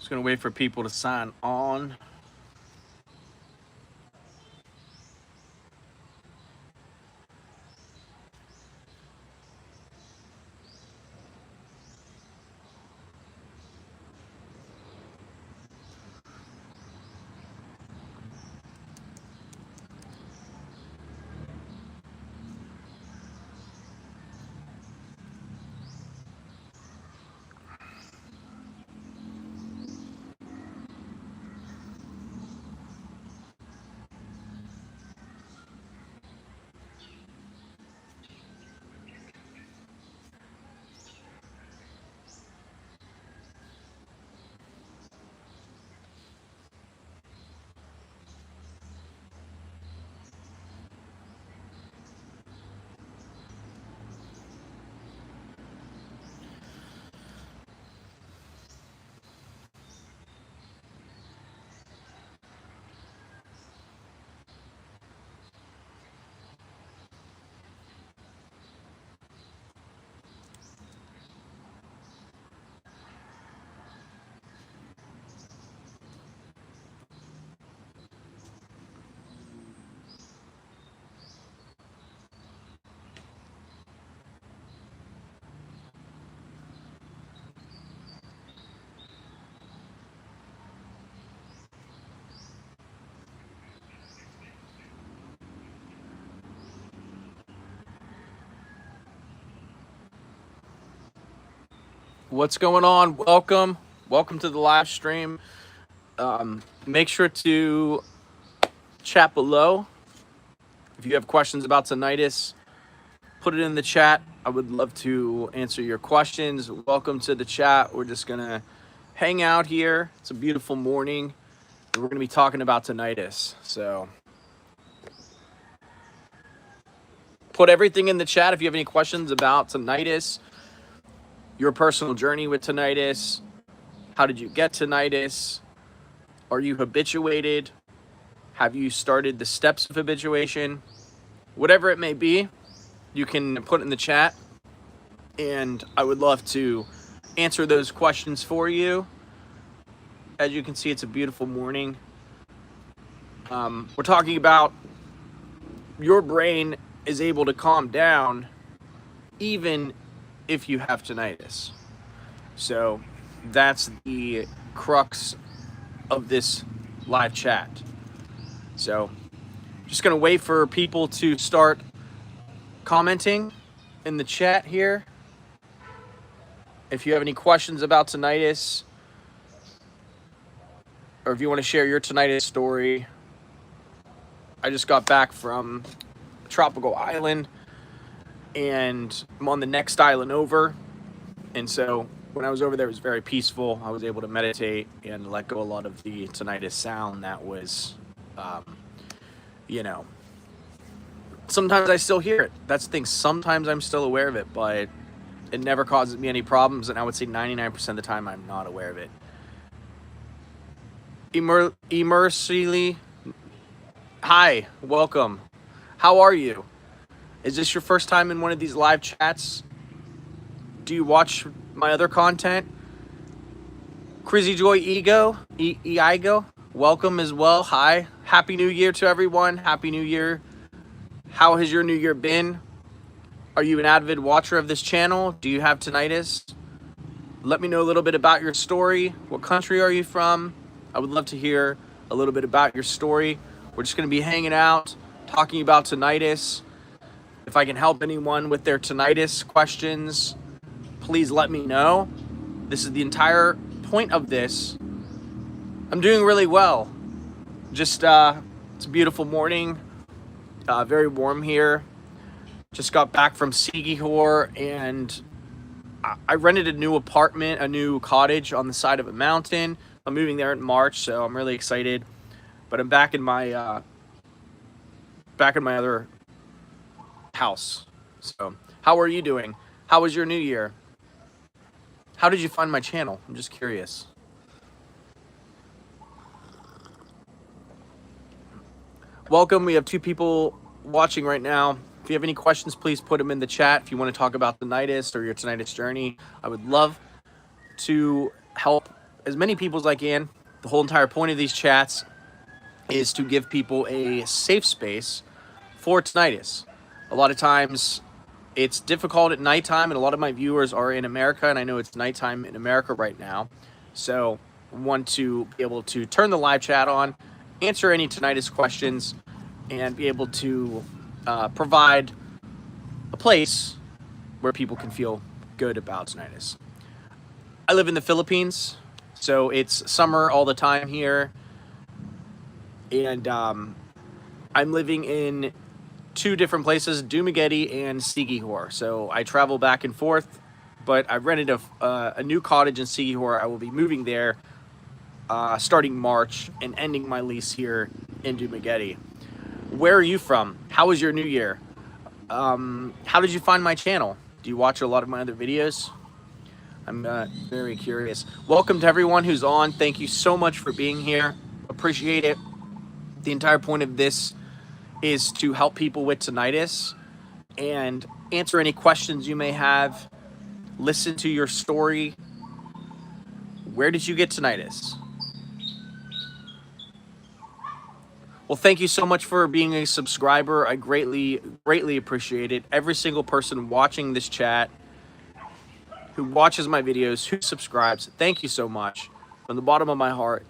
Just gonna wait for people to sign on. What's going on? Welcome to the live stream. Make sure to chat below. If you have questions about tinnitus, put it in the chat. I would love to answer your questions. Welcome to the chat. We're just gonna hang out here. It's a beautiful morning, and we're gonna be talking about tinnitus. So put everything in the chat if you have any questions about tinnitus, your personal journey with tinnitus. How did you get tinnitus? Are you habituated? Have you started the steps of habituation? Whatever it may be, you can put in the chat, and I would love to answer those questions for you. As you can see, it's a beautiful morning. We're talking about your brain is able to calm down even if you have tinnitus. So that's the crux of this live chat. So just gonna wait for people to start commenting in the chat here. If you have any questions about tinnitus, or if you want to share your tinnitus story. I just got back from a tropical island, and I'm on the next island over. And so when I was over there, it was very peaceful. I was able to meditate and let go a lot of the tinnitus sound that was, sometimes I still hear it. That's the thing. Sometimes I'm still aware of it, but it never causes me any problems. And I would say 99% of the time, I'm not aware of it. Immersely, hi, welcome. How are you? Is this your first time in one of these live chats? Do you watch my other content? Crazy Joy Eigo, welcome as well. Hi, Happy New Year to everyone. Happy New Year. How has your new year been? Are you an avid watcher of this channel? Do you have tinnitus? Let me know a little bit about your story. What country are you from? I would love to hear a little bit about your story. We're just going to be hanging out, talking about tinnitus. If I can help anyone with their tinnitus questions, please let me know. This is the entire point of this. I'm doing really well. Just, it's a beautiful morning. Very warm here. Just got back from Sigihor, and I rented a new apartment, a new cottage on the side of a mountain. I'm moving there in March, so I'm really excited. But I'm back in my other house. So, how are you doing? How was your new year? How did you find my channel? I'm just curious. Welcome. We have 2 people watching right now. If you have any questions, please put them in the chat. If you want to talk about tinnitus or your tinnitus journey, I would love to help as many people as I can. The whole entire point of these chats is to give people a safe space for tinnitus. A lot of times it's difficult at nighttime, and a lot of my viewers are in America, and I know it's nighttime in America right now. So I want to be able to turn the live chat on, answer any tinnitus questions, and be able to provide a place where people can feel good about tinnitus. I live in the Philippines, so it's summer all the time here, and I'm living in two different places, Dumaguete and Siquijor. So I travel back and forth, but I've rented a new cottage in Siquijor. I will be moving there starting March and ending my lease here in Dumaguete. Where are you from? How was your new year? How did you find my channel? Do you watch a lot of my other videos? I'm very curious. Welcome to everyone who's on. Thank you so much for being here. Appreciate it. The entire point of this is to help people with tinnitus and answer any questions you may have. Listen to your story. Where did you get tinnitus? Well, thank you so much for being a subscriber. I greatly appreciate it. Every single person watching this chat, who watches my videos, who subscribes, thank you so much. From the bottom of my heart,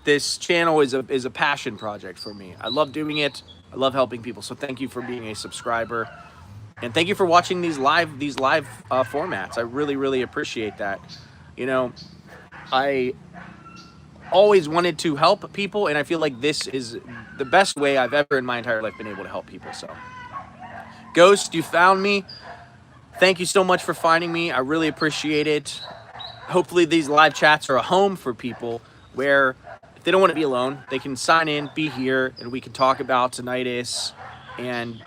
this channel is a passion project for me. I love doing it. I love helping people. So thank you for being a subscriber, and thank you for watching these live formats. I really appreciate that. You know, I always wanted to help people, and I feel like this is the best way I've ever in my entire life been able to help people. So, Ghost, you found me. Thank you so much for finding me. I really appreciate it. Hopefully these live chats are a home for people where if they don't want to be alone, they can sign in, be here, and we can talk about tinnitus and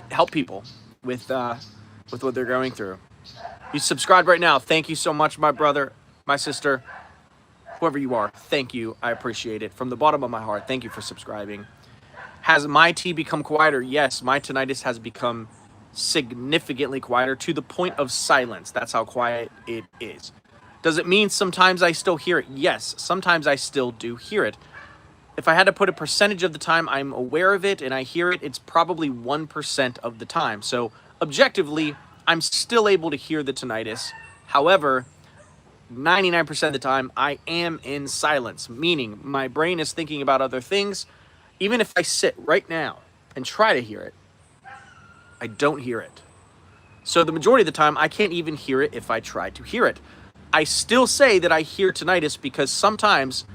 help people with what they're going through. You subscribed right now. Thank you so much, my brother, my sister, whoever you are. Thank you. I appreciate it. From the bottom of my heart, thank you for subscribing. Has my tea become quieter? Yes, my tinnitus has become significantly quieter to the point of silence. That's how quiet it is. Does it mean sometimes I still hear it? Yes, sometimes I still do hear it. If I had to put a percentage of the time I'm aware of it and I hear it, it's probably 1% of the time. So objectively, I'm still able to hear the tinnitus. However, 99% of the time, I am in silence, meaning my brain is thinking about other things. Even if I sit right now and try to hear it, I don't hear it. So the majority of the time, I can't even hear it if I try to hear it. I still say that I hear tinnitus because sometimes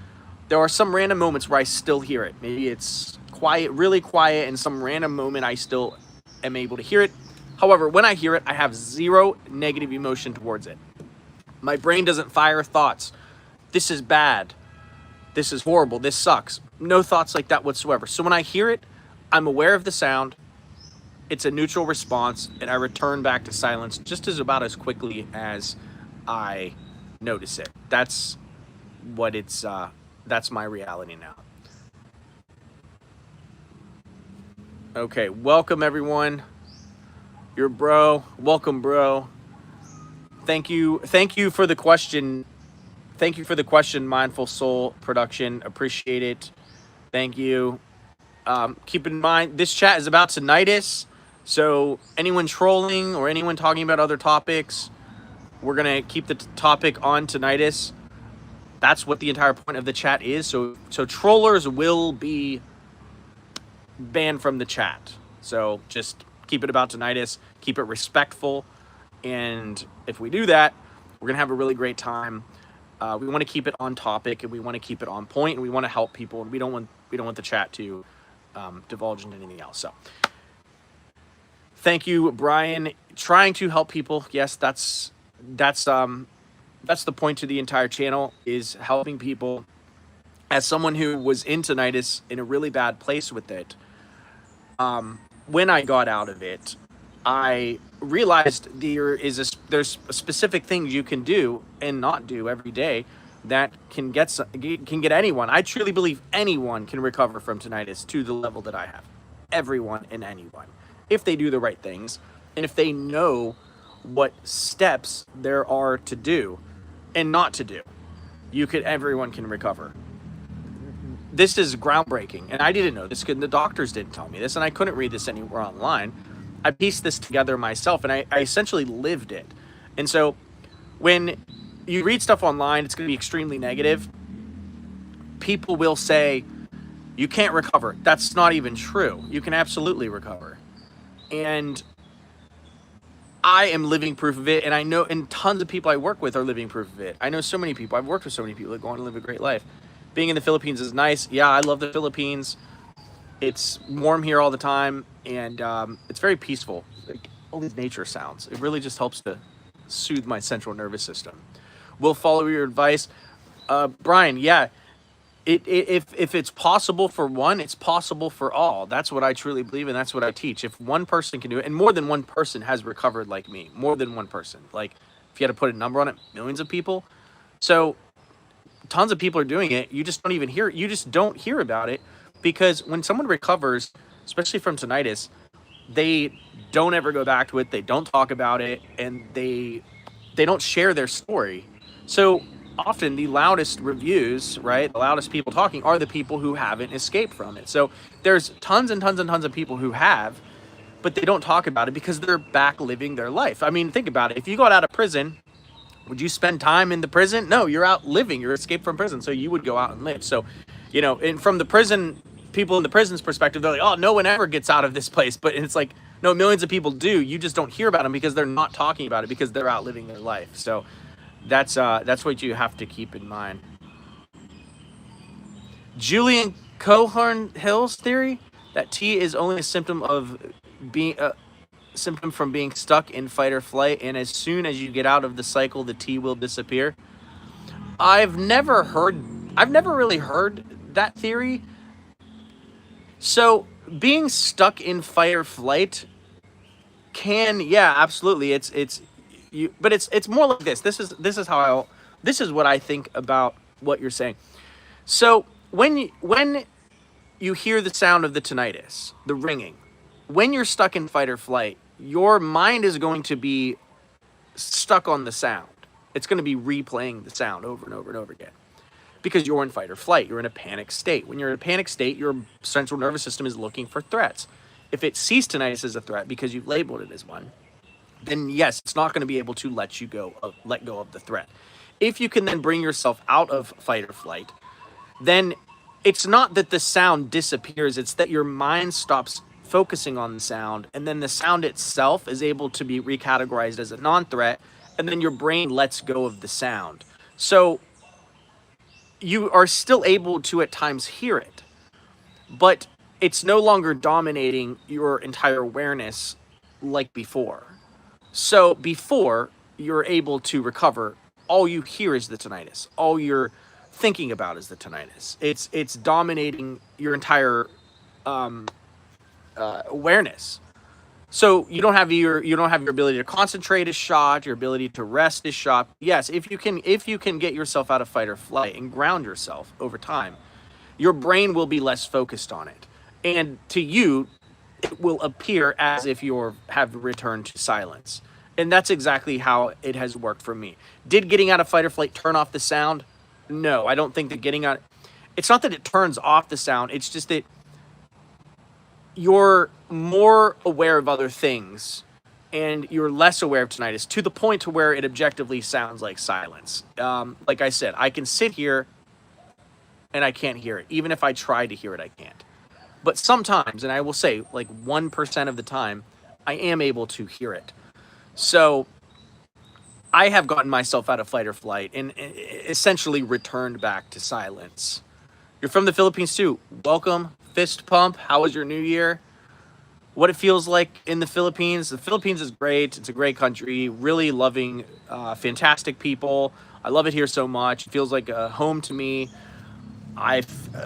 there are some random moments where I still hear it. Maybe it's quiet, really quiet, and some random moment I still am able to hear it. However, when I hear it, I have zero negative emotion towards it. My brain doesn't fire thoughts. This is bad. This is horrible. This sucks. No thoughts like that whatsoever. So when I hear it, I'm aware of the sound. It's a neutral response, and I return back to silence just about as quickly as I notice it. That's what it's. That's my reality now. Okay, welcome everyone. Your bro, welcome, bro. Thank you for the question. Thank you for the question, Mindful Soul Production. Appreciate it. Thank you. Keep in mind, this chat is about tinnitus. So anyone trolling or anyone talking about other topics, we're going to keep the topic on tinnitus. That's what the entire point of the chat is. So trollers will be banned from the chat. So just keep it about tinnitus. Keep it respectful. And if we do that, we're going to have a really great time. We want to keep it on topic, and we want to keep it on point, and we want to help people, and we don't want the chat to divulge into anything else. So thank you, Brian. Trying to help people. Yes, that's the point to the entire channel, is helping people. As someone who was in tinnitus in a really bad place with it, when I got out of it, I realized there's specific things you can do and not do every day that can get anyone. I truly believe anyone can recover from tinnitus to the level that I have. Everyone and anyone, if they do the right things and if they know what steps there are to do. and not to do. Everyone can recover. This is groundbreaking, and I didn't know this. The doctors didn't tell me this, and I couldn't read this anywhere online. I pieced this together myself, and I essentially lived it. And so when you read stuff online, it's going to be extremely negative. People will say, you can't recover. That's not even true. You can absolutely recover. And I am living proof of it, and I know, and tons of people I work with are living proof of it. I know so many people. I've worked with so many people that go on to live a great life. Being in the Philippines is nice. Yeah, I love the Philippines. It's warm here all the time, and it's very peaceful. Like, all these nature sounds. It really just helps to soothe my central nervous system. We'll follow your advice. Brian, yeah, if it's possible for one, it's possible for all. That's what I truly believe, and that's what I teach. If one person can do it, and more than one person has recovered like me, more than one person. Like, if you had to put a number on it, millions of people. So tons of people are doing it. You just don't even hear it. You just don't hear about it, because when someone recovers, especially from tinnitus, they don't ever go back to it. They don't talk about it, and they don't share their story. So often the loudest reviews, right, the loudest people talking are the people who haven't escaped from it. So there's tons and tons and tons of people who have, but they don't talk about it because they're back living their life. I mean, think about it. If you got out of prison, would you spend time in the prison? No, you're out living. You're escaped from prison, so you would go out and live. So, and from the prison, people in the prison's perspective, they're like, oh, no one ever gets out of this place. But it's like, no, millions of people do. You just don't hear about them because they're not talking about it, because they're out living their life. So that's what you have to keep in mind. Julian Cohern-Hill's theory that T is only a symptom of being symptom from being stuck in fight or flight, and as soon as you get out of the cycle, the T will disappear. I've never really heard that theory. So being stuck in fight or flight can, yeah, absolutely. It's you, but it's more like this. This is what I think about what you're saying. So when you hear the sound of the tinnitus, the ringing, when you're stuck in fight or flight, your mind is going to be stuck on the sound. It's going to be replaying the sound over and over and over again, because you're in fight or flight. You're in a panic state. When you're in a panic state, your central nervous system is looking for threats. If it sees tinnitus as a threat because you've labeled it as one, then yes, it's not going to be able to let go of the threat. If you can then bring yourself out of fight or flight, then it's not that the sound disappears, it's that your mind stops focusing on the sound, and then the sound itself is able to be recategorized as a non-threat, and then your brain lets go of the sound. So you are still able to at times hear it, but it's no longer dominating your entire awareness like before. So before, you're able to recover, all you hear is the tinnitus. All you're thinking about is the tinnitus. It's dominating your entire awareness. So you don't have your ability to concentrate is shot. Your ability to rest is shot. Yes, if you can get yourself out of fight or flight and ground yourself over time, your brain will be less focused on it, and to you, it will appear as if you have returned to silence. And that's exactly how it has worked for me. Did getting out of fight or flight turn off the sound? No, I don't think that getting out. It's not that it turns off the sound. It's just that you're more aware of other things, and you're less aware of tinnitus, to the point to where it objectively sounds like silence. Like I said, I can sit here and I can't hear it. Even if I try to hear it, I can't. But sometimes, and I will say like 1% of the time, I am able to hear it. So I have gotten myself out of fight or flight and essentially returned back to silence. You're from the Philippines too. Welcome. Fist pump. How was your new year? What it feels like in the Philippines. The Philippines is great. It's a great country. Really loving, fantastic people. I love it here so much. It feels like a home to me. I've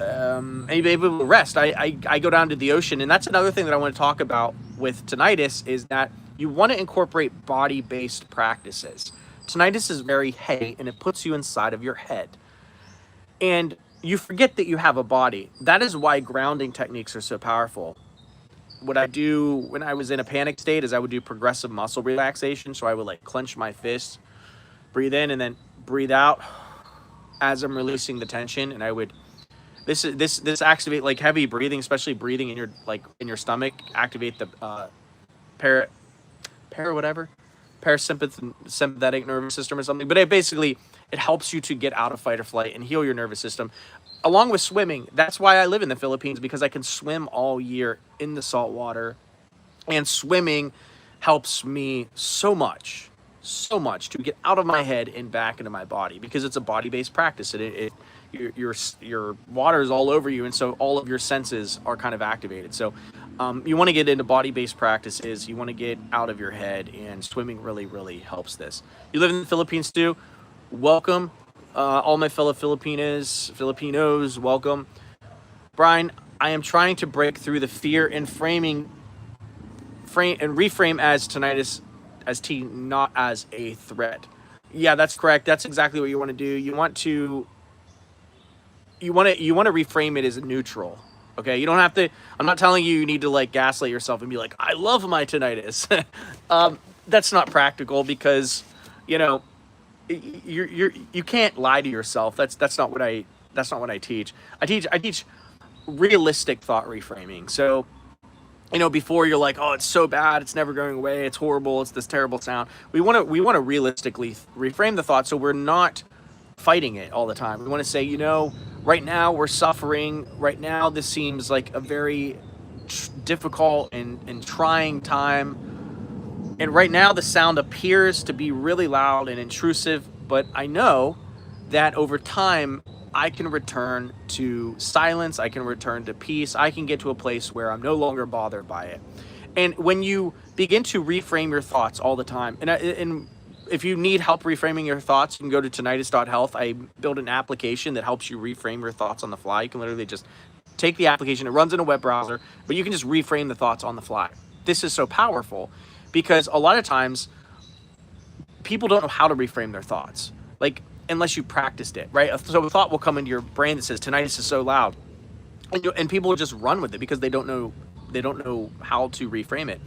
able to rest. I go down to the ocean, and that's another thing that I want to talk about with tinnitus, is that you want to incorporate body-based practices. Tinnitus is very heady, and it puts you inside of your head, and you forget that you have a body. That is why grounding techniques are so powerful. What I do when I was in a panic state is I would do progressive muscle relaxation. So I would like clench my fists, breathe in, and then breathe out as I'm releasing the tension, and I would this activate like heavy breathing, especially breathing in your in your stomach, activate the para para whatever parasympathetic nervous system or something. But it helps you to get out of fight or flight and heal your nervous system, along with swimming. That's why I live in the Philippines, because I can swim all year in the salt water, and swimming helps me so much to get out of my head and back into my body, because it's a body-based practice. Your water is all over you, and so all of your senses are kind of activated. So you want to get into body-based practices. You want to get out of your head, and swimming really helps this. You live in the Philippines too? Welcome. All my fellow Filipinos, welcome. Brian, I am trying to break through the fear and reframe as tinnitus as T, not as a threat. Yeah, that's correct. That's exactly what you want to do. You want to reframe it as neutral. Okay, you don't have to. I'm not telling you need to like gaslight yourself and be like, I love my tinnitus. That's not practical, because you know you can't lie to yourself. That's not what I teach. I teach realistic thought reframing. So before you're like, oh, it's so bad, it's never going away, it's horrible, it's this terrible sound. We want to realistically reframe the thought, so we're not fighting it all the time. We want to say, right now we're suffering. Right now, this seems like a very difficult and trying time. And right now, the sound appears to be really loud and intrusive, but I know that over time, I can return to silence, I can return to peace, I can get to a place where I'm no longer bothered by it. And when you begin to reframe your thoughts all the time, and if you need help reframing your thoughts, you can go to tinnitus.health. I built an application that helps you reframe your thoughts on the fly. You can literally just take the application, it runs in a web browser, but you can just reframe the thoughts on the fly. This is so powerful, because a lot of times people don't know how to reframe their thoughts, like unless you practiced it, right? So a thought will come into your brain that says tinnitus is so loud, and people will just run with it because they don't know how to reframe it.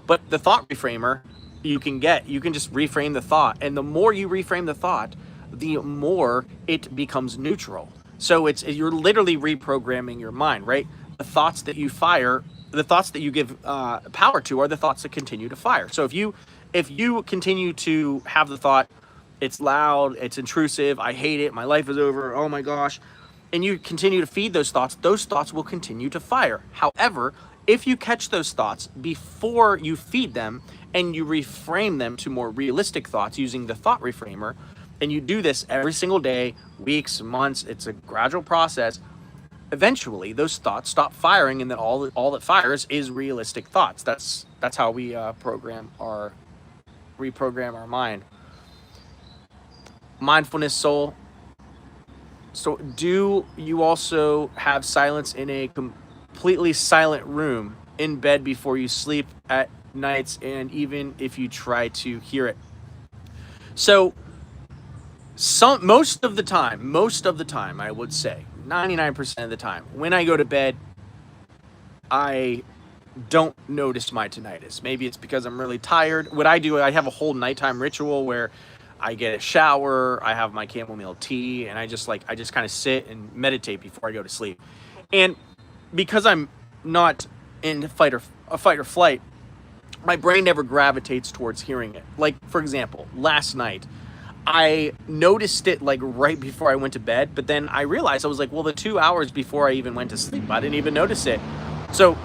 But the thought reframer you can just reframe the thought, and the more you reframe the thought, the more it becomes neutral. So you're literally reprogramming your mind, right? The thoughts that you fire, the thoughts that you give power to, are the thoughts that continue to fire. So if you continue to have the thought, it's loud, it's intrusive, I hate it, my life is over, oh my gosh, and you continue to feed those thoughts will continue to fire. However, if you catch those thoughts before you feed them, and you reframe them to more realistic thoughts using the thought reframer, and you do this every single day, weeks, months, it's a gradual process, eventually those thoughts stop firing, and then all that fires is realistic thoughts. That's how we reprogram our mind. Mindfulness soul. So do you also have silence in a completely silent room in bed before you sleep at nights, and even if you try to hear it? So most of the time, I would say 99% of the time, when I go to bed, I don't notice my tinnitus. Maybe it's because I'm really tired. What I do, I have a whole nighttime ritual where I get a shower, I have my chamomile tea, and I just kind of sit and meditate before I go to sleep. And because I'm not in fight or flight, my brain never gravitates towards hearing it. Like, for example, last night, I noticed it like right before I went to bed, but then I realized, I was like, well, the 2 hours before I even went to sleep, I didn't even notice it. So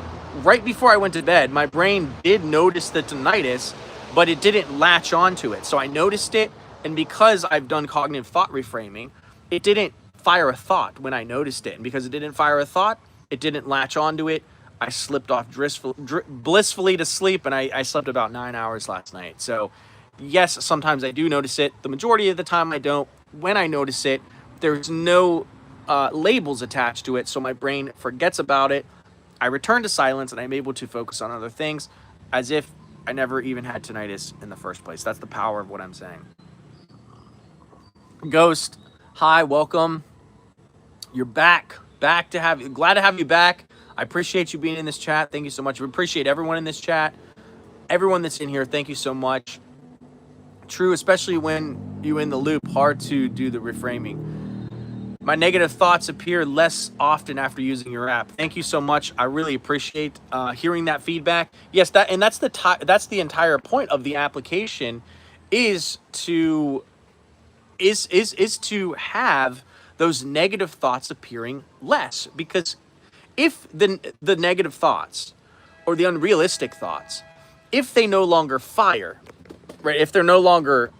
right before I went to bed, my brain did notice the tinnitus, but it didn't latch onto it. So I noticed it, and because I've done cognitive thought reframing, it didn't fire a thought when I noticed it. And because it didn't fire a thought, it didn't latch onto it. I slipped off blissfully to sleep, and I slept about 9 hours last night. So yes, sometimes I do notice it. The majority of the time I don't. When I notice it, there's no labels attached to it, so my brain forgets about it. I return to silence, and I'm able to focus on other things as if I never even had tinnitus in the first place. That's the power of what I'm saying. Ghost, hi, welcome. You're back. Glad to have you back. I appreciate you being in this chat. Thank you so much. We appreciate everyone in this chat. Everyone that's in here, thank you so much. True, especially when you in the loop. Hard to do the reframing. My negative thoughts appear less often after using your app. Thank you so much. I really appreciate hearing that feedback. Yes, that's the entire point of the application, is to is to have those negative thoughts appearing less, because if the negative thoughts or the unrealistic thoughts, if they no longer fire, right, if they're no longer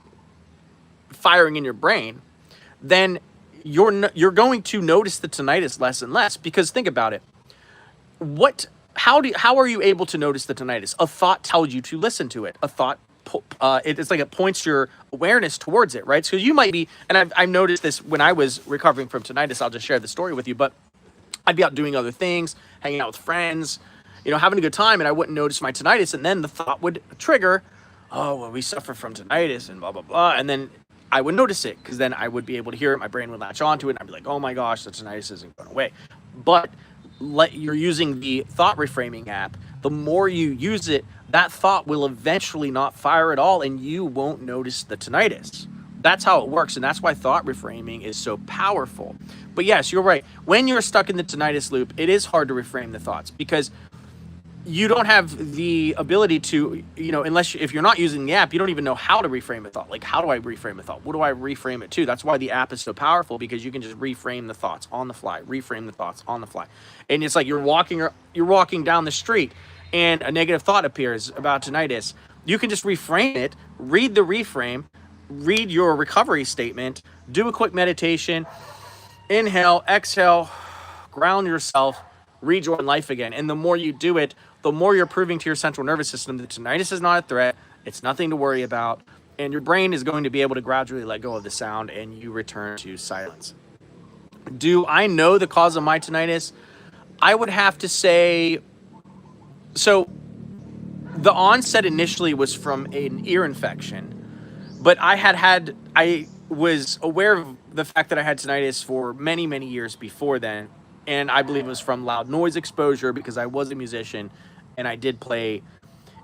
firing in your brain, then you're going to notice the tinnitus less and less. Because think about it. What how are you able to notice the tinnitus? A thought tells you to listen to it. A thought it's like it points your awareness towards it, right? So you might be, and I've noticed this when I was recovering from tinnitus. I'll just share the story with you. But I'd be out doing other things, hanging out with friends, having a good time, and I wouldn't notice my tinnitus. And then the thought would trigger, oh, well, we suffer from tinnitus and blah, blah, blah. And then I would notice it, because then I would be able to hear it. My brain would latch onto it, and I'd be like, oh my gosh, the tinnitus isn't going away. But you're using the thought reframing app. The more you use it, that thought will eventually not fire at all, and you won't notice the tinnitus. That's how it works, and that's why thought reframing is so powerful. But yes, you're right. When you're stuck in the tinnitus loop, it is hard to reframe the thoughts, because you don't have the ability to, if you're not using the app, you don't even know how to reframe a thought. Like, how do I reframe a thought? What do I reframe it to? That's why the app is so powerful, because you can just reframe the thoughts on the fly, reframe the thoughts on the fly. And it's like you're walking down the street and a negative thought appears about tinnitus. You can just reframe it, read the reframe, read your recovery statement, do a quick meditation, inhale, exhale, ground yourself, rejoin life again. And the more you do it, the more you're proving to your central nervous system that tinnitus is not a threat, it's nothing to worry about, and your brain is going to be able to gradually let go of the sound, and you return to silence. Do I know the cause of my tinnitus? I would have to say, so the onset initially was from an ear infection, but I was aware of the fact that I had tinnitus for many, many years before then. And I believe it was from loud noise exposure, because I was a musician and I did play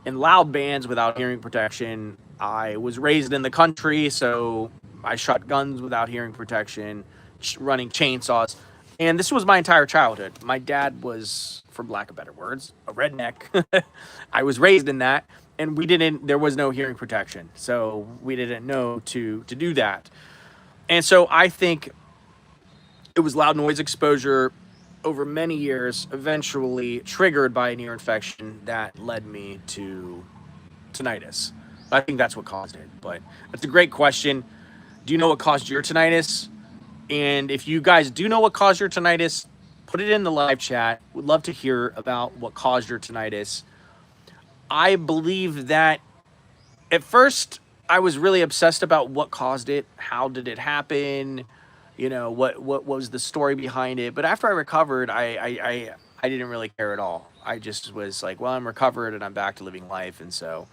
in loud bands without hearing protection. I was raised in the country, so I shot guns without hearing protection, running chainsaws. And this was my entire childhood. My dad was, for lack of better words, a redneck. I was raised in that, and there was no hearing protection. So we didn't know to do that. And so I think it was loud noise exposure over many years, eventually triggered by an ear infection, that led me to tinnitus. I think that's what caused it. But that's a great question. Do you know what caused your tinnitus? And if you guys do know what caused your tinnitus, put it in the live chat. Would love to hear about what caused your tinnitus. I believe that at first I was really obsessed about what caused it. How did it happen? What was the story behind it? But after I recovered, I didn't really care at all. I just was like, well, I'm recovered and I'm back to living life. And so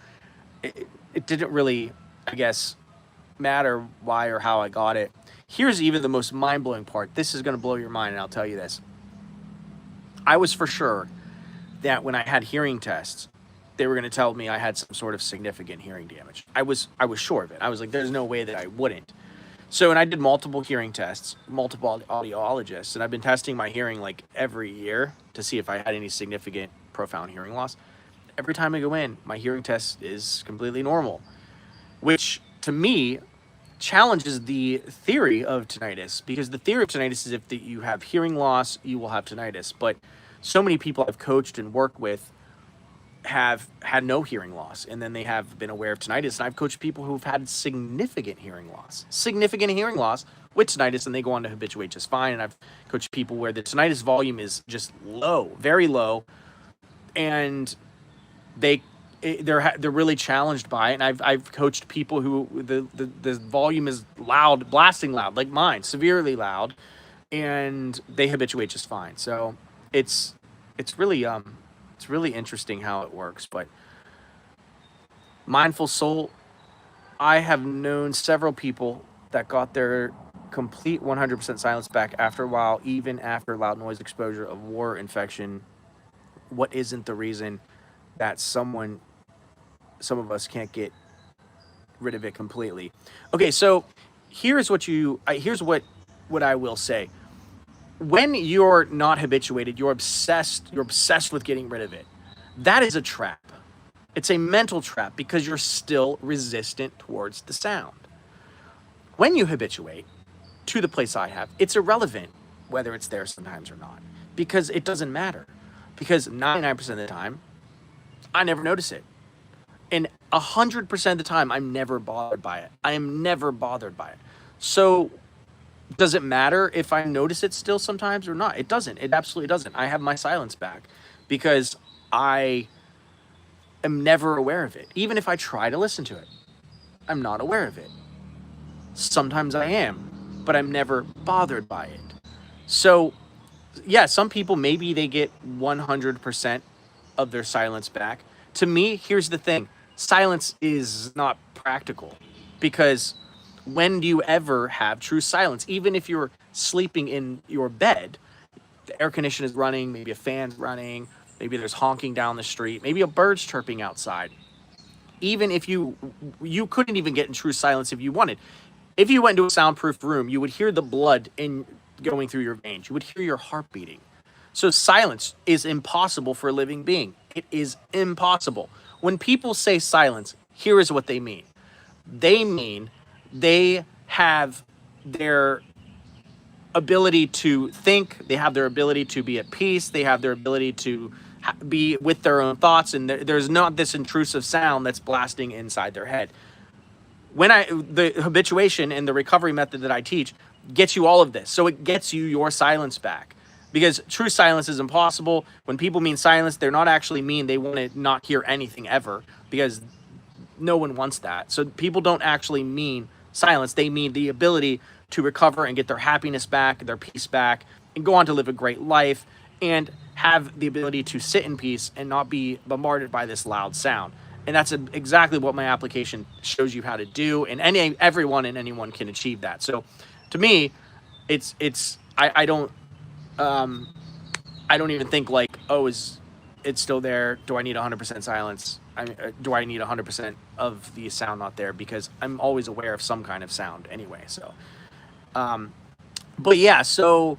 it didn't really, I guess, matter why or how I got it. Here's even the most mind-blowing part. This is going to blow your mind, and I'll tell you this. I was for sure that when I had hearing tests, they were going to tell me I had some sort of significant hearing damage. I was sure of it. I was like, there's no way that I wouldn't. So, and I did multiple hearing tests, multiple audiologists, and I've been testing my hearing like every year to see if I had any significant, profound hearing loss. Every time I go in, my hearing test is completely normal, which to me challenges the theory of tinnitus, because the theory of tinnitus is if you have hearing loss, you will have tinnitus. But so many people I've coached and worked with have had no hearing loss, and then they have been aware of tinnitus. And I've coached people who've had significant hearing loss with tinnitus, and they go on to habituate just fine. And I've coached people where the tinnitus volume is just low, very low, and they're really challenged by it. And I've coached people who the volume is loud, blasting loud, like mine, severely loud, and they habituate just fine. So it's really interesting how it works. But Mindful Soul, I have known several people that got their complete 100% silence back after a while, even after loud noise exposure of war infection. What isn't the reason that some of us can't get rid of it completely. Okay, so here's what I will say. When you're not habituated, you're obsessed with getting rid of it. That is a trap. It's a mental trap because you're still resistant towards the sound. When you habituate to the place I have, it's irrelevant whether it's there sometimes or not because it doesn't matter. Because 99% of the time, I never notice it. And 100% of the time, I'm never bothered by it. I am never bothered by it. So, does it matter if I notice it still sometimes or not? It doesn't. It absolutely doesn't. I have my silence back because I am never aware of it. Even if I try to listen to it, I'm not aware of it. Sometimes I am, but I'm never bothered by it. So, yeah, some people maybe they get 100% of their silence back. To me, here's the thing: silence is not practical because when do you ever have true silence? Even if you're sleeping in your bed, the air conditioner is running, maybe a fan's running, maybe there's honking down the street, maybe a bird's chirping outside. Even if you couldn't even get in true silence if you wanted. If you went into a soundproof room, you would hear the blood in going through your veins. You would hear your heart beating. So silence is impossible for a living being. It is impossible. When people say silence, here is what they mean. They mean they have their ability to think, they have their ability to be at peace, they have their ability to be with their own thoughts, and there's not this intrusive sound that's blasting inside their head. The habituation and the recovery method that I teach gets you all of this. So it gets you your silence back. Because true silence is impossible. When people mean silence, they're not actually mean they want to not hear anything ever, because no one wants that. So people don't actually mean silence. They mean the ability to recover and get their happiness back, their peace back, and go on to live a great life and have the ability to sit in peace and not be bombarded by this loud sound. And that's exactly what my application shows you how to do. And everyone and anyone can achieve that. So to me, I don't even think like, oh, is it still there? Do I need 100% silence? Do I need 100% of the sound not there? Because I'm always aware of some kind of sound anyway. So, but yeah, so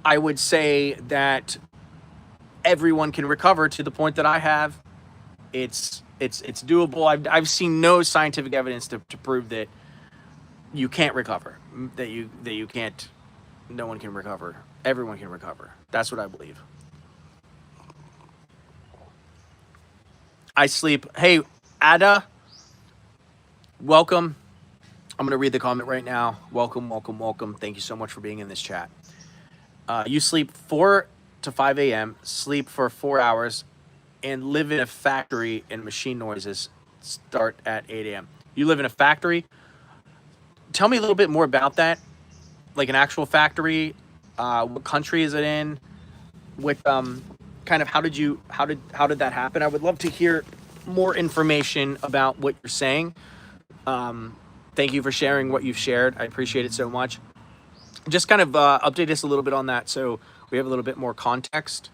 I would say that everyone can recover to the point that I have. It's doable. I've seen no scientific evidence to prove that you can't recover, that you can't, no one can recover. Everyone can recover. That's what I believe. I sleep. Hey, Ada, welcome. I'm going to read the comment right now. Welcome, welcome, welcome. Thank you so much for being in this chat. You sleep 4 to 5 a.m., sleep for 4 hours, and live in a factory, and machine noises start at 8 a.m. You live in a factory? Tell me a little bit more about that. Like an actual factory. What country is it in? What kind of how did that happen? I would love to hear more information about what you're saying. Thank you for sharing what you've shared. I appreciate it so much. Just kind of update us a little bit on that so we have a little bit more context.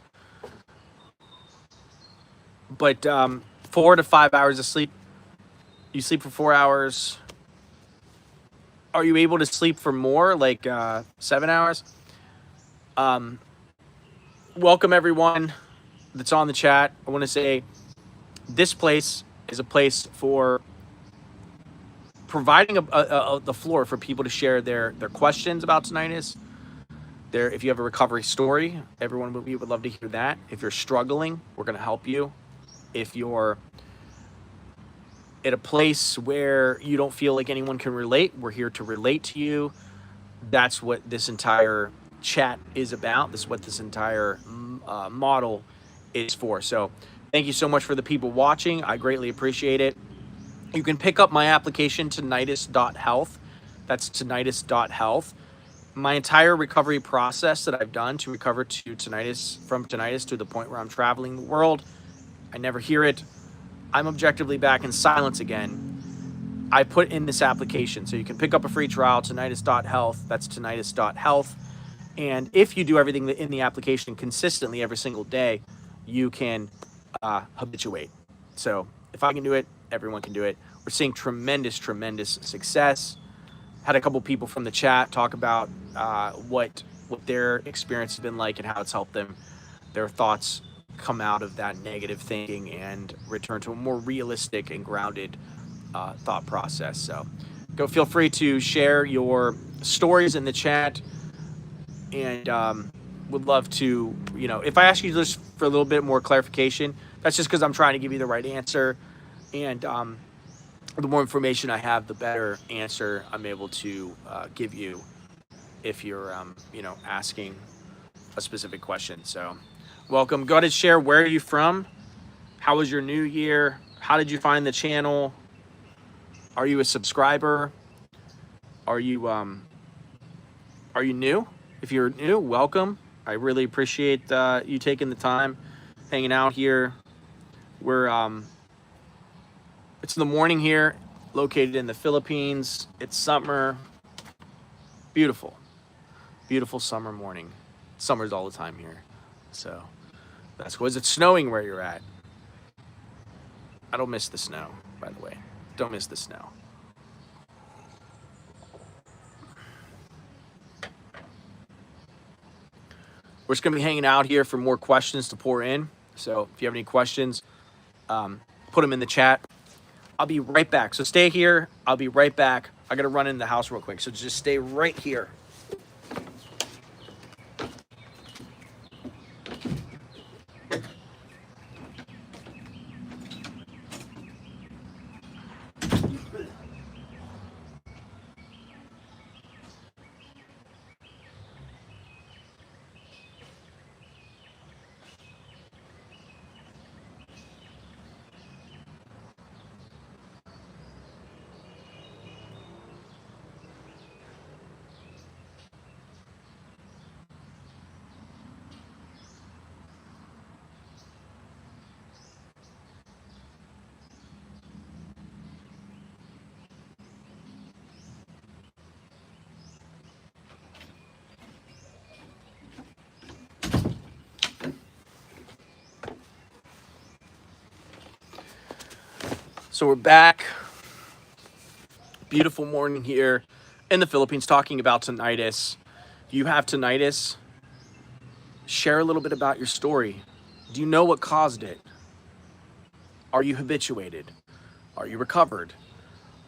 But 4 to 5 hours of sleep. You sleep for 4 hours. Are you able to sleep for more, like 7 hours? Welcome everyone that's on the chat. I want to say this place is a place for providing the floor for people to share their questions about tinnitus. If you have a recovery story, we would love to hear that. If you're struggling, we're going to help you. If you're at a place where you don't feel like anyone can relate, we're here to relate to you. That's what this entire chat is about. This is what this entire model is for. So thank you so much for the people watching. I greatly appreciate it. You can pick up my application, tinnitus.health. That's tinnitus.health. My entire recovery process that I've done to recover from tinnitus to the point where I'm traveling the world. I never hear it. I'm objectively back in silence again. I put in this application. So you can pick up a free trial, tinnitus.health. That's tinnitus.health. And if you do everything in the application consistently every single day, you can habituate. So if I can do it, everyone can do it. We're We're seeing tremendous success. Had a couple people from the chat talk about what their experience has been like and how it's helped them, their thoughts come out of that negative thinking and return to a more realistic and grounded thought process. So go feel free to share your stories in the chat, and would love to, if I ask you just for a little bit more clarification, that's just because I'm trying to give you the right answer. And the more information I have, the better answer I'm able to give you if you're, asking a specific question. So welcome. Go ahead and share, where are you from? How was your new year? How did you find the channel? Are you a subscriber? Are you new? If you're new, welcome. I really appreciate you taking the time, hanging out here. We're it's in the morning here, located in the Philippines. It's summer. Beautiful, beautiful summer morning. Summer's all the time here, so that's cool. Is it snowing where you're at? I don't miss the snow, by the way. Don't miss the snow. We're just gonna be hanging out here for more questions to pour in. So if you have any questions, put them in the chat. I'll be right back. So stay here. I'll be right back. I gotta run in the house real quick. So just stay right here. So we're back. Beautiful morning here in the Philippines, talking about tinnitus. Do you have tinnitus? Share a little bit about your story. Do you know what caused it? Are you habituated? Are you recovered?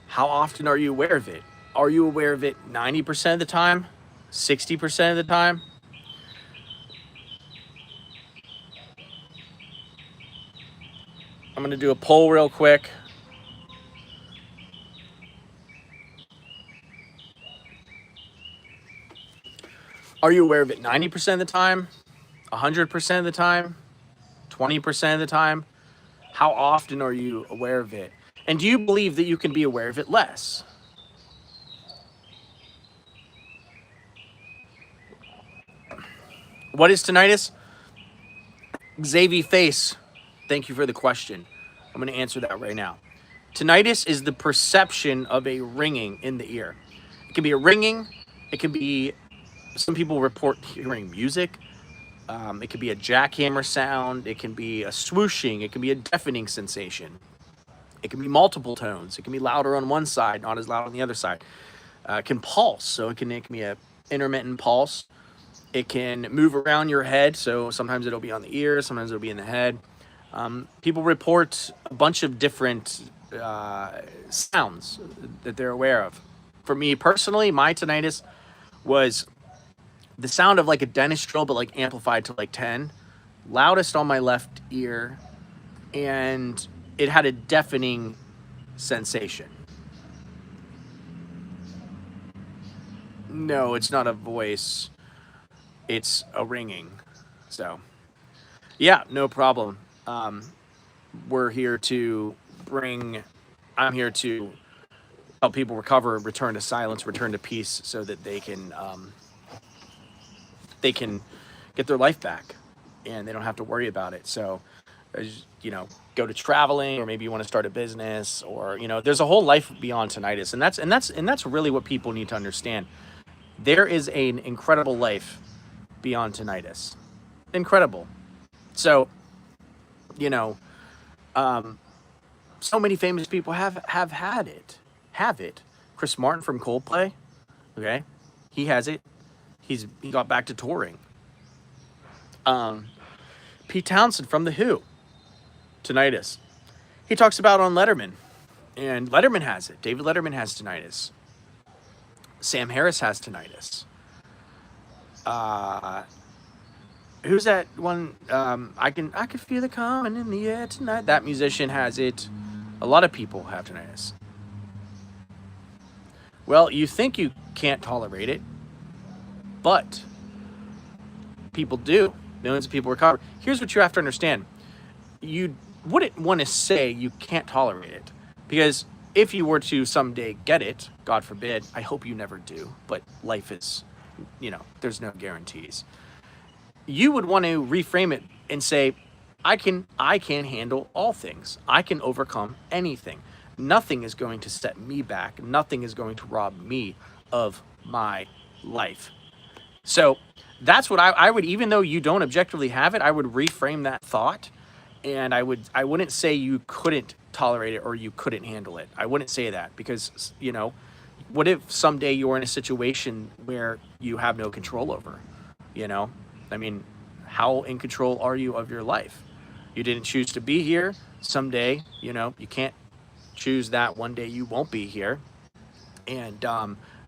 How often are you aware of it? Are you aware of it 90% of the time? 60% of the time? I'm gonna do a poll real quick. Are you aware of it 90% of the time? 100% of the time? 20% of the time? How often are you aware of it? And do you believe that you can be aware of it less? What is tinnitus? Xavier Face, thank you for the question. I'm going to answer that right now. Tinnitus is the perception of a ringing in the ear. It can be a ringing. It can be, some people report hearing music. It can be a jackhammer sound. It can be a swooshing. It can be a deafening sensation. It can be multiple tones. It can be louder on one side, not as loud on the other side. It can pulse, so it can be an intermittent pulse. It can move around your head, so sometimes it'll be on the ear, sometimes it'll be in the head. People report a bunch of different sounds that they're aware of. For me personally, my tinnitus was the sound of like a dentist drill, but like amplified to like 10, loudest on my left ear, and it had a deafening sensation. No, it's not a voice. It's a ringing. So, yeah, no problem. We're here to I'm here to help people recover, return to silence, return to peace, so that they can get their life back, and they don't have to worry about it. So, go to traveling, or maybe you want to start a business, or there's a whole life beyond tinnitus, and that's really what people need to understand. There is an incredible life beyond tinnitus. Incredible. So, So many famous people have had it. Have it. Chris Martin from Coldplay, okay, he has it. He got back to touring. Pete Townsend from The Who, tinnitus. He talks about on Letterman, and Letterman has it. David Letterman has tinnitus. Sam Harris has tinnitus. Who's that one? I can feel it coming in the air tonight. That musician has it. A lot of people have tinnitus. Well, you think you can't tolerate it, but people do. Millions of people recover. Here's what you have to understand. You wouldn't want to say you can't tolerate it, because if you were to someday get it, God forbid, I hope you never do, but life is, there's no guarantees. You would want to reframe it and say, I can handle all things. I can overcome anything. Nothing is going to set me back. Nothing is going to rob me of my life. So that's what I would, even though you don't objectively have it, I would reframe that thought. And I wouldn't say you couldn't tolerate it or you couldn't handle it. I wouldn't say that, because, what if someday you're in a situation where you have no control over, I mean, how in control are you of your life? You didn't choose to be here. Someday, you can't choose that one day you won't be here. And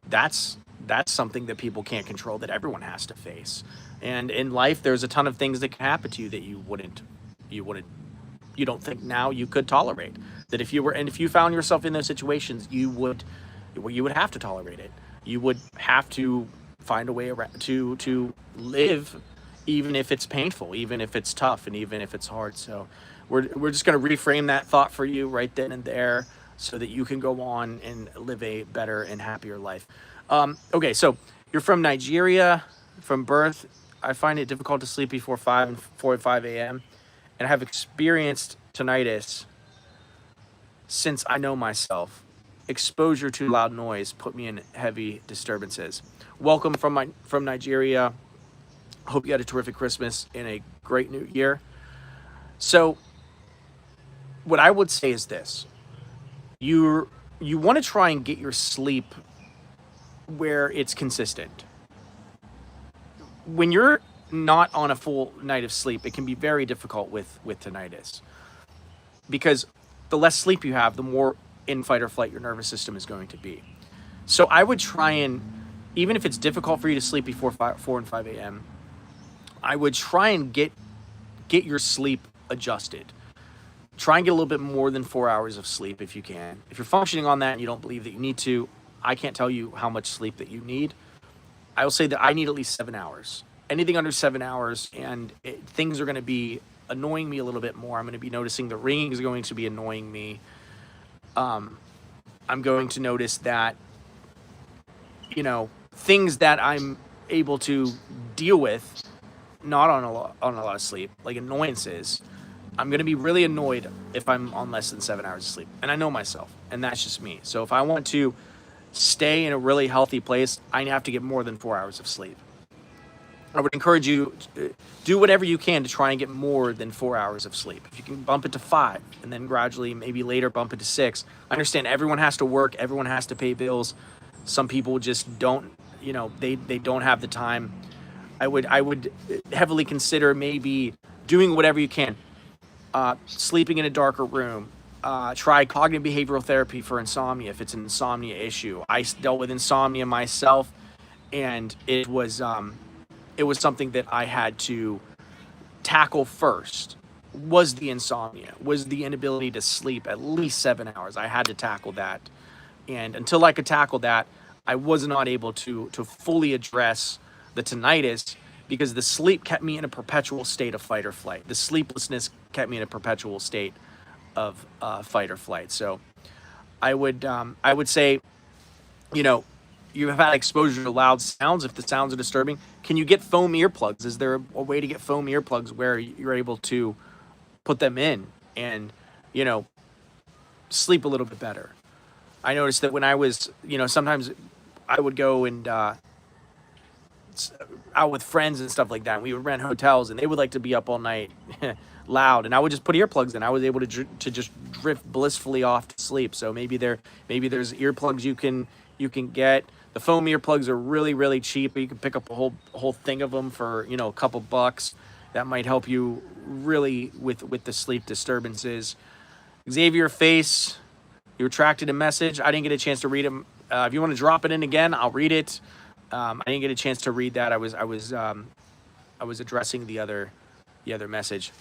that's something that people can't control, that everyone has to face. And in life, there's a ton of things that can happen to you that you don't think now you could tolerate. That if you found yourself in those situations, you would have to tolerate it. You would have to find a way around to live, even if it's painful, even if it's tough, and even if it's hard. So we're just going to reframe that thought for you right then and there, so that you can go on and live a better and happier life. Okay, so you're from Nigeria from birth. I find it difficult to sleep before 4 and 5 a.m. and I have experienced tinnitus since I know myself. Exposure to loud noise put me in heavy disturbances. Welcome from Nigeria. Hope you had a terrific Christmas and a great New Year. So what I would say is this. You want to try and get your sleep where it's consistent. When you're not on a full night of sleep, it can be very difficult with tinnitus, because the less sleep you have, the more in fight or flight your nervous system is going to be. So I would try and, even if it's difficult for you to sleep before 4 and 5 a.m., I would try and get your sleep adjusted. Try and get a little bit more than 4 hours of sleep if you can. If you're functioning on that and you don't believe that you need to, I can't tell you how much sleep that you need. I will say that I need at least 7 hours. Anything under 7 hours, and things are going to be annoying me a little bit more. I'm going to be noticing the ringing is going to be annoying me. I'm going to notice that, things that I'm able to deal with, not on a lot of sleep, like annoyances, I'm going to be really annoyed if I'm on less than 7 hours of sleep. And I know myself, and that's just me. So if I want to stay in a really healthy place, I have to get more than 4 hours of sleep. I would encourage you to do whatever you can to try and get more than 4 hours of sleep. If you can bump it to 5, and then gradually, maybe later, bump it to 6. I understand everyone has to work, everyone has to pay bills. Some people just don't, they don't have the time. I would heavily consider maybe doing whatever you can. Sleeping in a darker room. Try cognitive behavioral therapy for insomnia if it's an insomnia issue. I dealt with insomnia myself, and it was something that I had to tackle first. Was the insomnia, was the inability to sleep at least 7 hours. I had to tackle that, and until I could tackle that, I was not able to fully address the tinnitus, because the sleep kept me in a perpetual state of fight or flight. The sleeplessness kept me in a perpetual state of fight or flight. So I would say, you have had exposure to loud sounds. If the sounds are disturbing, can you get foam earplugs? Is there a way to get foam earplugs where you're able to put them in and, sleep a little bit better? I noticed that when I was, sometimes I would go and out with friends and stuff like that. We would rent hotels, and they would like to be up all night loud, and I would just put earplugs in. I was able to just drift blissfully off to sleep. So maybe there's earplugs you can get. The foam earplugs are really cheap. You can pick up a whole thing of them for, you know, a couple bucks. That might help you really with the sleep disturbances. Xavier Face, you retracted a message. I didn't get a chance to read it. If you want to drop it in again, I'll read it. I didn't get a chance to read that. I was addressing the other message.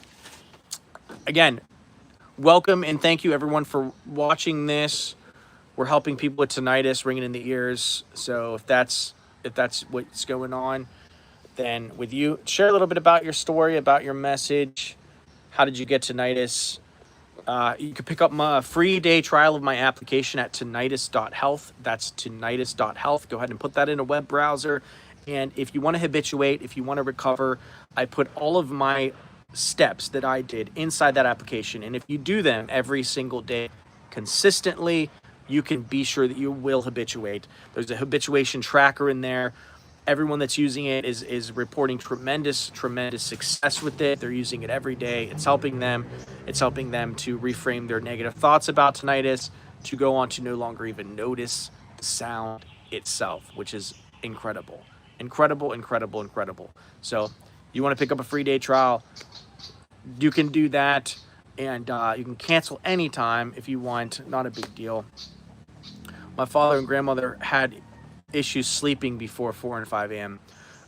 Again, welcome and thank you everyone for watching this. We're helping people with tinnitus, ringing in the ears. So if that's what's going on, then with you, share a little bit about your story, about your message. How did you get tinnitus? You can pick up my free day trial of my application at tinnitus.health. That's tinnitus.health. Go ahead and put that in a web browser. And if you want to habituate, if you want to recover, I put all of my steps that I did inside that application. And if you do them every single day consistently, you can be sure that you will habituate. There's a habituation tracker in there. Everyone that's using it is reporting tremendous success with it. They're using it every day. It's helping them. It's helping them to reframe their negative thoughts about tinnitus, to go on to no longer even notice the sound itself, which is incredible. Incredible. So you want to pick up a free day trial, you can do that, and you can cancel anytime if you want. Not a big deal. My father and grandmother had issues sleeping before 4 and 5 a.m.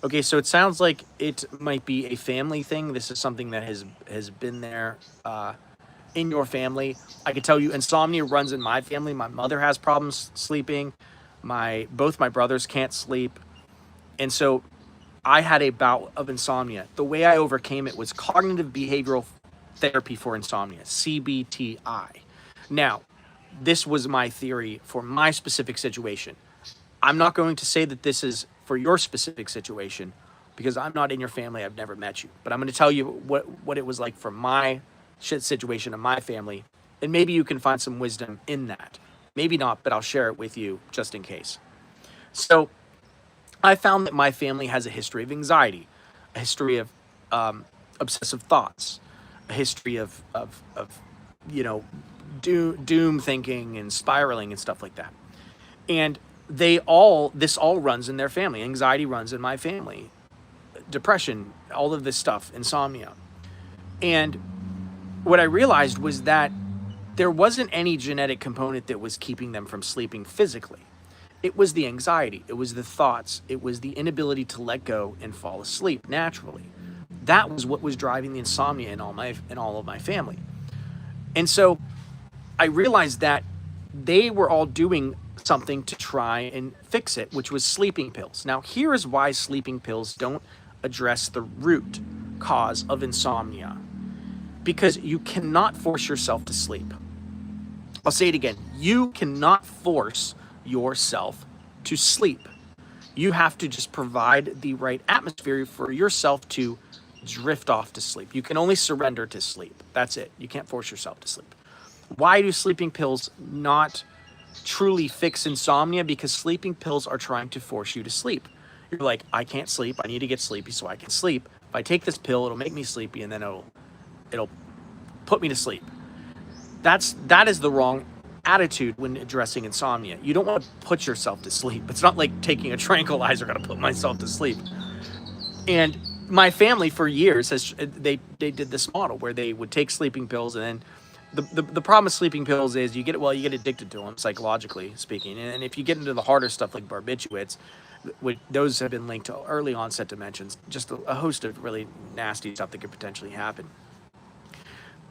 Okay, so it sounds like it might be a family thing. This is something that has been there in your family. I can tell you insomnia runs in my family. My mother has problems sleeping. Both my brothers can't sleep. And so I had a bout of insomnia. The way I overcame it was cognitive behavioral therapy for insomnia, CBTI. Now, this was my theory for my specific situation. I'm not going to say that this is for your specific situation because I'm not in your family. I've never met you. But I'm going to tell you what it was like for my situation in my family. And maybe you can find some wisdom in that. Maybe not, but I'll share it with you just in case. So I found that my family has a history of anxiety, a history of obsessive thoughts, a history of doom thinking and spiraling and stuff like that. And this all runs in their family. Anxiety runs in my family. Depression, all of this stuff, insomnia. And what I realized was that there wasn't any genetic component that was keeping them from sleeping physically. It was the anxiety, it was the thoughts, it was the inability to let go and fall asleep naturally. That was what was driving the insomnia in all of my family. And so I realized that they were all doing something to try and fix it, which was sleeping pills. Now, here is why sleeping pills don't address the root cause of insomnia. Because you cannot force yourself to sleep. I'll say it again. You cannot force yourself to sleep. You have to just provide the right atmosphere for yourself to drift off to sleep. You can only surrender to sleep. That's it. You can't force yourself to sleep. Why do sleeping pills not truly fix insomnia? Because sleeping pills are trying to force you to sleep. You're like, I can't sleep. I need to get sleepy so I can sleep. If I take this pill, it'll make me sleepy and then it'll put me to sleep. That is the wrong attitude when addressing insomnia. You don't want to put yourself to sleep. It's not like taking a tranquilizer, gonna put myself to sleep. And my family for years they did this model where they would take sleeping pills, and then the problem with sleeping pills is you get addicted to them, psychologically speaking. And if you get into the harder stuff like barbiturates, those have been linked to early onset dementias, just a host of really nasty stuff that could potentially happen.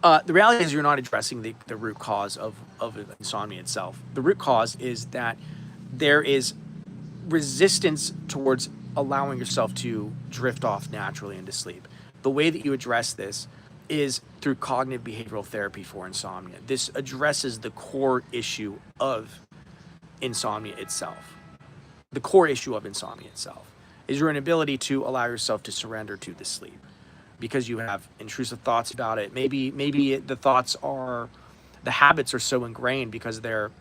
The reality is you're not addressing the root cause of insomnia itself. The root cause is that there is resistance towards allowing yourself to drift off naturally into sleep. The way that you address this is through cognitive behavioral therapy for insomnia. This addresses the core issue of insomnia itself. The core issue of insomnia itself is your inability to allow yourself to surrender to the sleep, because you have intrusive thoughts about it. Maybe the thoughts the habits are so ingrained because they're,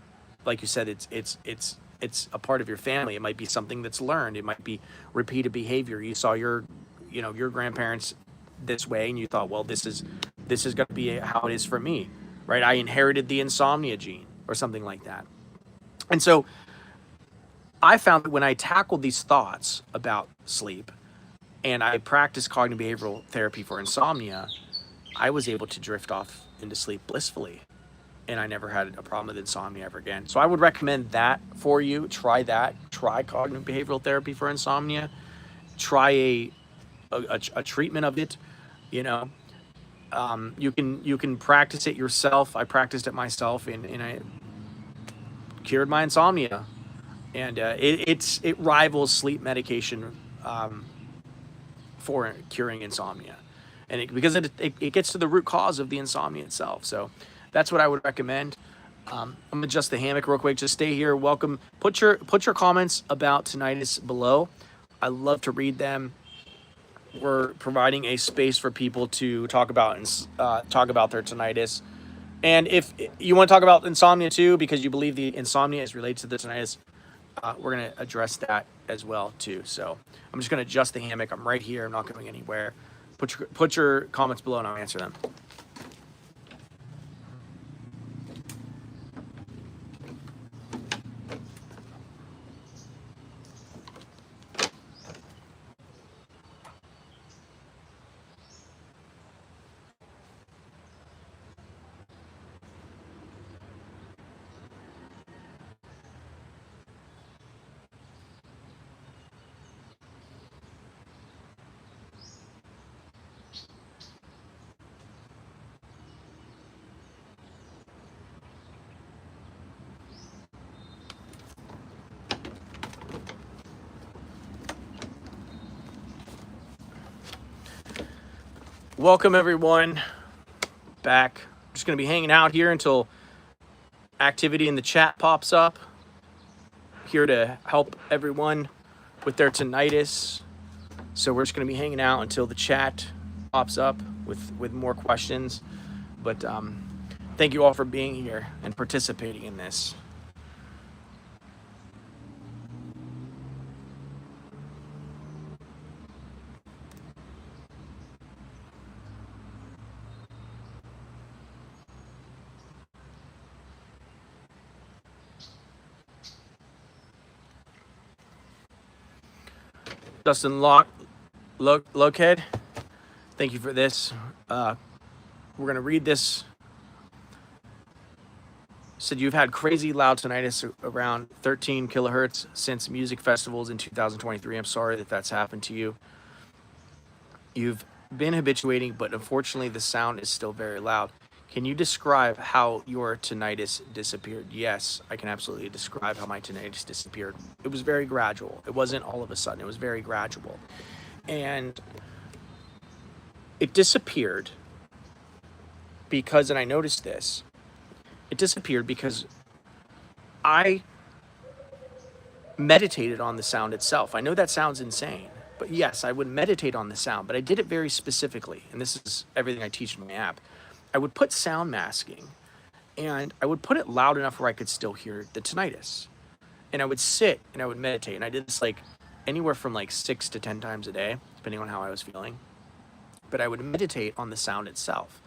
like you said, it's a part of your family. It might be something that's learned. It might be repeated behavior. You saw your grandparents this way and you thought, well, this is this is going to be how it is for me, right? I inherited the insomnia gene or something like that. And so I found that when I tackled these thoughts about sleep and I practiced cognitive behavioral therapy for insomnia, I was able to drift off into sleep blissfully. And I never had a problem with insomnia ever again. So I would recommend that for you. Try that. Try cognitive behavioral therapy for insomnia. Try a treatment of it. You know, you can practice it yourself. I practiced it myself, and I cured my insomnia. And it rivals sleep medication for curing insomnia, and because it gets to the root cause of the insomnia itself. So that's what I would recommend. I'm gonna adjust the hammock real quick. Just stay here. Welcome. Put your comments about tinnitus below. I love to read them. We're providing a space for people to talk about their tinnitus. And if you want to talk about insomnia too, because you believe the insomnia is related to the tinnitus, we're going to address that as well too. So I'm just going to adjust the hammock. I'm right here. I'm not going anywhere. Put your comments below and I'll answer them. Welcome everyone back. I'm just going to be hanging out here until activity in the chat pops up. Here to help everyone with their tinnitus. So we're just going to be hanging out until the chat pops up with more questions. But thank you all for being here and participating in this. Justin Lokehead, thank you for this. We're going to read this. Said you've had crazy loud tinnitus around 13 kilohertz since music festivals in 2023. I'm sorry that that's happened to you. You've been habituating, but unfortunately the sound is still very loud. Can you describe how your tinnitus disappeared? Yes, I can absolutely describe how my tinnitus disappeared. It was very gradual. It wasn't all of a sudden. It was very gradual. And it disappeared because, and I noticed this, it disappeared because I meditated on the sound itself. I know that sounds insane, but yes, I would meditate on the sound, but I did it very specifically. And this is everything I teach in my app. I would put sound masking and I would put it loud enough where I could still hear the tinnitus. And I would sit and I would meditate. And I did this like anywhere from like 6 to 10 times a day, depending on how I was feeling. But I would meditate on the sound itself.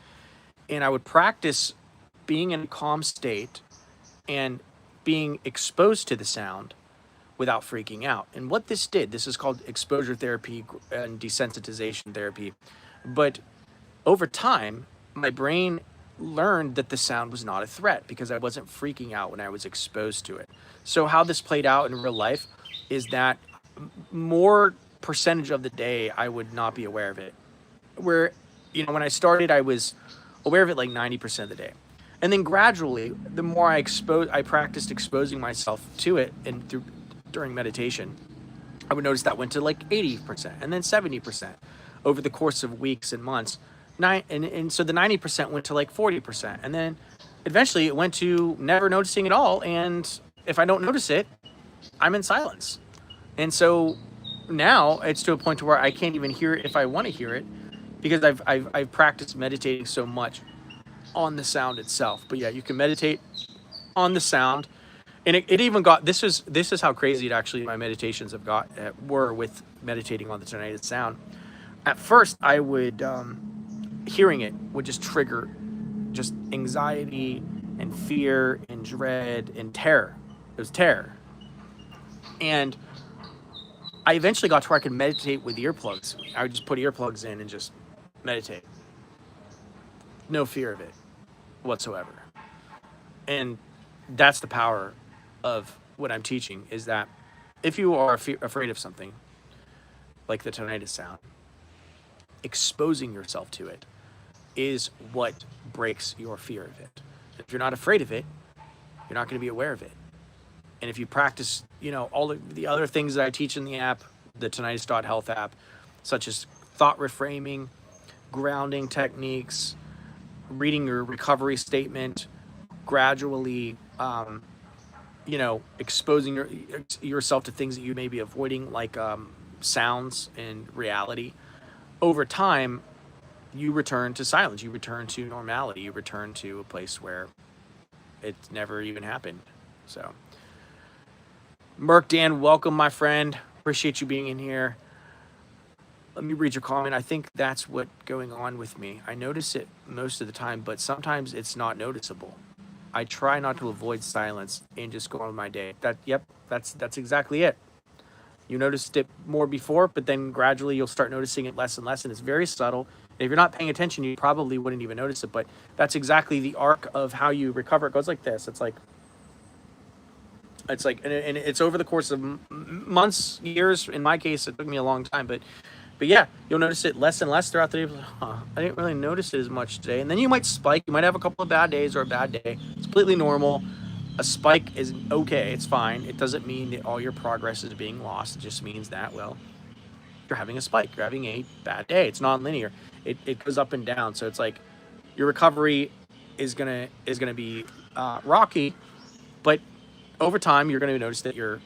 And I would practice being in a calm state and being exposed to the sound without freaking out. And what this did, this is called exposure therapy and desensitization therapy. But over time, my brain learned that the sound was not a threat because I wasn't freaking out when I was exposed to it. So how this played out in real life is that more percentage of the day, I would not be aware of it. Where, you know, when I started, I was aware of it like 90% of the day. And then gradually, the more I practiced exposing myself to it and during meditation, I would notice that went to like 80% and then 70% over the course of weeks and months. And so the 90% went to like 40%. And then eventually it went to never noticing at all. And if I don't notice it, I'm in silence. And so now it's to a point to where I can't even hear it if I want to hear it because I've practiced meditating so much on the sound itself. But yeah, you can meditate on the sound. And it even got, this is how crazy it actually my meditations have were with meditating on the tinnitus sound. At first I would hearing it would just trigger just anxiety and fear and dread and terror. It was terror. And I eventually got to where I could meditate with earplugs. I would just put earplugs in and just meditate. No fear of it whatsoever. And that's the power of what I'm teaching, is that if you are afraid of something like the tinnitus sound, exposing yourself to it is what breaks your fear of it. If you're not afraid of it, you're not going to be aware of it. And if you practice, all of the other things that I teach in the app, the tinnitus.health app, such as thought reframing, grounding techniques, reading your recovery statement, gradually, exposing yourself to things that you may be avoiding, like sounds and reality, over time, you return to silence, you return to normality, you return to a place where it's never even happened. So, Merc Dan, welcome, my friend. Appreciate you being in here. Let me read your comment. I think that's what's going on with me. I notice it most of the time, but sometimes it's not noticeable. I try not to avoid silence and just go on with my day. That's exactly it. You noticed it more before, but then gradually you'll start noticing it less and less, and it's very subtle. And if you're not paying attention, you probably wouldn't even notice it, but that's exactly the arc of how you recover. It goes like this. It's like, and it's over the course of months, years. In my case, it took me a long time, but yeah, you'll notice it less and less throughout the day. I didn't really notice it as much today. And then you might spike. You might have a couple of bad days or a bad day. It's completely normal. A spike is okay. It's fine. It doesn't mean that all your progress is being lost. It just means that, well, you're having a spike. You're having a bad day. It's non-linear. It goes up and down. So it's like your recovery is gonna be rocky, but over time you're gonna notice that you're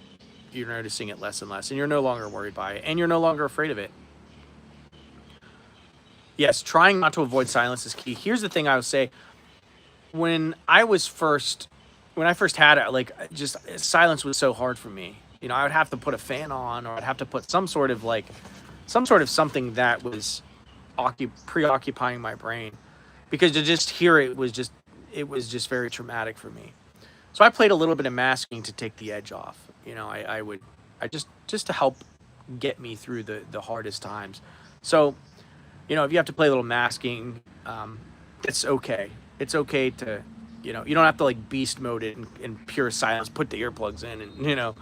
noticing it less and less, and you're no longer worried by it, and you're no longer afraid of it. Yes, trying not to avoid silence is key. Here's the thing I would say. When I first had it, like, just silence was so hard for me. I would have to put a fan on, or I'd have to put some sort of something that was preoccupying my brain, because to just hear it was just very traumatic for me. So I played a little bit of masking to take the edge off. I just to help get me through the hardest times. So, if you have to play a little masking, it's okay. It's okay to, you don't have to like beast mode it in pure silence, put the earplugs in, and,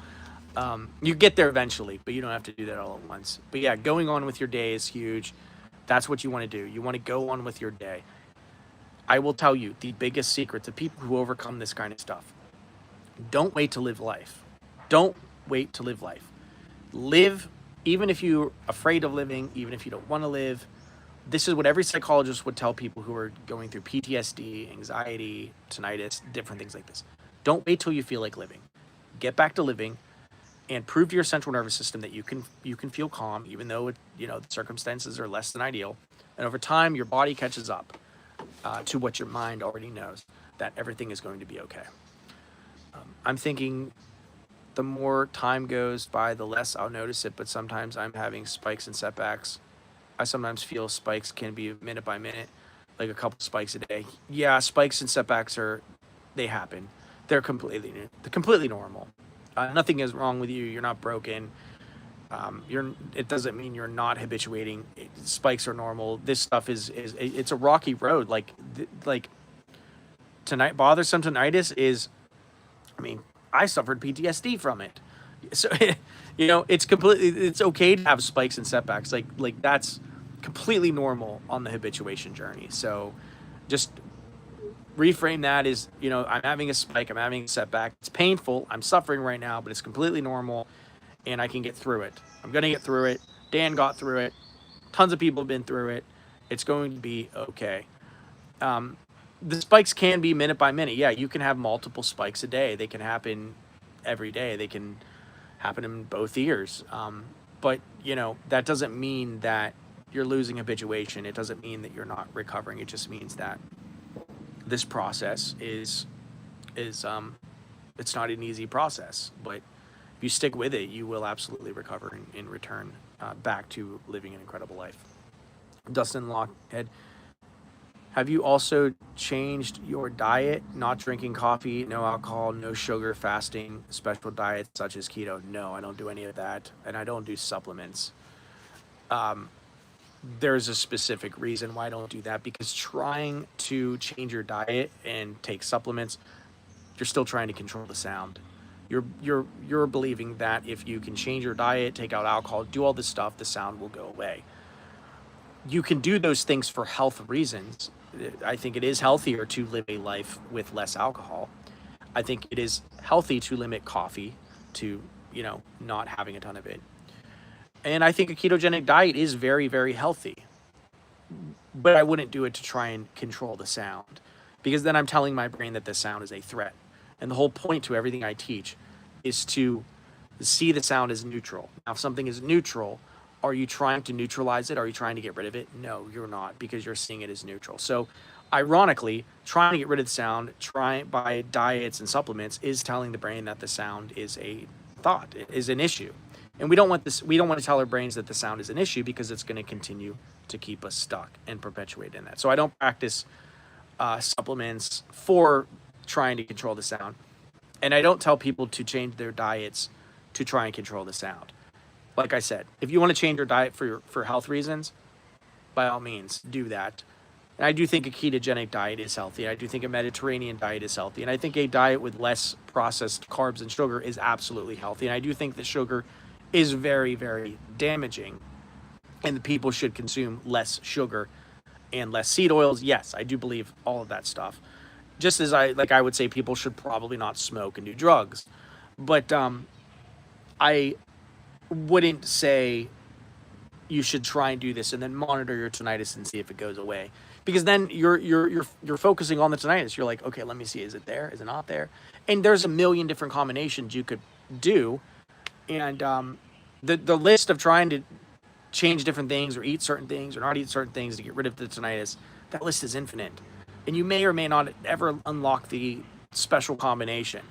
you get there eventually, but you don't have to do that all at once. But yeah, going on with your day is huge. That's what you want to do. You want to go on with your day. I will tell you the biggest secret to people who overcome this kind of stuff. Don't wait to live life. Don't wait to live life. Live, even if you're afraid of living, even if you don't want to live. This is what every psychologist would tell people who are going through PTSD, anxiety, tinnitus, different things like this. Don't wait till you feel like living. Get back to living, and prove to your central nervous system that you can feel calm, even though the circumstances are less than ideal. And over time, your body catches up to what your mind already knows, that everything is going to be okay. I'm thinking the more time goes by, the less I'll notice it, but sometimes I'm having spikes and setbacks. I sometimes feel spikes can be minute by minute, like a couple spikes a day. Yeah, spikes and setbacks they happen. They're completely normal. Nothing is wrong with you. You're not broken. It doesn't mean you're not habituating. Spikes are normal. This stuff it's a rocky road. Like bothersome tinnitus is, I suffered PTSD from it. So, it's okay to have spikes and setbacks. Like that's completely normal on the habituation journey. So just reframe that as, I'm having a spike, I'm having a setback. It's painful. I'm suffering right now, but it's completely normal, and I can get through it. I'm going to get through it. Dan got through it. Tons of people have been through it. It's going to be okay. The spikes can be minute by minute. Yeah, you can have multiple spikes a day. They can happen every day. They can happen in both ears. But, that doesn't mean that you're losing habituation. It doesn't mean that you're not recovering. It just means that this process is it's not an easy process. But if you stick with it, you will absolutely recover and return back to living an incredible life. Dustin Lockhead, Have you also changed your diet? Not drinking coffee, no alcohol, no sugar, fasting, special diets such as keto? No, I don't do any of that, and I don't do supplements. There's a specific reason why I don't do that, because trying to change your diet and take supplements, you're still trying to control the sound. You're believing that if you can change your diet, take out alcohol, do all this stuff, the sound will go away. You can do those things for health reasons. I think it is healthier to live a life with less alcohol. I think it is healthy to limit coffee, to, not having a ton of it. And I think a ketogenic diet is very, very healthy. But I wouldn't do it to try and control the sound, because then I'm telling my brain that the sound is a threat. And the whole point to everything I teach is to see the sound as neutral. Now, if something is neutral, are you trying to neutralize it? Are you trying to get rid of it? No, you're not, because you're seeing it as neutral. So, ironically, trying to get rid of the sound, trying by diets and supplements, is telling the brain that the sound is a thought, is an issue. And we don't want this. We don't want to tell our brains that the sound is an issue, because it's going to continue to keep us stuck and perpetuate in that. So I don't practice supplements for trying to control the sound, and I don't tell people to change their diets to try and control the sound. Like I said, if you want to change your diet for health reasons, by all means do that. And I do think a ketogenic diet is healthy. I do think a Mediterranean diet is healthy. And I think a diet with less processed carbs and sugar is absolutely healthy. And I do think that sugar is very, very damaging, and the people should consume less sugar and less seed oils. Yes, I do believe all of that stuff. Just as I would say people should probably not smoke and do drugs. But I wouldn't say you should try and do this and then monitor your tinnitus and see if it goes away, because then you're focusing on the tinnitus. You're like, okay, let me see, is it there, is it not there? And there's a million different combinations you could do. And the list of trying to change different things or eat certain things or not eat certain things to get rid of the tinnitus, that list is infinite, and you may or may not ever unlock the special combination.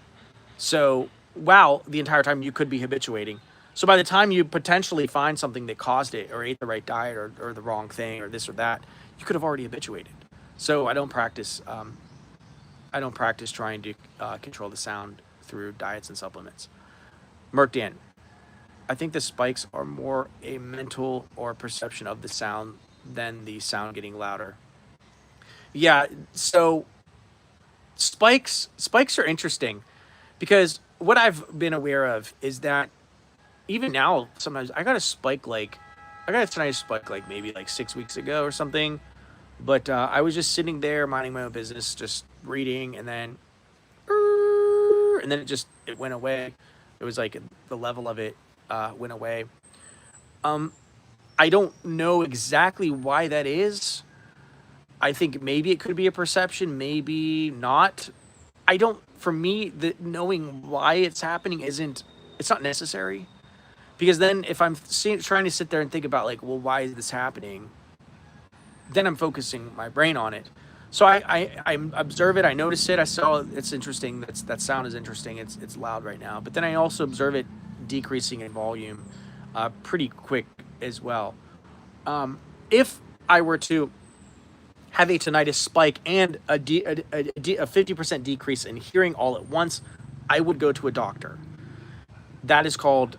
So the entire time you could be habituating. So by the time you potentially find something that caused it, or ate the right diet, or the wrong thing, or this or that, you could have already habituated. So I don't practice trying to control the sound through diets and supplements. Merc Dan, I think the spikes are more a mental or perception of the sound than the sound getting louder. Yeah, so spikes are interesting, because what I've been aware of is that even now, sometimes I got a tinnitus spike like maybe like 6 weeks ago or something. But I was just sitting there minding my own business, just reading, and then it went away. It was like the level of it went away. I don't know exactly why that is. I think maybe it could be a perception, maybe not. For me, knowing why it's happening it's not necessary. Because then if I'm trying to sit there and think about like, well, why is this happening? Then I'm focusing my brain on it. So I observe it, I notice it, I saw it's interesting, that sound is interesting, it's loud right now. But then I also observe it decreasing in volume pretty quick as well. If I were to have a tinnitus spike and a 50% decrease in hearing all at once, I would go to a doctor. That is called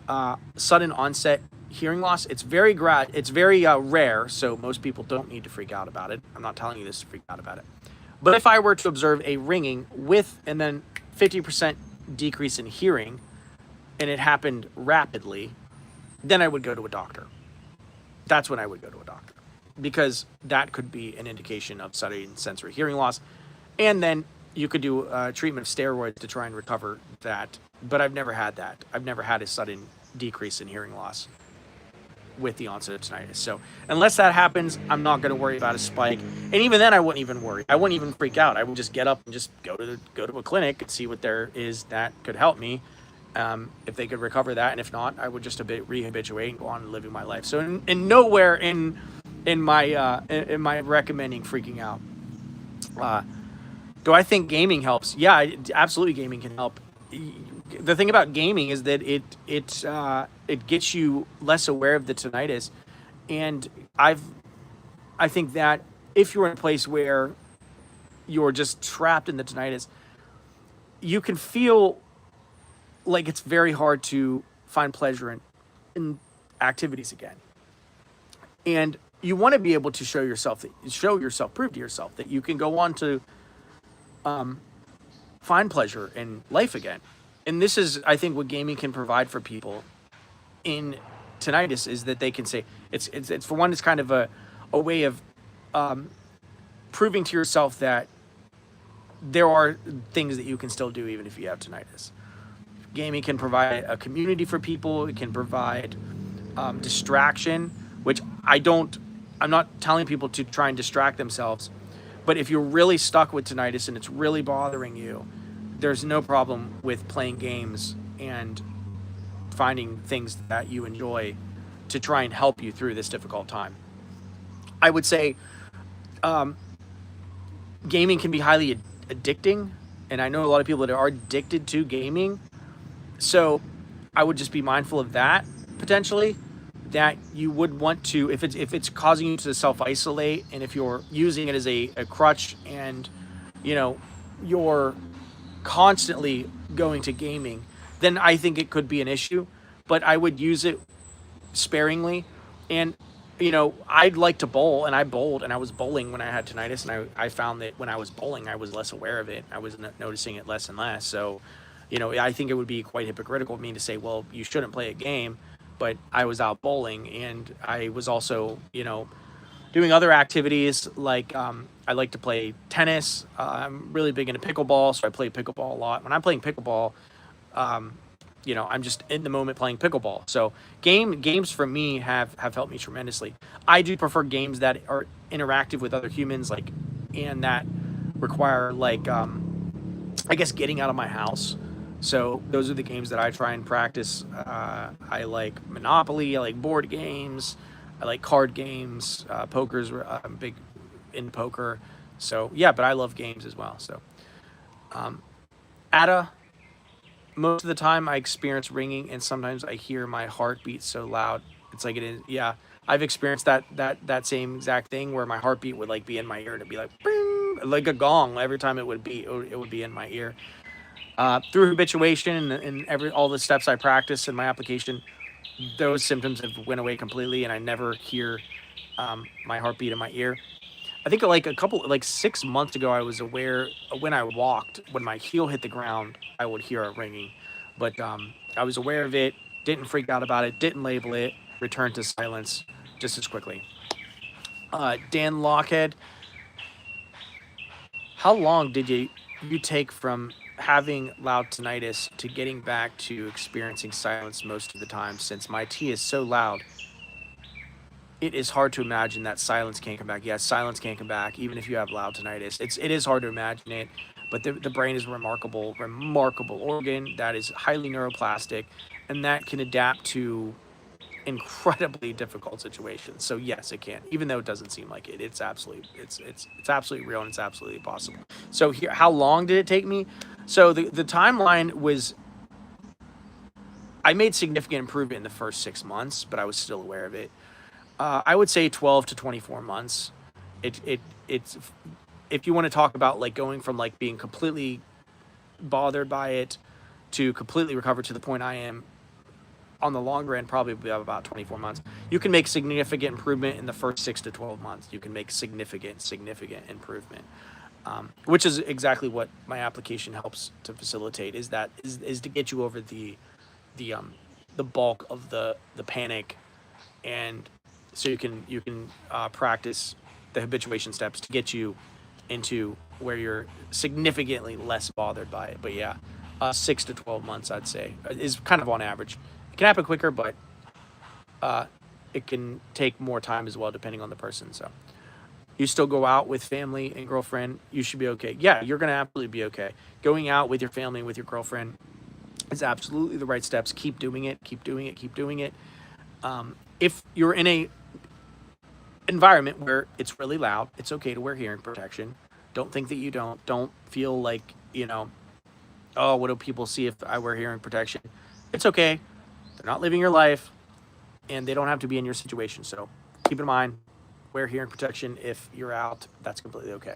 sudden onset hearing loss. It's very rare, so most people don't need to freak out about it. I'm not telling you this to freak out about it. But if I were to observe a ringing and then 50% decrease in hearing, and it happened rapidly, then I would go to a doctor. That's when I would go to a doctor, because that could be an indication of sudden sensory hearing loss. And then you could do treatment of steroids to try and recover that. But I've never had that. I've never had a sudden decrease in hearing loss with the onset of tinnitus. So unless that happens, I'm not going to worry about a spike. And even then, I wouldn't even worry. I wouldn't even freak out. I would just get up and just go to a clinic and see what there is that could help me, if they could recover that. And if not, I would just rehabituate and go on living my life. So in nowhere in my recommending freaking out. Do I think gaming helps? Yeah, absolutely, gaming can help. The thing about gaming is that it gets you less aware of the tinnitus, and I think that if you're in a place where you're just trapped in the tinnitus, you can feel like it's very hard to find pleasure in activities again. And you want to be able to prove to yourself that you can go on to find pleasure in life again. And this is, I think, what gaming can provide for people in tinnitus, is that they can say it's for one, it's kind of a way of proving to yourself that there are things that you can still do even if you have tinnitus. Gaming can provide a community for people. It can provide distraction, which I'm not telling people to try and distract themselves, but if you're really stuck with tinnitus and it's really bothering you, there's no problem with playing games and finding things that you enjoy to try and help you through this difficult time. I would say gaming can be highly addicting, and I know a lot of people that are addicted to gaming. So I would just be mindful of that potentially, that you would want to, if it's causing you to self-isolate, and if you're using it as a crutch, and you're constantly going to gaming, then I think it could be an issue. But I would use it sparingly. And I'd like to bowl, and I bowled, and I was bowling when I had tinnitus, and I found that when I was bowling, I was less aware of it. I was noticing it less and less. So I think it would be quite hypocritical of me to say, well, you shouldn't play a game, but I was out bowling, and I was also doing other activities, like I like to play tennis. I'm really big into pickleball, so I play pickleball a lot. When I'm playing pickleball, I'm just in the moment playing pickleball. So games for me have helped me tremendously. I do prefer games that are interactive with other humans, and that require I guess getting out of my house. So those are the games that I try and practice. I like Monopoly. I like board games. I like card games. Poker's I'm big in poker. So yeah, but I love games as well. So Ada, most of the time I experience ringing, and sometimes I hear my heartbeat so loud. It's like it is. Yeah, I've experienced that same exact thing, where my heartbeat would be in my ear, and it'd be like bing, like a gong every time it would be in my ear. Through habituation and all the steps I practice in my application, those symptoms have went away completely, and I never hear my heartbeat in my ear. I think a couple 6 months ago, I was aware when I walked, when my heel hit the ground, I would hear a ringing, but I was aware of it, didn't freak out about it, didn't label it, returned to silence just as quickly. Dan Lockhead, how long did you take from having loud tinnitus to getting back to experiencing silence most of the time? Since my T is so loud, it is hard to imagine that silence can't come back. Yes, silence can't come back, even if you have loud tinnitus. It is hard to imagine it, but the brain is a remarkable organ that is highly neuroplastic, and that can adapt to incredibly difficult situations. So yes, it can, even though it doesn't seem like it. It's absolutely real, and it's absolutely possible. So here, how long did it take me? So the timeline was, I made significant improvement in the first 6 months, but I was still aware of it. I would say 12 to 24 months. It's if you want to talk about going from being completely bothered by it to completely recover to the point I am, on the longer end, probably about 24 months. You can make significant improvement in the first 6 to 12 months. You can make significant improvement, which is exactly what my application helps to facilitate. Is to get you over the bulk of the panic, and so you can practice the habituation steps to get you into where you're significantly less bothered by it. But yeah, 6 to 12 months, I'd say, is kind of on average. It can happen quicker, but it can take more time as well, depending on the person. So you still go out with family and girlfriend, you should be okay. Yeah, you're going to absolutely be okay. Going out with your family and with your girlfriend is absolutely the right steps. Keep doing it. Keep doing it. Keep doing it. If you're in a environment where it's really loud, it's okay to wear hearing protection. Don't think that you don't feel like, oh, what do people see if I wear hearing protection? It's okay. They're not living your life, and they don't have to be in your situation. So keep in mind, wear hearing protection if you're out. That's completely okay.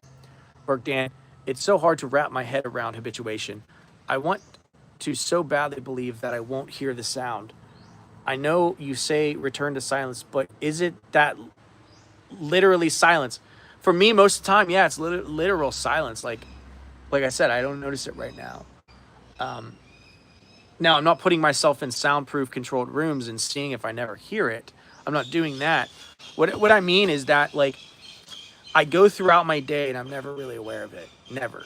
Burke Dan, it's so hard to wrap my head around habituation. I want to so badly believe that I won't hear the sound. I know you say return to silence, but is it that literally silence? For me, most of the time, yeah, it's literal silence. Like I said, I don't notice it right now. Now, I'm not putting myself in soundproof controlled rooms and seeing if I never hear it. I'm not doing that. What I mean is that, like, I go throughout my day and I'm never really aware of it. Never.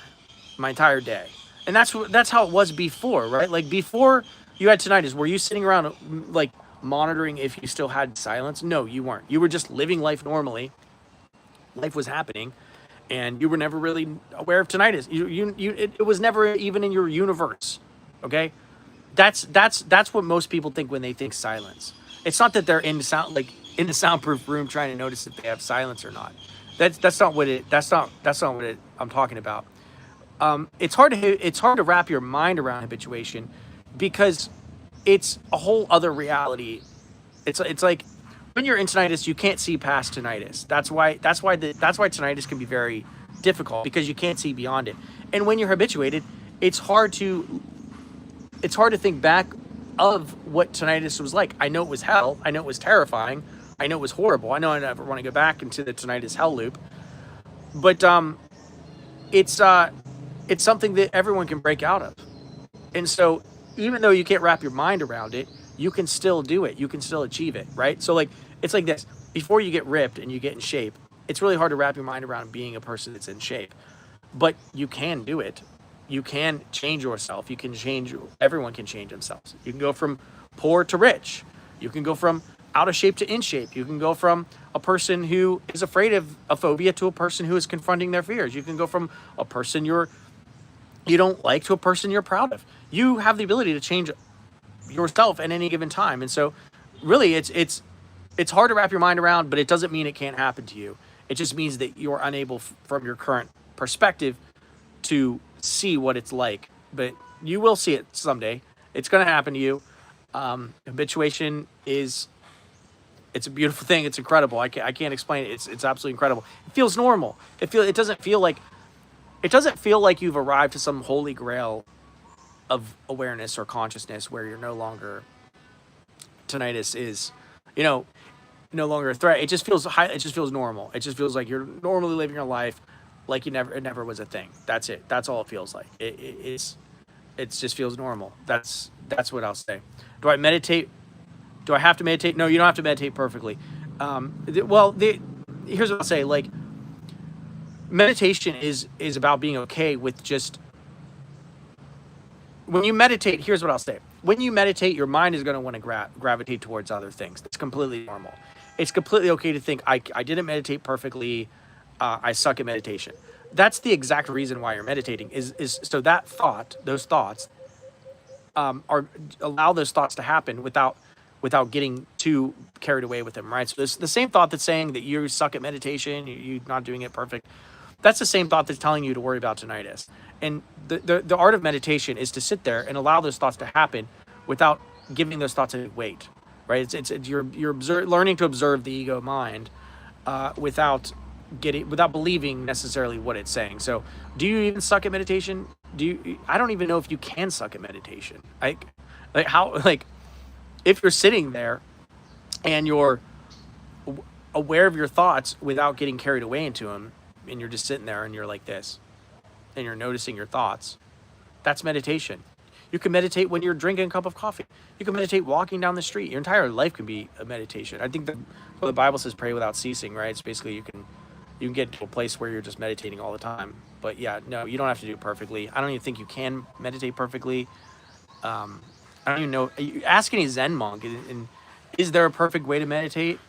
My entire day. And that's how it was before, right? Like, before you had tinnitus, were you sitting around, like, monitoring if you still had silence? No, you weren't. You were just living life normally. Life was happening, and you were never really aware of tinnitus. It was never even in your universe. Okay? That's what most people think when they think silence. It's not that they're in the soundproof room trying to notice if they have silence or not. That's not what it that's not what I'm talking about. It's hard to wrap your mind around habituation because it's a whole other reality. It's like when you're in tinnitus, you can't see past tinnitus. That's why tinnitus can be very difficult, because you can't see beyond it. And when you're habituated, it's hard to think back of what tinnitus was like. I know it was hell. I know it was terrifying. I know it was horrible. I know I never want to go back into the tinnitus hell loop. But it's something that everyone can break out of. And so even though you can't wrap your mind around it, you can still do it. You can still achieve it, right? So, like, it's like this. Before you get ripped and you get in shape, it's really hard to wrap your mind around being a person that's in shape. But you can do it. You can change yourself. Everyone can change themselves. You can go from poor to rich. You can go from out of shape to in shape. You can go from a person who is afraid of a phobia to a person who is confronting their fears. You can go from a person you don't like to a person you're proud of. You have the ability to change yourself at any given time. And so really it's hard to wrap your mind around, but it doesn't mean it can't happen to you. It just means that you're unable from your current perspective to see what it's like, but you will see it someday. It's going to happen to you. Habituation it's a beautiful thing. It's incredible. I can't explain it. It's absolutely incredible. It feels normal. It doesn't feel like you've arrived to some holy grail of awareness or consciousness where you're no longer tinnitus is, no longer a threat. It just feels normal. It just feels like you're normally living your life like it never was a thing. That's it. That's all it feels like. It just feels normal. That's what I'll say. Do I meditate? Do I have to meditate? No, you don't have to meditate perfectly. Here's what I'll say. Like, meditation is about being okay with just, when you meditate, here's what I'll say. When you meditate, your mind is going to want to gravitate towards other things. That's completely normal. It's completely okay to think, I didn't meditate perfectly. I suck at meditation. That's the exact reason why you're meditating, is so that those thoughts, allow those thoughts to happen without getting too carried away with them, right? So this the same thought that's saying that you suck at meditation, you're not doing it perfect. That's the same thought that's telling you to worry about tinnitus. And the art of meditation is to sit there and allow those thoughts to happen without giving those thoughts any weight, right? You're learning to observe the ego mind without believing necessarily what it's saying. So, do you even suck at meditation? I don't even know if you can suck at meditation. If you're sitting there and you're aware of your thoughts without getting carried away into them, and you're just sitting there and you're like this, and you're noticing your thoughts, that's meditation. You can meditate when you're drinking a cup of coffee. You can meditate walking down the street. Your entire life can be a meditation. I think the Bible says pray without ceasing, right? It's basically you can get to a place where you're just meditating all the time. But yeah, no, you don't have to do it perfectly. I don't even think you can meditate perfectly. I don't even know. Ask any Zen monk, and is there a perfect way to meditate?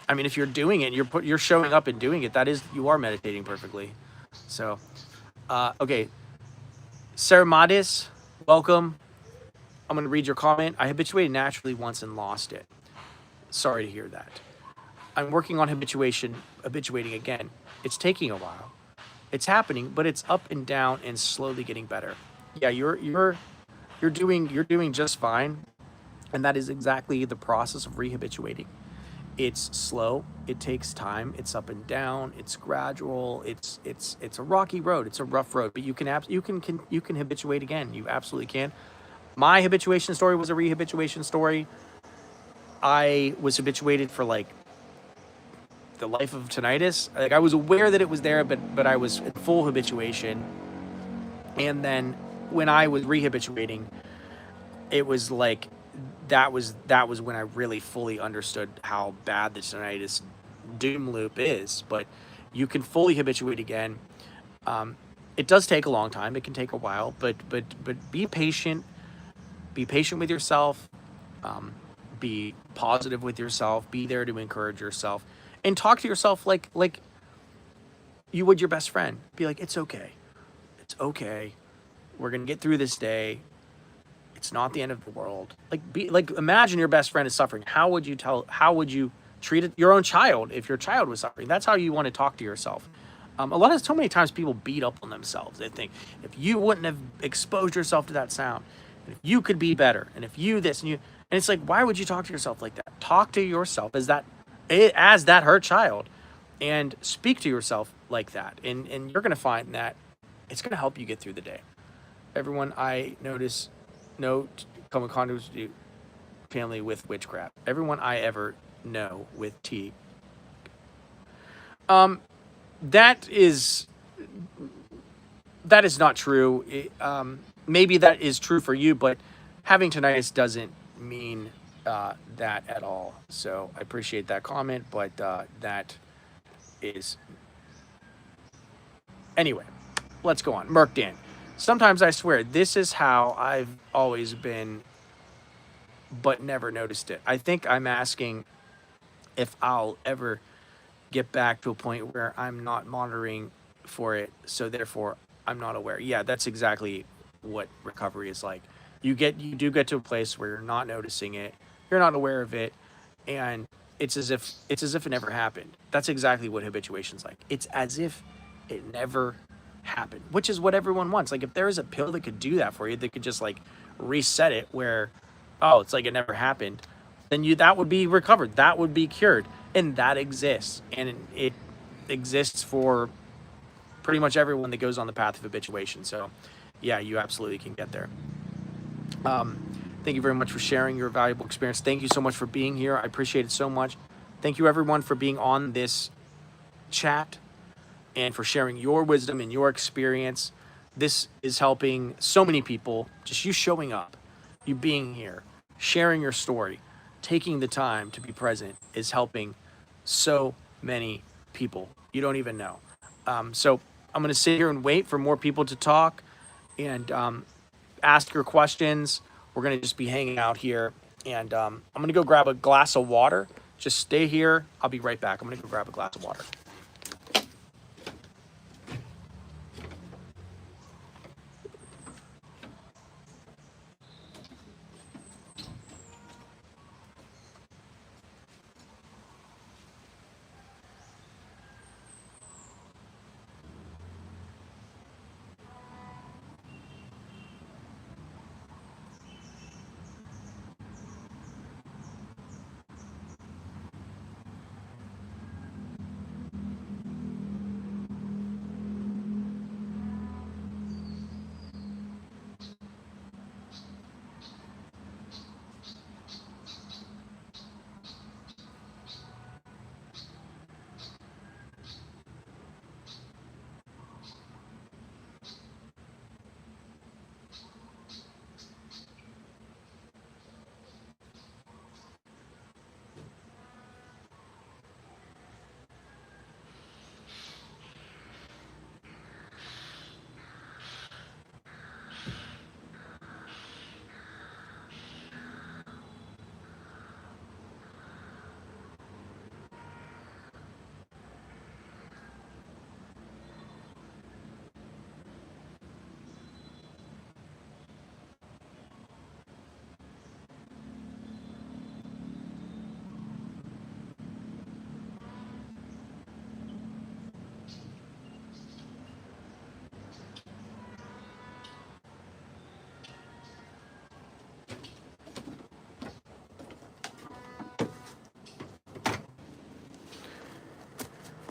I mean, if you're doing it, you're showing up and doing it, you are meditating perfectly. So, okay. Saramadis, welcome. I'm going to read your comment. I habituated naturally once and lost it. Sorry to hear that. I'm working on habituating again. It's taking a while. It's happening, but it's up and down and slowly getting better. Yeah, you're doing just fine. And that is exactly the process of rehabituating. It's slow. It takes time. It's up and down. It's gradual. It's a rocky road. It's a rough road. But you can habituate again. You absolutely can. My habituation story was a rehabilitation story. I was habituated for like the life of tinnitus. Like I was aware that it was there, but I was in full habituation. And then when I was rehabituating, it was like that was when I really fully understood how bad the tinnitus doom loop is. But you can fully habituate again. Um, it does take a long time. It can take a while, but be patient. Be patient with yourself. Um, be positive with yourself. Be there to encourage yourself, and talk to yourself like you would your best friend. Be like, it's okay. It's okay. We're gonna get through this day. It's not the end of the world. Like imagine your best friend is suffering. How would you treat it, your own child if your child was suffering? That's how you want to talk to yourself. So many times people beat up on themselves. They think if you wouldn't have exposed yourself to that sound, and if you could be better, and if you this and you, and it's like, why would you talk to yourself like that? Talk to yourself as that hurt child, and speak to yourself like that, and you're gonna find that it's gonna help you get through the day. Everyone I notice, note, come in contact with family with witchcraft. Everyone I ever know with T. Um, that is that is not true. Maybe that is true for you, but having tinnitus doesn't mean that at all. So I appreciate that comment, but that is anyway. Let's go on. Merc Dan. Sometimes I swear this is how I've always been, but never noticed it. I think I'm asking if I'll ever get back to a point where I'm not monitoring for it, so therefore I'm not aware. Yeah, that's exactly what recovery is like. You do get to a place where you're not noticing it, you're not aware of it, and it's as if it never happened. That's exactly what habituation's like. It's as if it never happened, which is what everyone wants. Like if there is a pill that could do that for you, that could just like reset it where, oh, it's like it never happened, then you that would be recovered, that would be cured, and that exists, and it exists for pretty much everyone that goes on the path of habituation. So yeah, you absolutely can get there. Thank you very much for sharing your valuable experience. Thank you so much for being here. I appreciate it so much. Thank you everyone for being on this chat and for sharing your wisdom and your experience. This is helping so many people. Just you showing up, you being here, sharing your story, taking the time to be present is helping so many people. You don't even know. So I'm going to sit here and wait for more people to talk and ask your questions. We're going to just be hanging out here. And I'm going to go grab a glass of water. Just stay here. I'll be right back. I'm going to go grab a glass of water.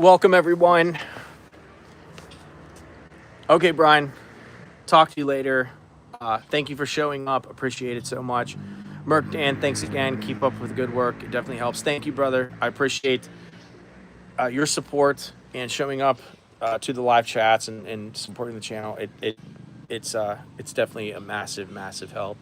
Welcome, everyone. Okay, Brian, talk to you later. Thank you for showing up. Appreciate it so much. Merc Dan, thanks again. Keep up with the good work. It definitely helps. Thank you, brother. I appreciate your support and showing up to the live chats and supporting the channel. It's definitely a massive help.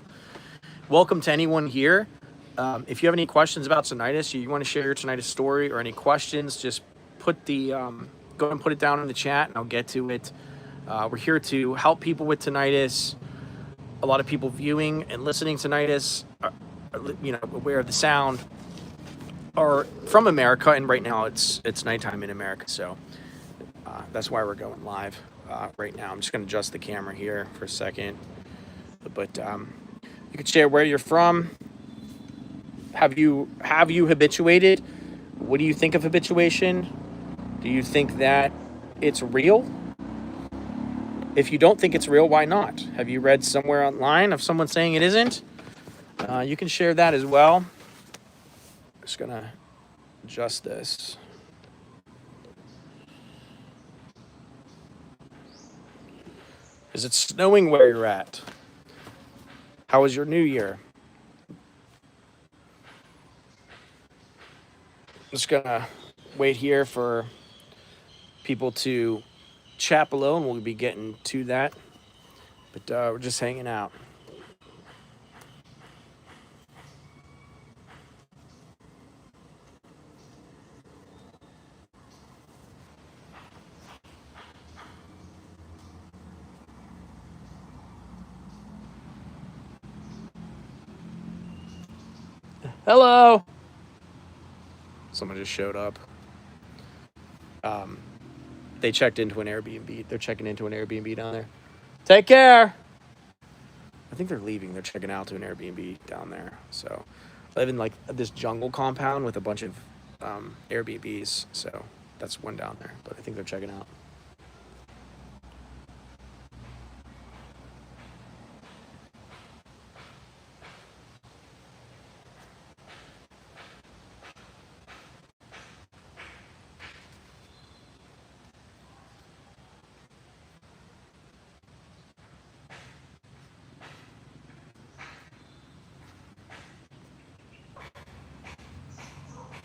Welcome to anyone here. If you have any questions about tinnitus, you want to share your tinnitus story or any questions, just put the go ahead and put it down in the chat, and I'll get to it. We're here to help people with tinnitus. A lot of people viewing and listening to tinnitus, aware of the sound, are from America, and right now it's nighttime in America, so that's why we're going live right now. I'm just going to adjust the camera here for a second, but you could share where you're from. Have you habituated? What do you think of habituation? Do you think that it's real? If you don't think it's real, why not? Have you read somewhere online of someone saying it isn't? You can share that as well. Just gonna adjust this. Is it snowing where you're at? How was your New Year? I'm just gonna wait here for people to chat below, and we'll be getting to that. But we're just hanging out. Hello. Someone just showed up. They checked into an Airbnb. They're checking into an Airbnb down there. Take care. I think they're leaving. They're checking out to an Airbnb down there. So I live in like this jungle compound with a bunch of Airbnbs. So that's one down there. But I think they're checking out.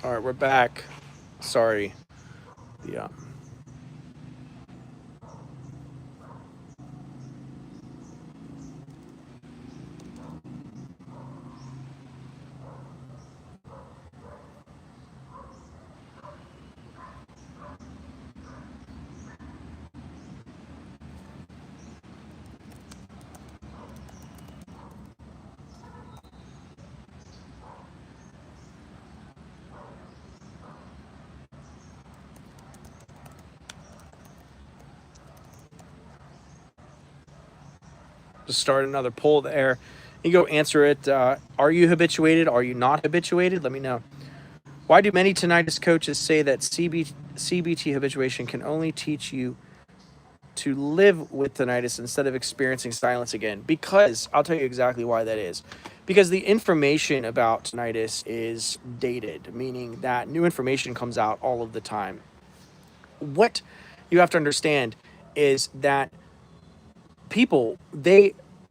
All right, we're back. Sorry. Yeah. Just start another poll there. You go answer it. Are you habituated? Are you not habituated? Let me know. Why do many tinnitus coaches say that CBT habituation can only teach you to live with tinnitus instead of experiencing silence again? Because I'll tell you exactly why that is. Because the information about tinnitus is dated, meaning that new information comes out all of the time. What you have to understand is that people,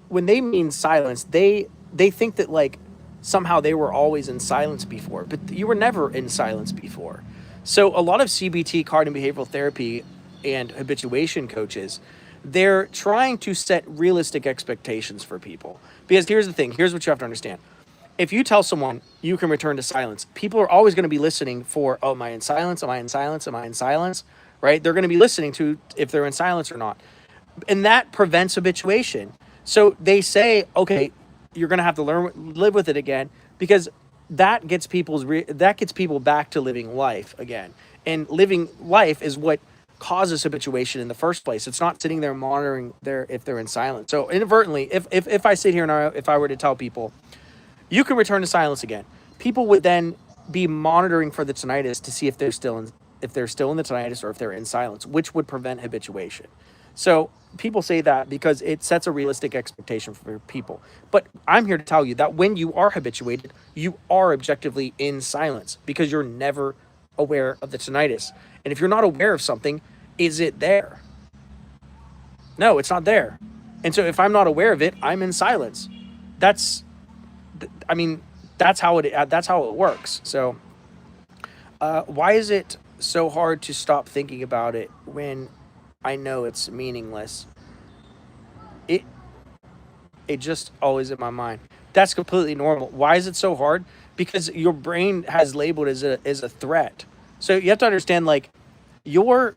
when they mean silence, they think that like somehow they were always in silence before, but you were never in silence before. So a lot of CBT, cognitive behavioral therapy, and habituation coaches, they're trying to set realistic expectations for people. Because here's the thing, here's what you have to understand. If you tell someone you can return to silence, people are always going to be listening for, oh, am I in silence? Am I in silence? Am I in silence? Right? They're going to be listening to if they're in silence or not. And that prevents habituation. So they say, okay, you're going to have to live with it again, because that gets people back to living life again. And living life is what causes habituation in the first place. It's not sitting there monitoring if they're in silence. So inadvertently, if I sit here and if I were to tell people, you can return to silence again, people would then be monitoring for the tinnitus to see if they're still in the tinnitus or if they're in silence, which would prevent habituation. So people say that because it sets a realistic expectation for people. But I'm here to tell you that when you are habituated, you are objectively in silence, because you're never aware of the tinnitus. And if you're not aware of something, is it there? No, it's not there. And so if I'm not aware of it, I'm in silence. That's, I mean, that's how it works. So why is it so hard to stop thinking about it when I know it's meaningless? It it just always in my mind. That's completely normal. Why is it so hard? Because your brain has labeled as a threat. So you have to understand, like, your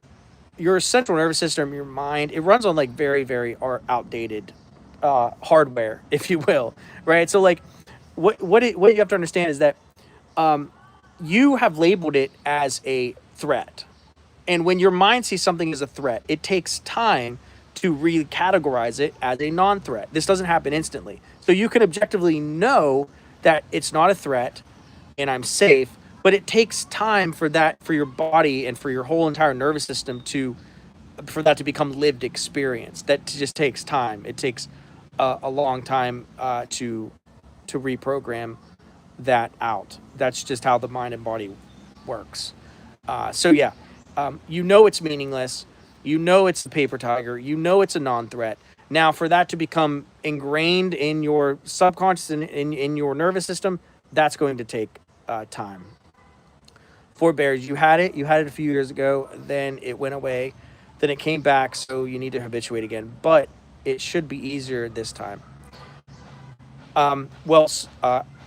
your central nervous system, your mind, it runs on like very outdated hardware, if you will, right? So like, what you have to understand is that you have labeled it as a threat. And when your mind sees something as a threat, it takes time to recategorize it as a non threat. This doesn't happen instantly. So you can objectively know that it's not a threat and I'm safe, but it takes time for that, for your body and for your whole entire nervous system to, for that to become lived experience. That just takes time. It takes a long time to reprogram that out. That's just how the mind and body works. So yeah, you know it's meaningless. You know it's the paper tiger. You know it's a non-threat. Now, for that to become ingrained in your subconscious and in your nervous system, that's going to take time. Forebears, you had it. You had it a few years ago. Then it went away. Then it came back. So you need to habituate again. But it should be easier this time. Well,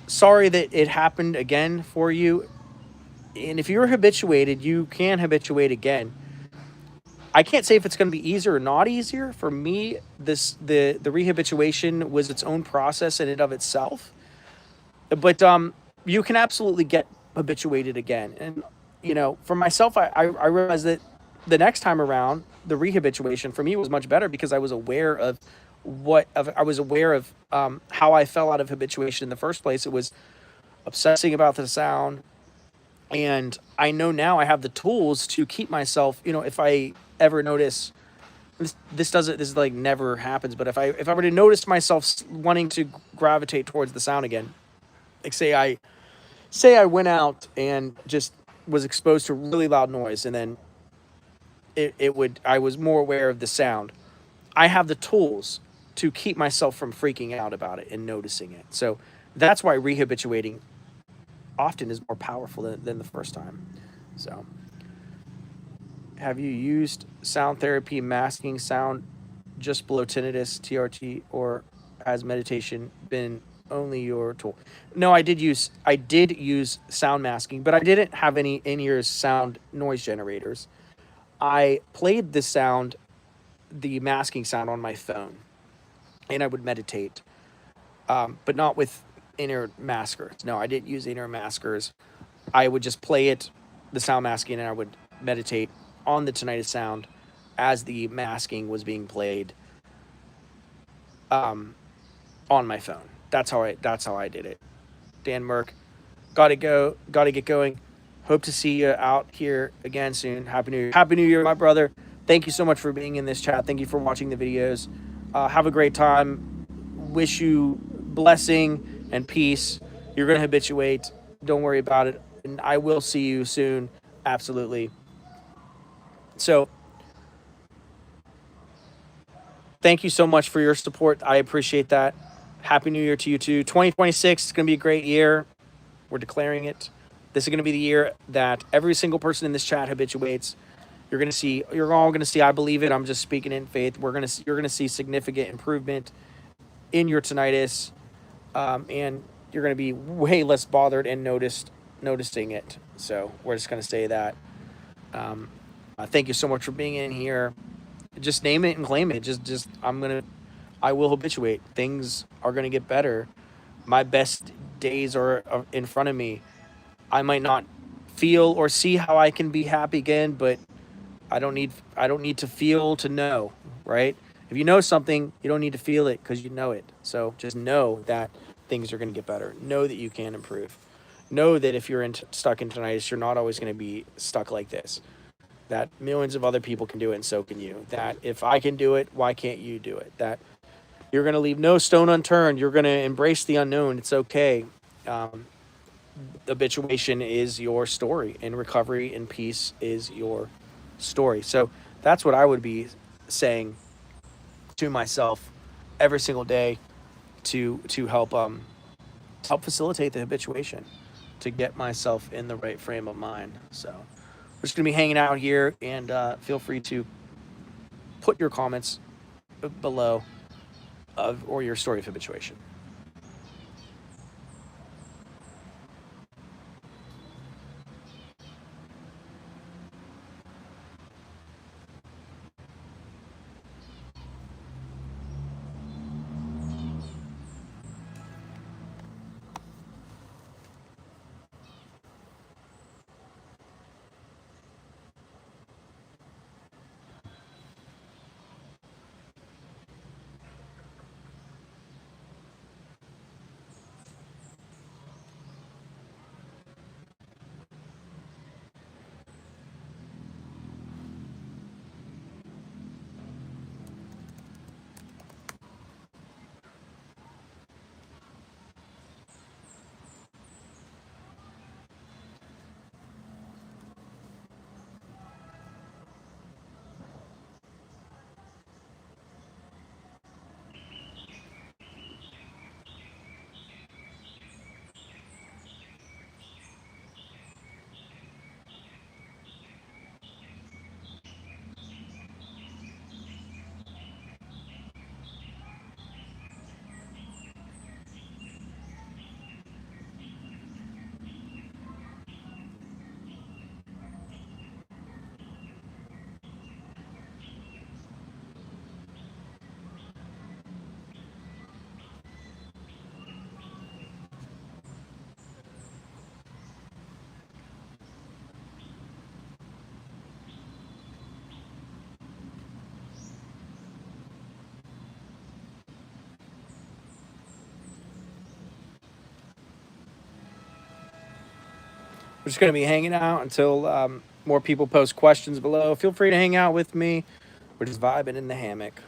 sorry that it happened again for you. And if you're habituated, you can habituate again. I can't say if it's going to be easier or not easier. For me, the rehabituation was its own process in and of itself. But you can absolutely get habituated again. And for myself, I realized that the next time around, the rehabituation for me was much better because I was aware of how I fell out of habituation in the first place. It was obsessing about the sound, and I know now I have the tools to keep myself. If I ever notice this like never happens, but if I were to notice myself wanting to gravitate towards the sound again, like say I went out and just was exposed to really loud noise, and then I was more aware of the sound. I have the tools to keep myself from freaking out about it and noticing it. So that's why rehabituating often is more powerful than the first time. So, have you used sound therapy masking sound just below tinnitus, TRT, or has meditation been only your tool? No, I did use sound masking, but I didn't have any in-ear sound noise generators. I played the masking sound on my phone, and I would meditate, but not with in-ear maskers. No, I didn't use in-ear maskers. I would just play it, the sound masking, and I would meditate on the tinnitus sound as the masking was being played on my phone. That's how I did it. Dan Merck, gotta get going. Hope to see you out here again soon. Happy New Year. Happy New Year, my brother. Thank you so much for being in this chat. Thank you for watching the videos. Have a great time. Wish you blessing and peace. You're gonna habituate. Don't worry about it. And I will see you soon. Absolutely. So thank you so much for your support. I appreciate that. Happy New Year to you too. 2026 is going to be a great year. We're declaring it. This is going to be the year that every single person in this chat habituates. You're all going to see, I believe it. I'm just speaking in faith. You're going to see significant improvement in your tinnitus. And you're going to be way less bothered and noticing it. So we're just going to say that. Thank you so much for being in here. Just name it and claim it. I will habituate. Things are gonna get better. My best days are in front of me. I might not feel or see how I can be happy again, but I don't need to feel to know, right? If you know something, you don't need to feel it because you know it. So just know that things are gonna get better. Know that you can improve. Know that if you're stuck in tinnitus, you're not always gonna be stuck like this. That millions of other people can do it, and so can you. That if I can do it, why can't you do it? That you're going to leave no stone unturned. You're going to embrace the unknown. It's okay. Habituation is your story, and recovery and peace is your story. So that's what I would be saying to myself every single day to help facilitate the habituation, to get myself in the right frame of mind. So we're just gonna be hanging out here, and feel free to put your comments below of or your story of habituation. We're just going to be hanging out until more people post questions below. Feel free to hang out with me. We're just vibing in the hammock.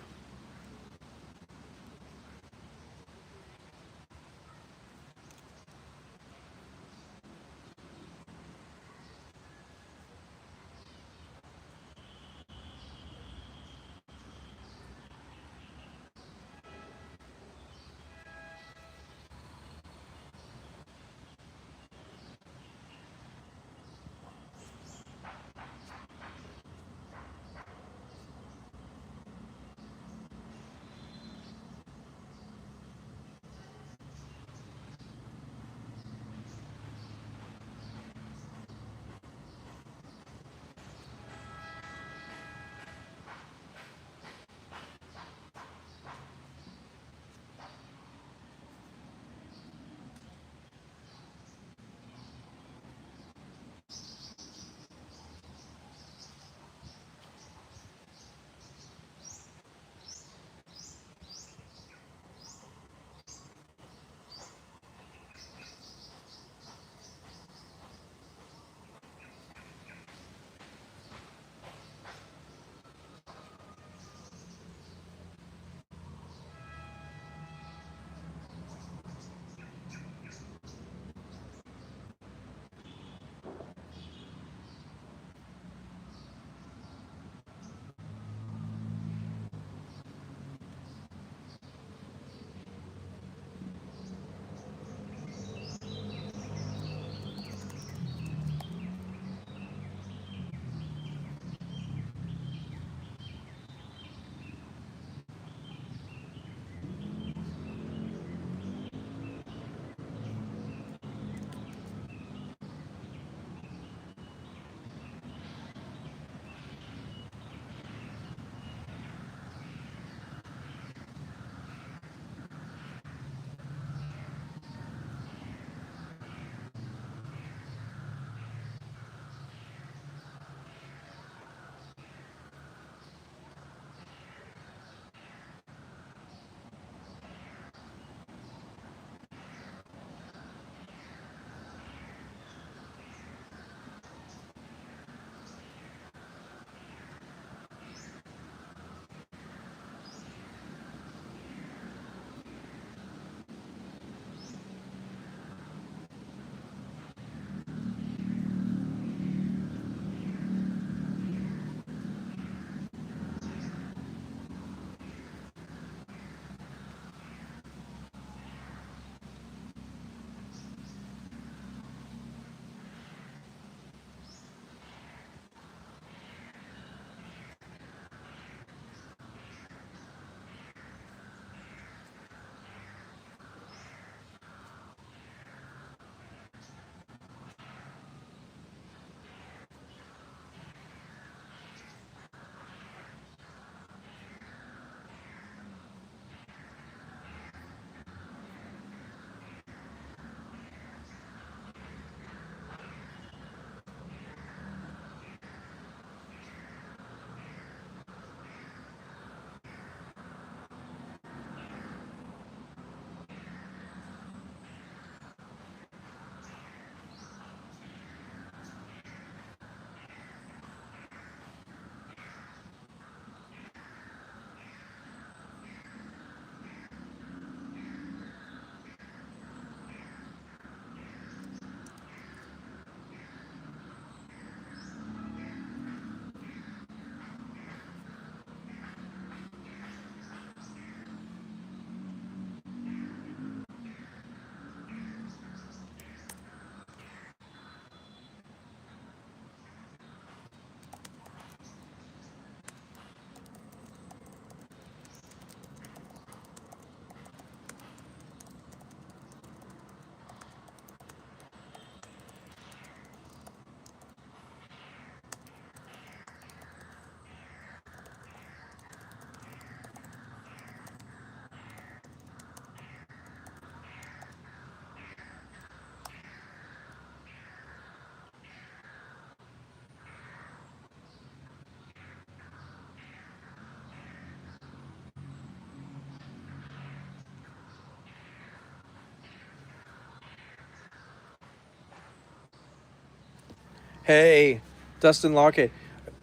Hey, Dustin Lockett.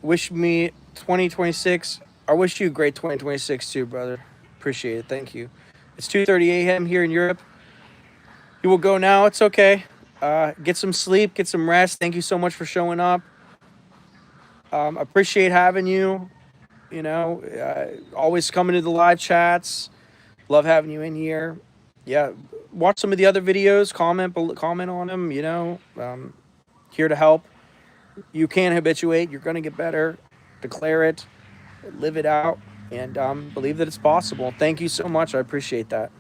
Wish me 2026. I wish you a great 2026 too, brother. Appreciate it. Thank you. It's 2:30 a.m. here in Europe. You will go now. It's okay. Get some sleep. Get some rest. Thank you so much for showing up. Appreciate having you. Always coming to the live chats. Love having you in here. Yeah, watch some of the other videos. Comment on them. Here to help. You can habituate. You're going to get better. Declare it, live it out, and believe that it's possible. Thank you so much. I appreciate that.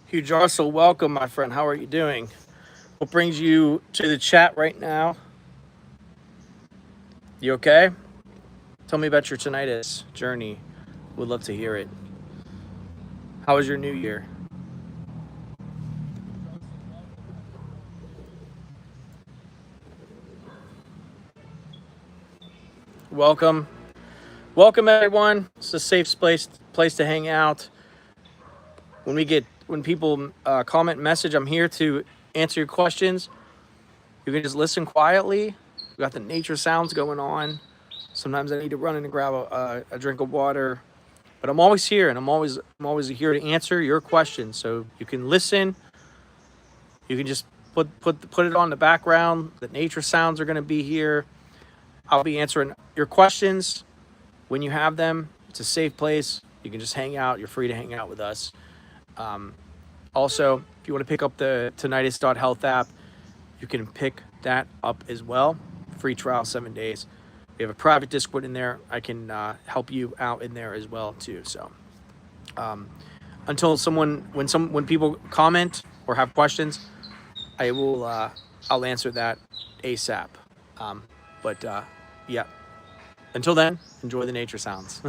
Hugh Jarsel, welcome, my friend. How are you doing? What brings you to the chat right now? You okay? Tell me about your tinnitus journey. Would love to hear it. How was your new year? Welcome. Welcome everyone. It's a safe place to hang out. When people comment message, I'm here to answer your questions. You can just listen quietly. We got the nature sounds going on. Sometimes I need to run in and grab a drink of water, but I'm always here, and I'm always here to answer your questions. So you can listen. You can just put it on the background. The nature sounds are going to be here. I'll be answering your questions when you have them. It's a safe place. You can just hang out. You're free to hang out with us. Also, if you want to pick up the tinnitus.health app, you can pick that up as well. Free trial, 7 days. We have a private Discord in there. I can help you out in there as well too. So until when people comment or have questions, I'll answer that ASAP. But yeah, until then, enjoy the nature sounds.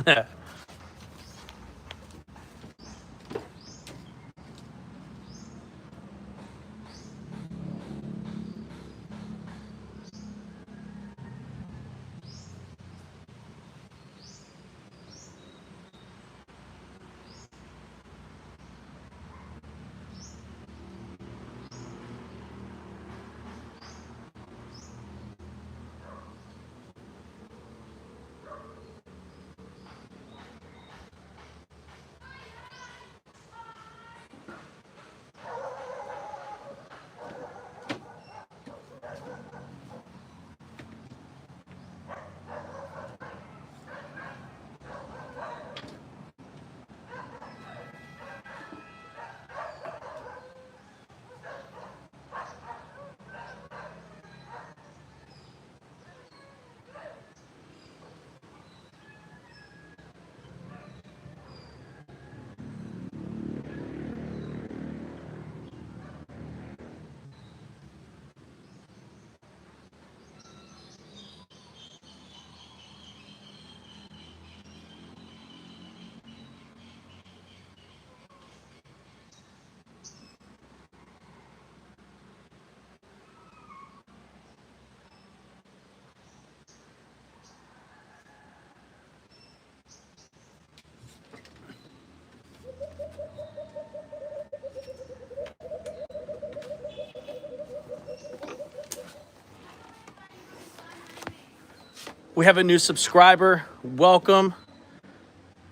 We have a new subscriber. Welcome,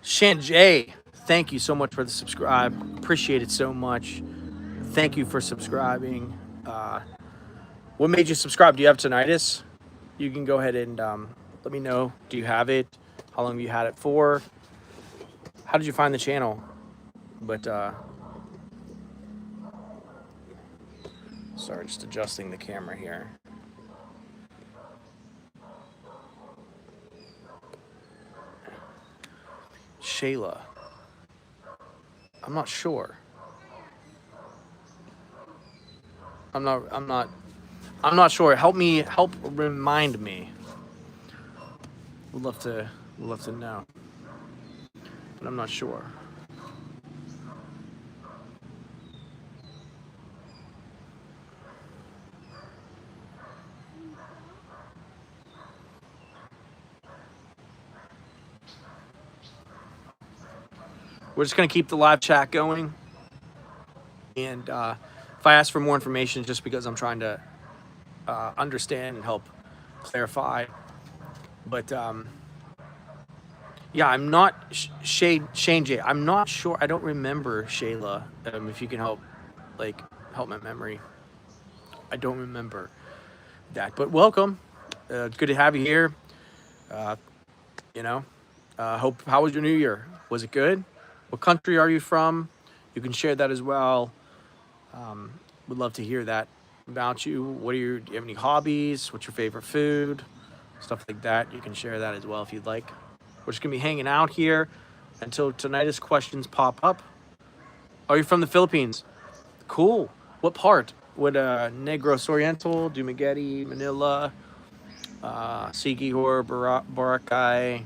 Shanjay. Thank you so much for the subscribe. Appreciate it so much. Thank you for subscribing. What made you subscribe? Do you have tinnitus? You can go ahead and let me know. Do you have it? How long have you had it for? How did you find the channel? But sorry, just adjusting the camera here. Shayla. I'm not sure. I'm not sure. Help remind me. We'd love to know. But I'm not sure. We're just gonna keep the live chat going. And if I ask for more information, it's just because I'm trying to understand and help clarify. But yeah, I'm not Shane J. I'm not sure. I don't remember Shayla. If you can help my memory. I don't remember that. But welcome. Good to have you here. Uh, you know, hope. How was your New Year? Was it good? What country are you from? You can share that as well. Would love to hear that about you. Do you have any hobbies? What's your favorite food? Stuff like that. You can share that as well if you'd like. We're just gonna be hanging out here until tinnitus questions pop up. Are you from the Philippines? Cool. What part? What Negros Oriental, Dumaguete, Manila, Sikihor, Boracay,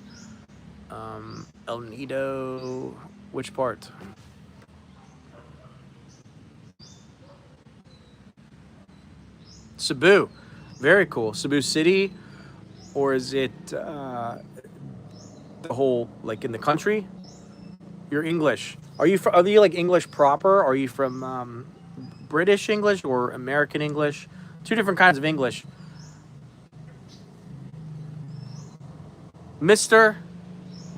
El Nido. Which part? Cebu. Very cool. Cebu City, or is it the whole like in the country? You're English. Are you like English proper? Are you from British English or American English? Two different kinds of English. Mister,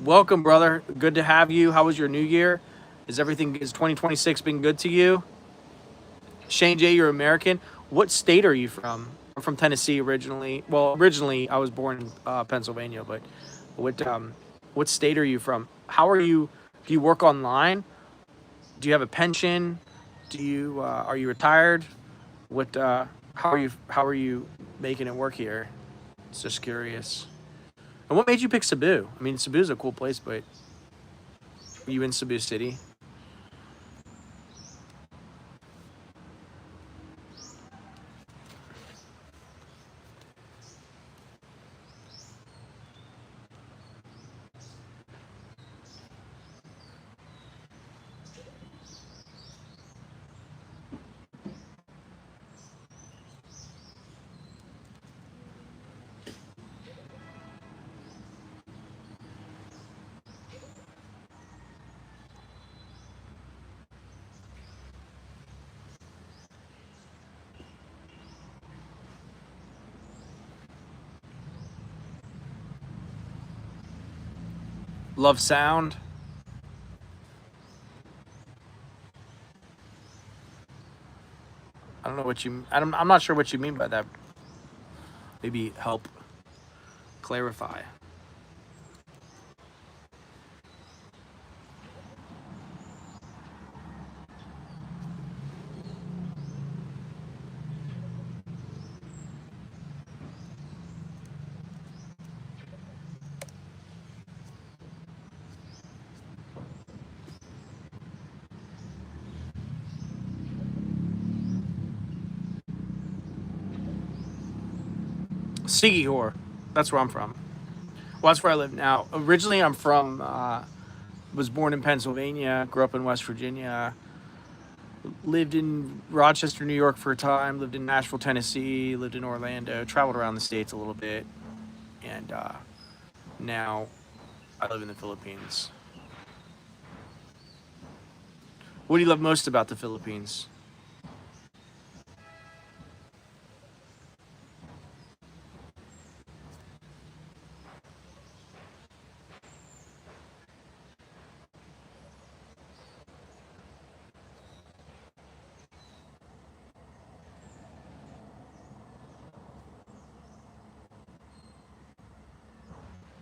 welcome, brother. Good to have you. How was your new year? Is 2026 been good to you? Shane J, you're American. What state are you from? I'm from Tennessee originally. Well, originally I was born in Pennsylvania, but what state are you from? How are you? Do you work online? Do you have a pension? Are you retired? What how are you making it work here? It's just curious. And what made you pick Cebu? I mean, Cebu's a cool place, but were you in Cebu City? Love sound. I don't know what you. I'm not sure what you mean by that. Maybe help clarify. Sigihor. That's where I'm from. Well, that's where I live now. Originally, I'm from. Was born in Pennsylvania. Grew up in West Virginia. Lived in Rochester, New York for a time. Lived in Nashville, Tennessee. Lived in Orlando. Traveled around the states a little bit, and now I live in the Philippines. What do you love most about the Philippines?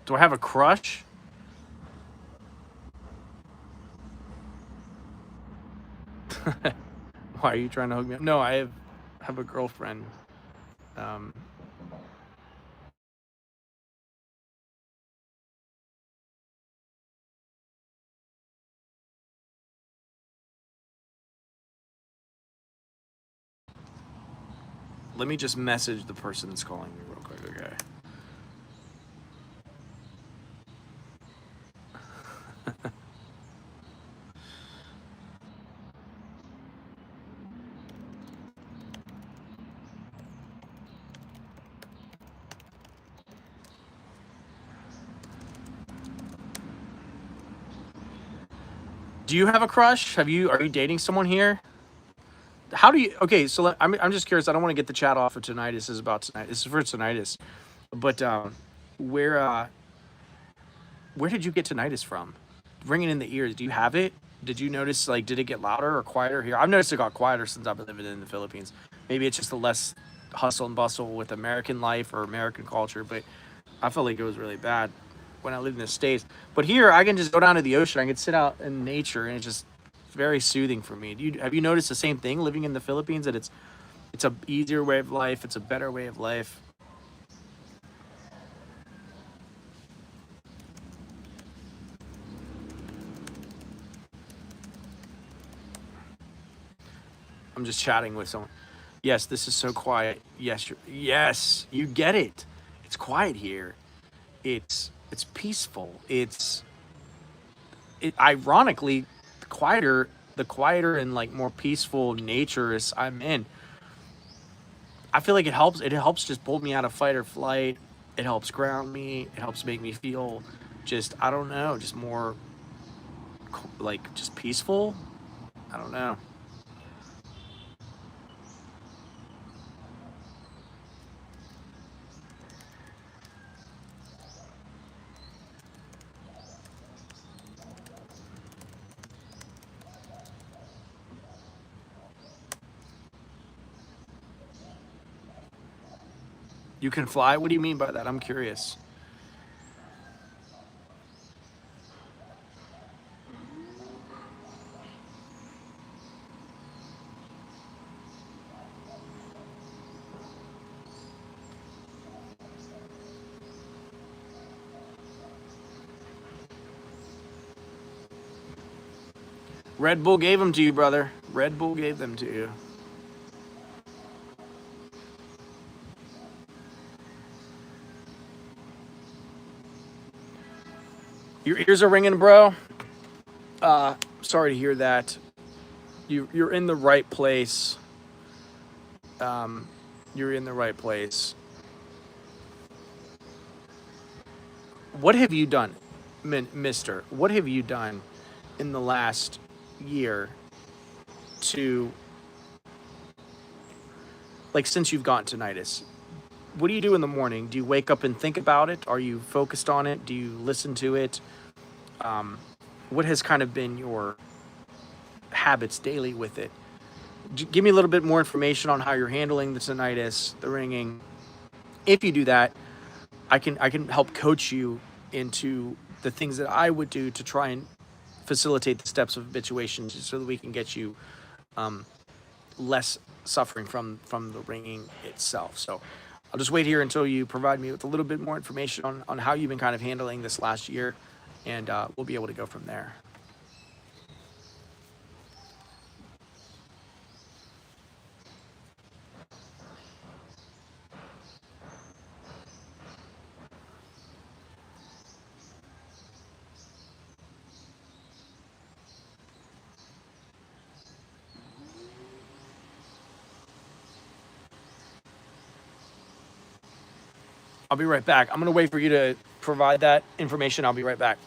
Do I have a crush? Why are you trying to hook me up? No, have a girlfriend. Um, Let me just message the person that's calling me real quick, okay? Do you have a crush? Are you dating someone here? How do you? Okay, so I'm just curious. I don't want to get the chat off for tonight. This is about tonight. This is for tinnitus. But where where did you get tinnitus from? Ringing in the ears. Do you have it? Did you notice like did it get louder or quieter here? I've noticed it got quieter since I've been living in the Philippines. Maybe it's just a less hustle and bustle with American life or American culture, but I felt like it was really bad when I lived in the States. But here I can just go down to the ocean. I can sit out in nature and it's just very soothing for me. Have you noticed the same thing living in the Philippines that it's a easier way of life, it's a better way of life? I'm just chatting with someone. Yes, this is so quiet. Yes, you get it. It's quiet here. It's peaceful. Ironically, the quieter and like more peaceful nature is I'm in. I feel like it helps just pull me out of fight or flight. It helps ground me. It helps make me feel just I don't know, just more like just peaceful. I don't know. You can fly? What do you mean by that? I'm curious. Red Bull gave them to you, brother. Red Bull gave them to you. Your ears are ringing, bro. Sorry to hear that. You're in the right place. You're in the right place. What have you done, Mister? What have you done in the last year to like since you've gotten tinnitus? What do you do in the morning? Do you wake up and think about it? Are you focused on it? Do you listen to it? What has kind of been your habits daily with it? Give me a little bit more information on how you're handling the tinnitus, the ringing. If you do that, I can help coach you into the things that I would do to try and facilitate the steps of habituation so that we can get you less suffering from the ringing itself. So I'll just wait here until you provide me with a little bit more information on how you've been kind of handling this last year, and we'll be able to go from there. I'll be right back. I'm going to wait for you to provide that information. I'll be right back.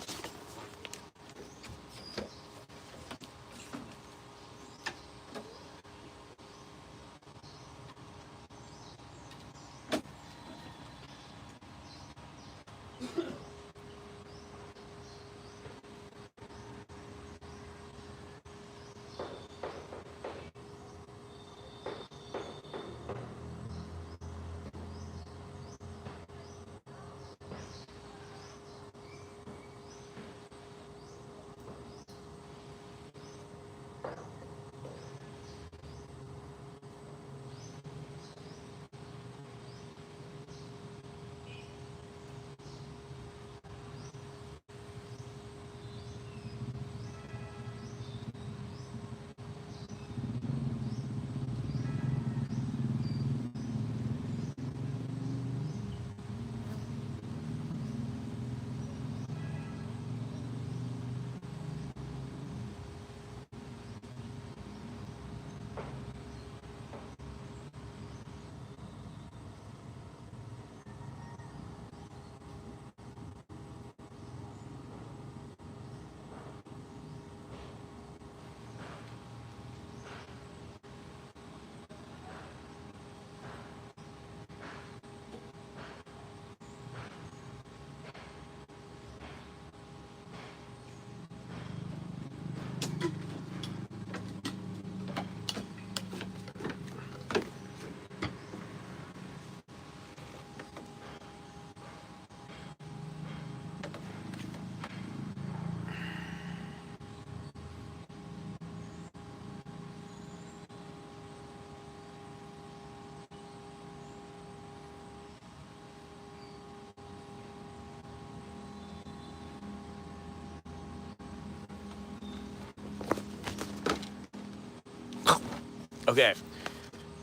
Okay.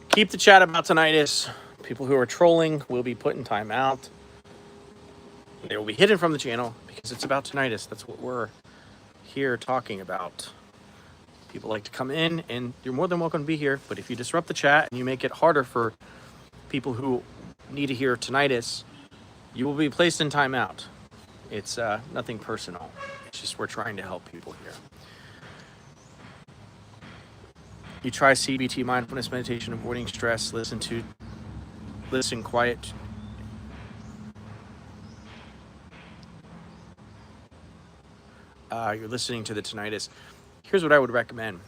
Keep the chat about tinnitus. People who are trolling will be put in timeout. They will be hidden from the channel because it's about tinnitus. That's what we're here talking about. People like to come in, and you're more than welcome to be here. But if you disrupt the chat and you make it harder for people who need to hear tinnitus, you will be placed in timeout. It's nothing personal. It's just we're trying to help people here. You try CBT, mindfulness meditation, avoiding stress, listen quiet. You're listening to the tinnitus. Here's what I would recommend.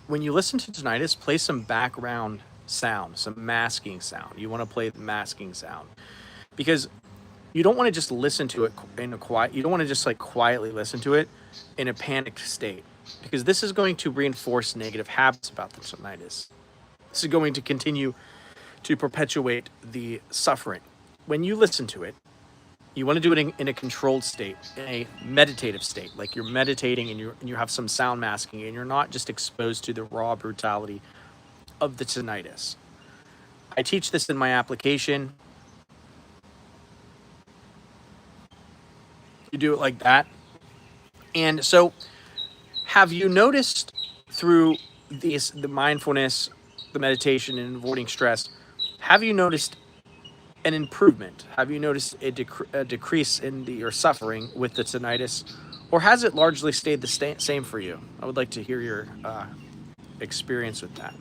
When you listen to tinnitus, play some background sound, some masking sound. You want to play the masking sound because you don't want to just listen to it in a quiet, you don't want to just like quietly listen to it in a panicked state, because this is going to reinforce negative habits about the tinnitus. This is going to continue to perpetuate the suffering. When you listen to it, you want to do it in a controlled state, in a meditative state, like you're meditating and you have some sound masking and you're not just exposed to the raw brutality of the tinnitus. I teach this in my application. You do it like that. And so, have you noticed through the mindfulness, the meditation, and avoiding stress, have you noticed an improvement? Have you noticed a decrease in your suffering with the tinnitus? Or has it largely stayed the same for you? I would like to hear your experience with that.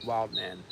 Wild man.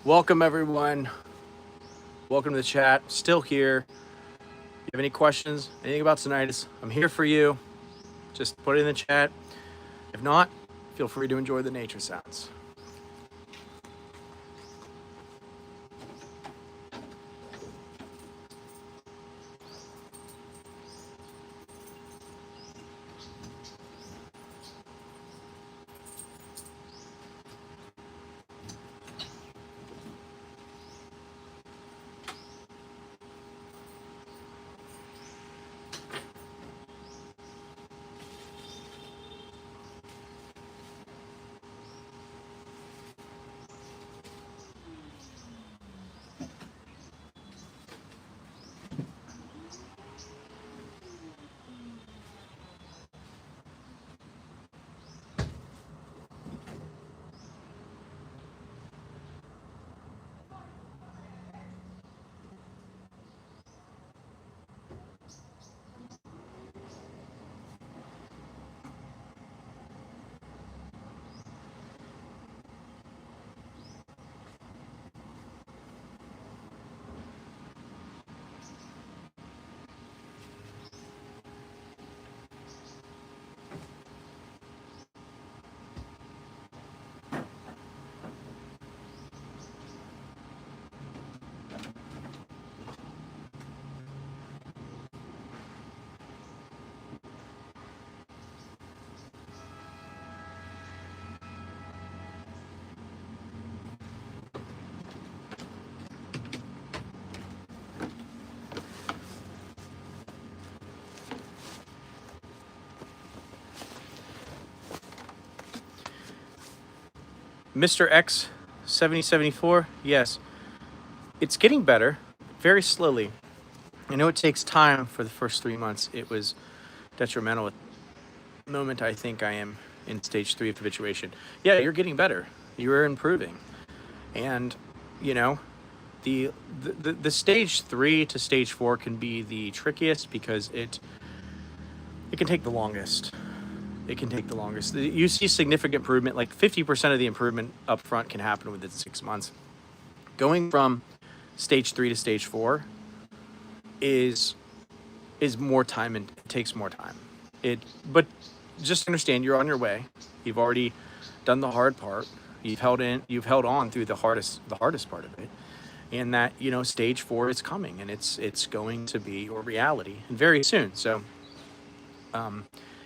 Welcome, everyone. Welcome to the chat. Still here. If you have any questions, anything about tinnitus, I'm here for you. Just put it in the chat. If not, feel free to enjoy the nature sounds. Mr. X 7074, yes, it's getting better, very slowly. I know it takes time. For the first 3 months, it was detrimental. At the moment, I think I am in stage 3 of habituation. Yeah, you're getting better. You're improving. And, you know, the stage 3 to stage 4 can be the trickiest because it can take the longest. It can take the longest. You see significant improvement, like 50% of the improvement up front can happen within 6 months. Going from stage 3 to stage 4 is more time, and it takes more time. But just understand you're on your way. You've already done the hard part. You've held on through the hardest part of it. And that, stage 4 is coming, and it's going to be your reality, and very soon. So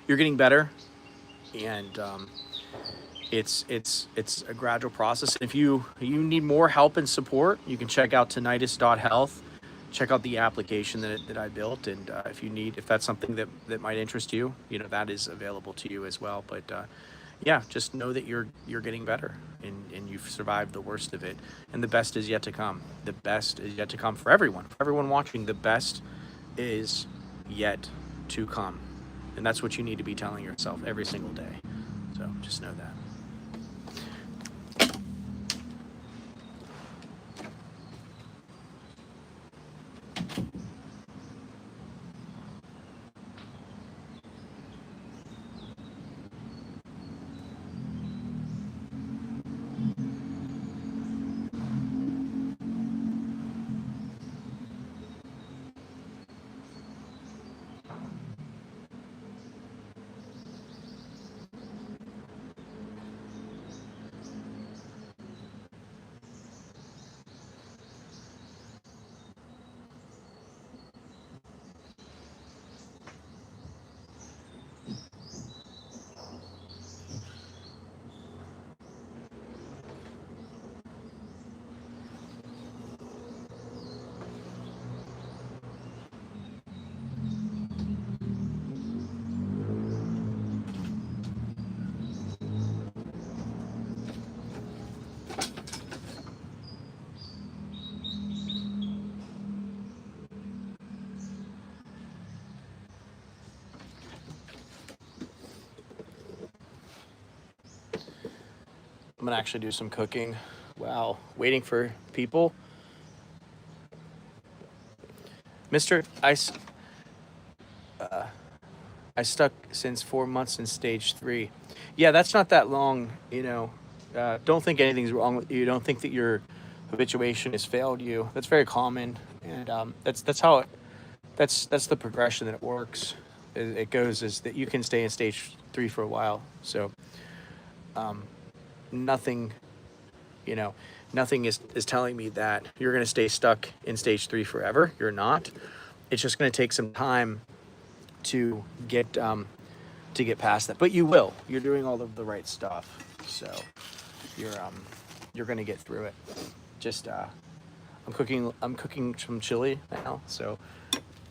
you're getting better, and it's a gradual process. And if you need more help and support, you can check out tinnitus.health. Check out the application that I built, and if that's something that might interest you, that is available to you as well. But yeah, just know that you're getting better, and you've survived the worst of it, and the best is yet to come. The best is yet to come for everyone. For everyone watching, the best is yet to come, and that's what you need to be telling yourself every single day. So just know that. I'm gonna actually do some cooking while waiting for people. Mr. I stuck since 4 months in stage 3. Yeah, that's not that long. Don't think anything's wrong with you. Don't think that you're habituation has failed you. That's very common, and that's how that's the progression that it works. It goes is that you can stay in stage 3 for a while. So nothing, you know, nothing is telling me that you're going to stay stuck in stage 3 forever. You're not. It's just going to take some time to get past that, but you will. You're doing all of the right stuff, so you're going to get through it. Just I'm cooking some chili now, so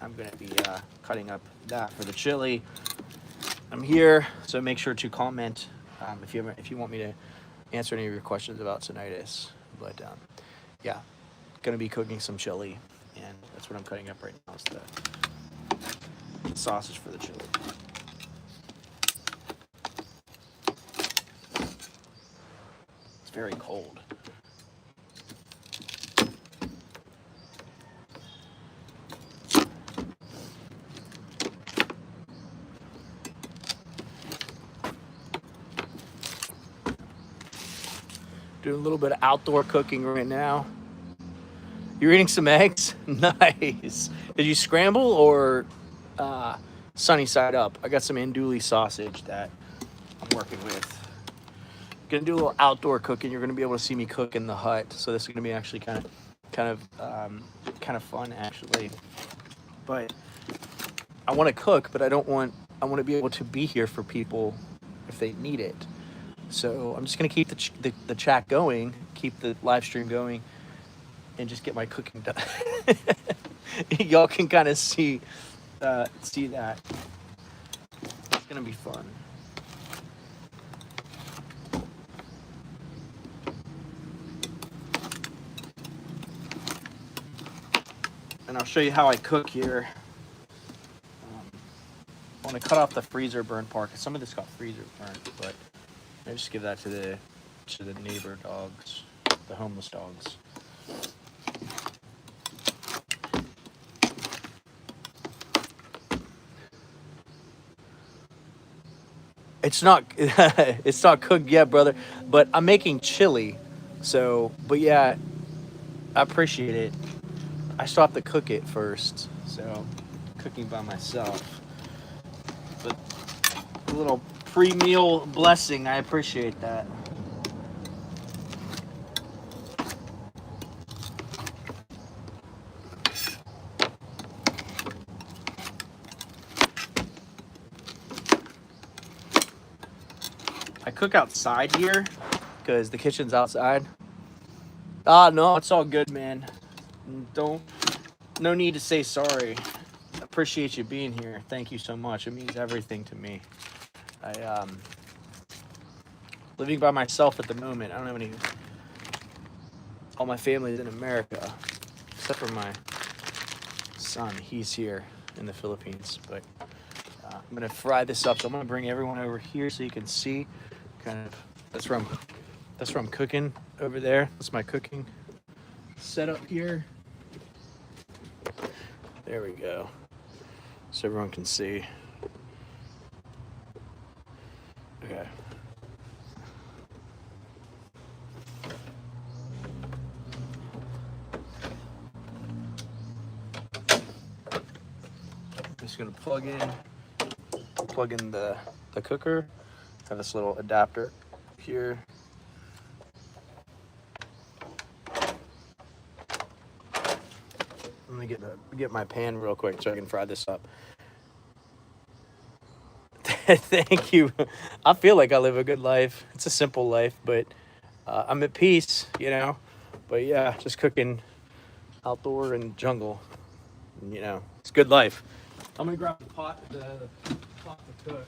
I'm going to be cutting up that for the chili. I'm here, so make sure to comment if you want me to answer any of your questions about tinnitus. But yeah, gonna be cooking some chili, and that's what I'm cutting up right now. Is the sausage for the chili. It's very cold. Doing a little bit of outdoor cooking right now. You're eating some eggs? Nice. Did you scramble or sunny side up? I got some andouille sausage that I'm working with. Gonna do a little outdoor cooking. You're gonna be able to see me cook in the hut. So this is gonna be actually kind of fun actually. But I want to cook, but I want to be able to be here for people if they need it. So I'm just gonna keep the chat going, keep the live stream going, and just get my cooking done. Y'all can kind of see that. It's gonna be fun. And I'll show you how I cook here. I want to cut off the freezer burn part, because some of this got freezer burnt, but I just give that to the neighbor dogs, the homeless dogs. It's not it's not cooked yet, brother, but I'm making chili. So, but yeah, I appreciate it. I still have to cook it first, so cooking by myself. But a little pre-meal blessing, I appreciate that. I cook outside here because the kitchen's outside. No, it's all good, man. No need to say sorry. Appreciate you being here. Thank you so much. It means everything to me. I living by myself at the moment. I don't have any. All my family's in America, except for my son. He's here in the Philippines. But I'm gonna fry this up. So I'm gonna bring everyone over here so you can see. Kind of. That's where I'm cooking over there. That's my cooking setup here. There we go. So everyone can see. Okay. I'm just gonna plug in the cooker. Have this little adapter here. Let me get my pan real quick so I can fry this up. Thank you. I feel like I live a good life. It's a simple life, but I'm at peace, you know. But yeah, just cooking outdoor and jungle, you know, it's good life. I'm gonna grab the pot to cook.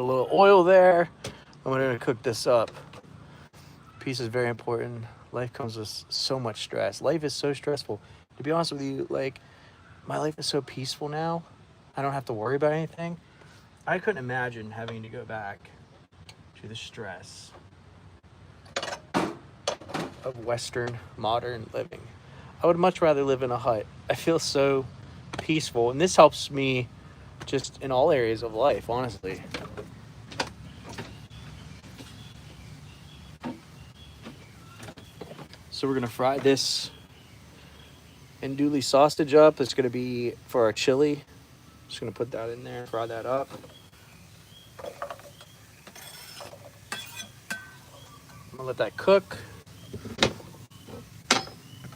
a little oil there. I'm gonna cook this up. Peace is very important. Life comes with so much stress. Life is so stressful. To be honest with you, like, my life is so peaceful now. I don't have to worry about anything. I couldn't imagine having to go back to the stress of Western modern living. I would much rather live in a hut. I feel so peaceful, and this helps me just in all areas of life, honestly. So we're gonna fry this andouille sausage up. It's gonna be for our chili. Just gonna put that in there, fry that up. I'm gonna let that cook.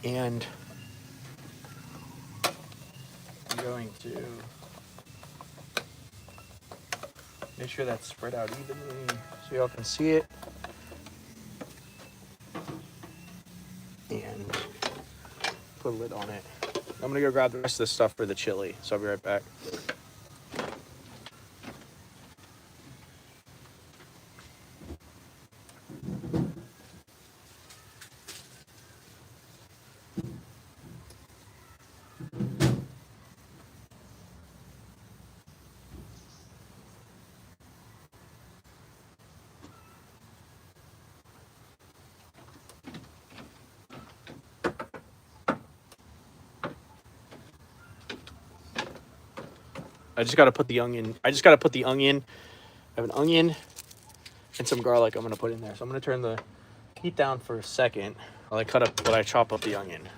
And I'm going to make sure that's spread out evenly so y'all can see it. And put a lid on it. I'm gonna go grab the rest of this stuff for the chili, so I'll be right back. I just gotta put the onion. I have an onion and some garlic I'm gonna put in there. So I'm gonna turn the heat down for a second while I chop up the onion.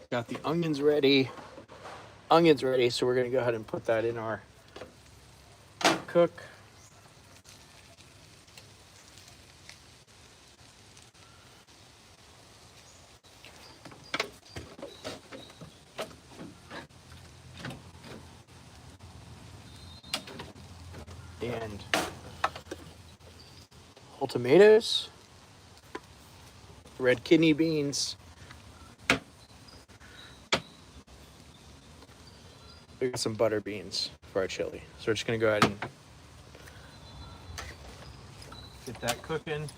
Got the onions ready. So we're gonna go ahead and put that in our cook. And whole tomatoes, red kidney beans. We got some butter beans for our chili. So we're just gonna go ahead and Get that cooking.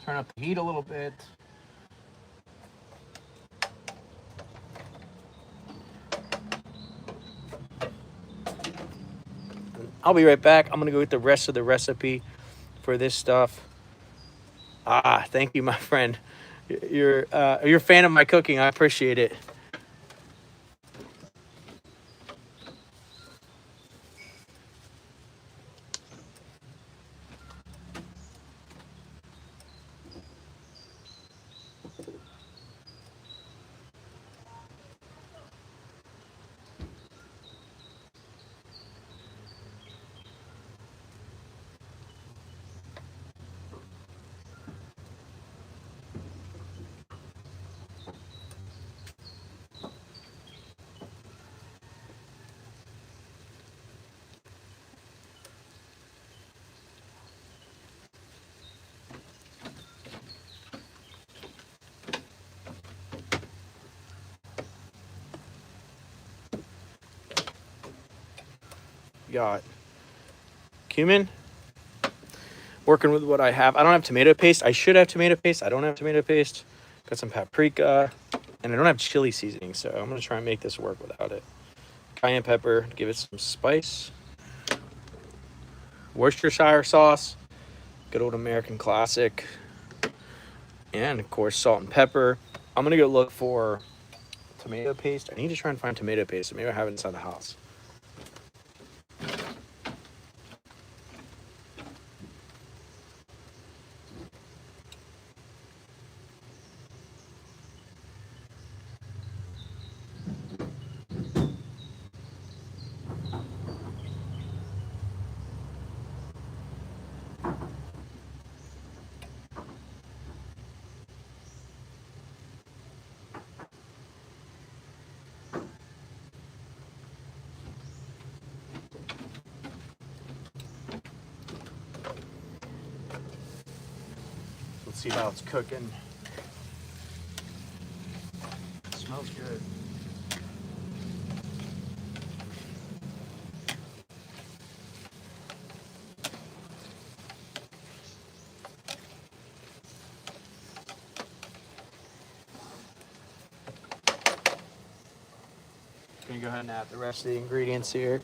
Turn up the heat a little bit. I'll be right back. I'm gonna go get the rest of the recipe for this stuff. Ah, thank you, my friend. You're a fan of my cooking. I appreciate it. Got cumin. Working with what I have. I don't have tomato paste. I should have tomato paste. I don't have tomato paste. Got some paprika. And I don't have chili seasoning, so I'm going to try and make this work without it. Cayenne pepper. Give it some spice. Worcestershire sauce. Good old American classic. And, of course, salt and pepper. I'm going to go look for tomato paste. I need to try and find tomato paste. Maybe I have it inside the house. Let's see how it's cooking. It smells good. Gonna go ahead and add the rest of the ingredients here.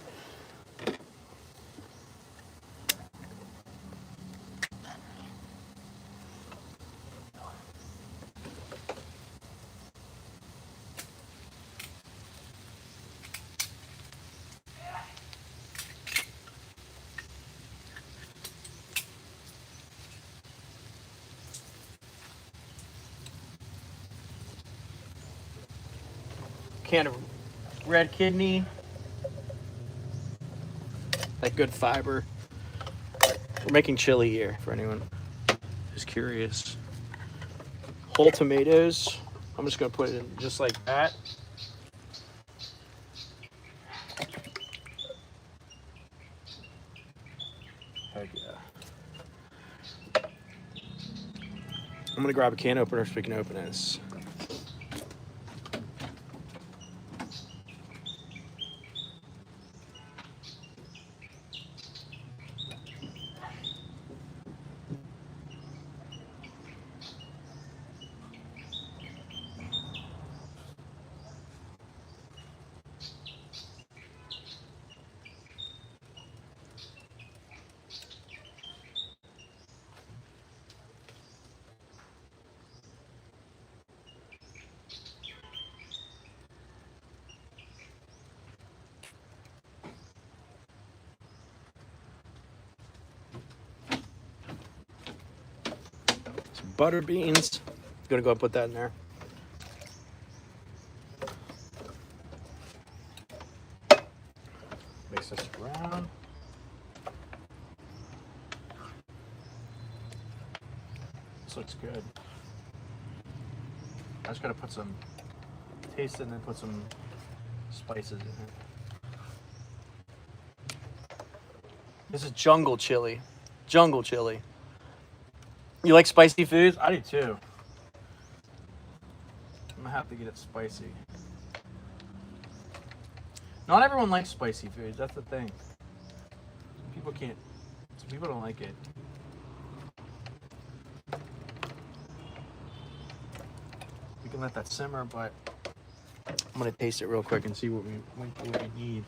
Can of red kidney, that good fiber. We're making chili here for anyone who's curious. Whole tomatoes. I'm just gonna put it in just like that. Heck yeah. I'm gonna grab a can opener so we can open this. Butter beans. Gonna go and put that in there. Mix this around. This looks good. I just gotta put some taste it and then put some spices in it. This is jungle chili. Jungle chili. You like spicy foods? I do too. I'm gonna have to get it spicy. Not everyone likes spicy foods. That's the thing. People can't. Some people don't like it. We can let that simmer, but I'm gonna taste it real quick and see what we need.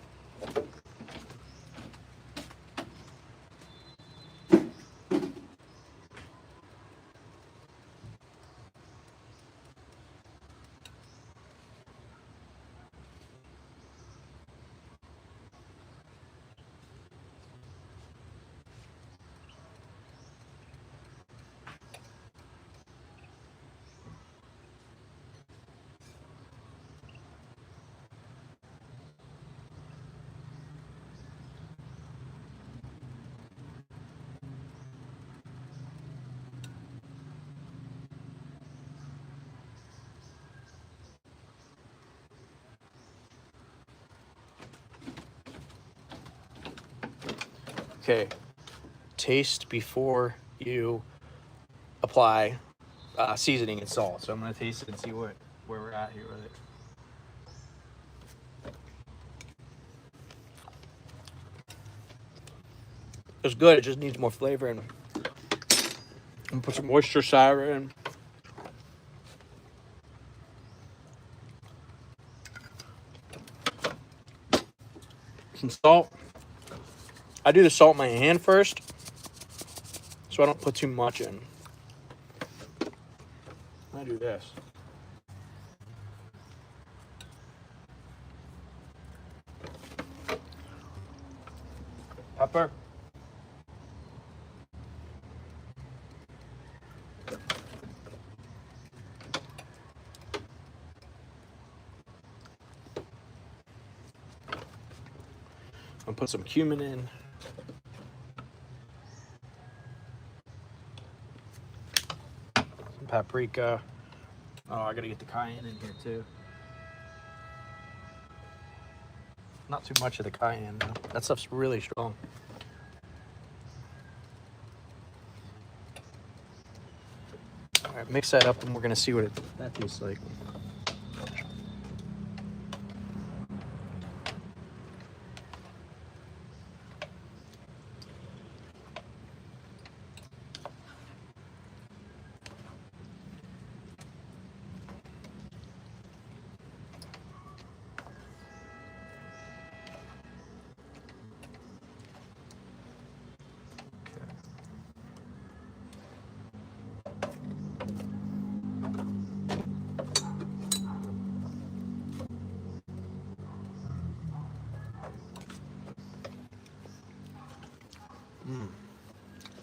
Okay, taste before you apply seasoning and salt. So I'm gonna taste it and see where we're at here with it. It's good. It just needs more flavor and put some Worcestershire in. Some salt. I do the salt in my hand first, so I don't put too much in. I do this. Pepper. I'll put some cumin in. Some paprika. Oh, I gotta get the cayenne in here too. Not too much of the cayenne though. That stuff's really strong. All right, mix that up and we're gonna see what that tastes like.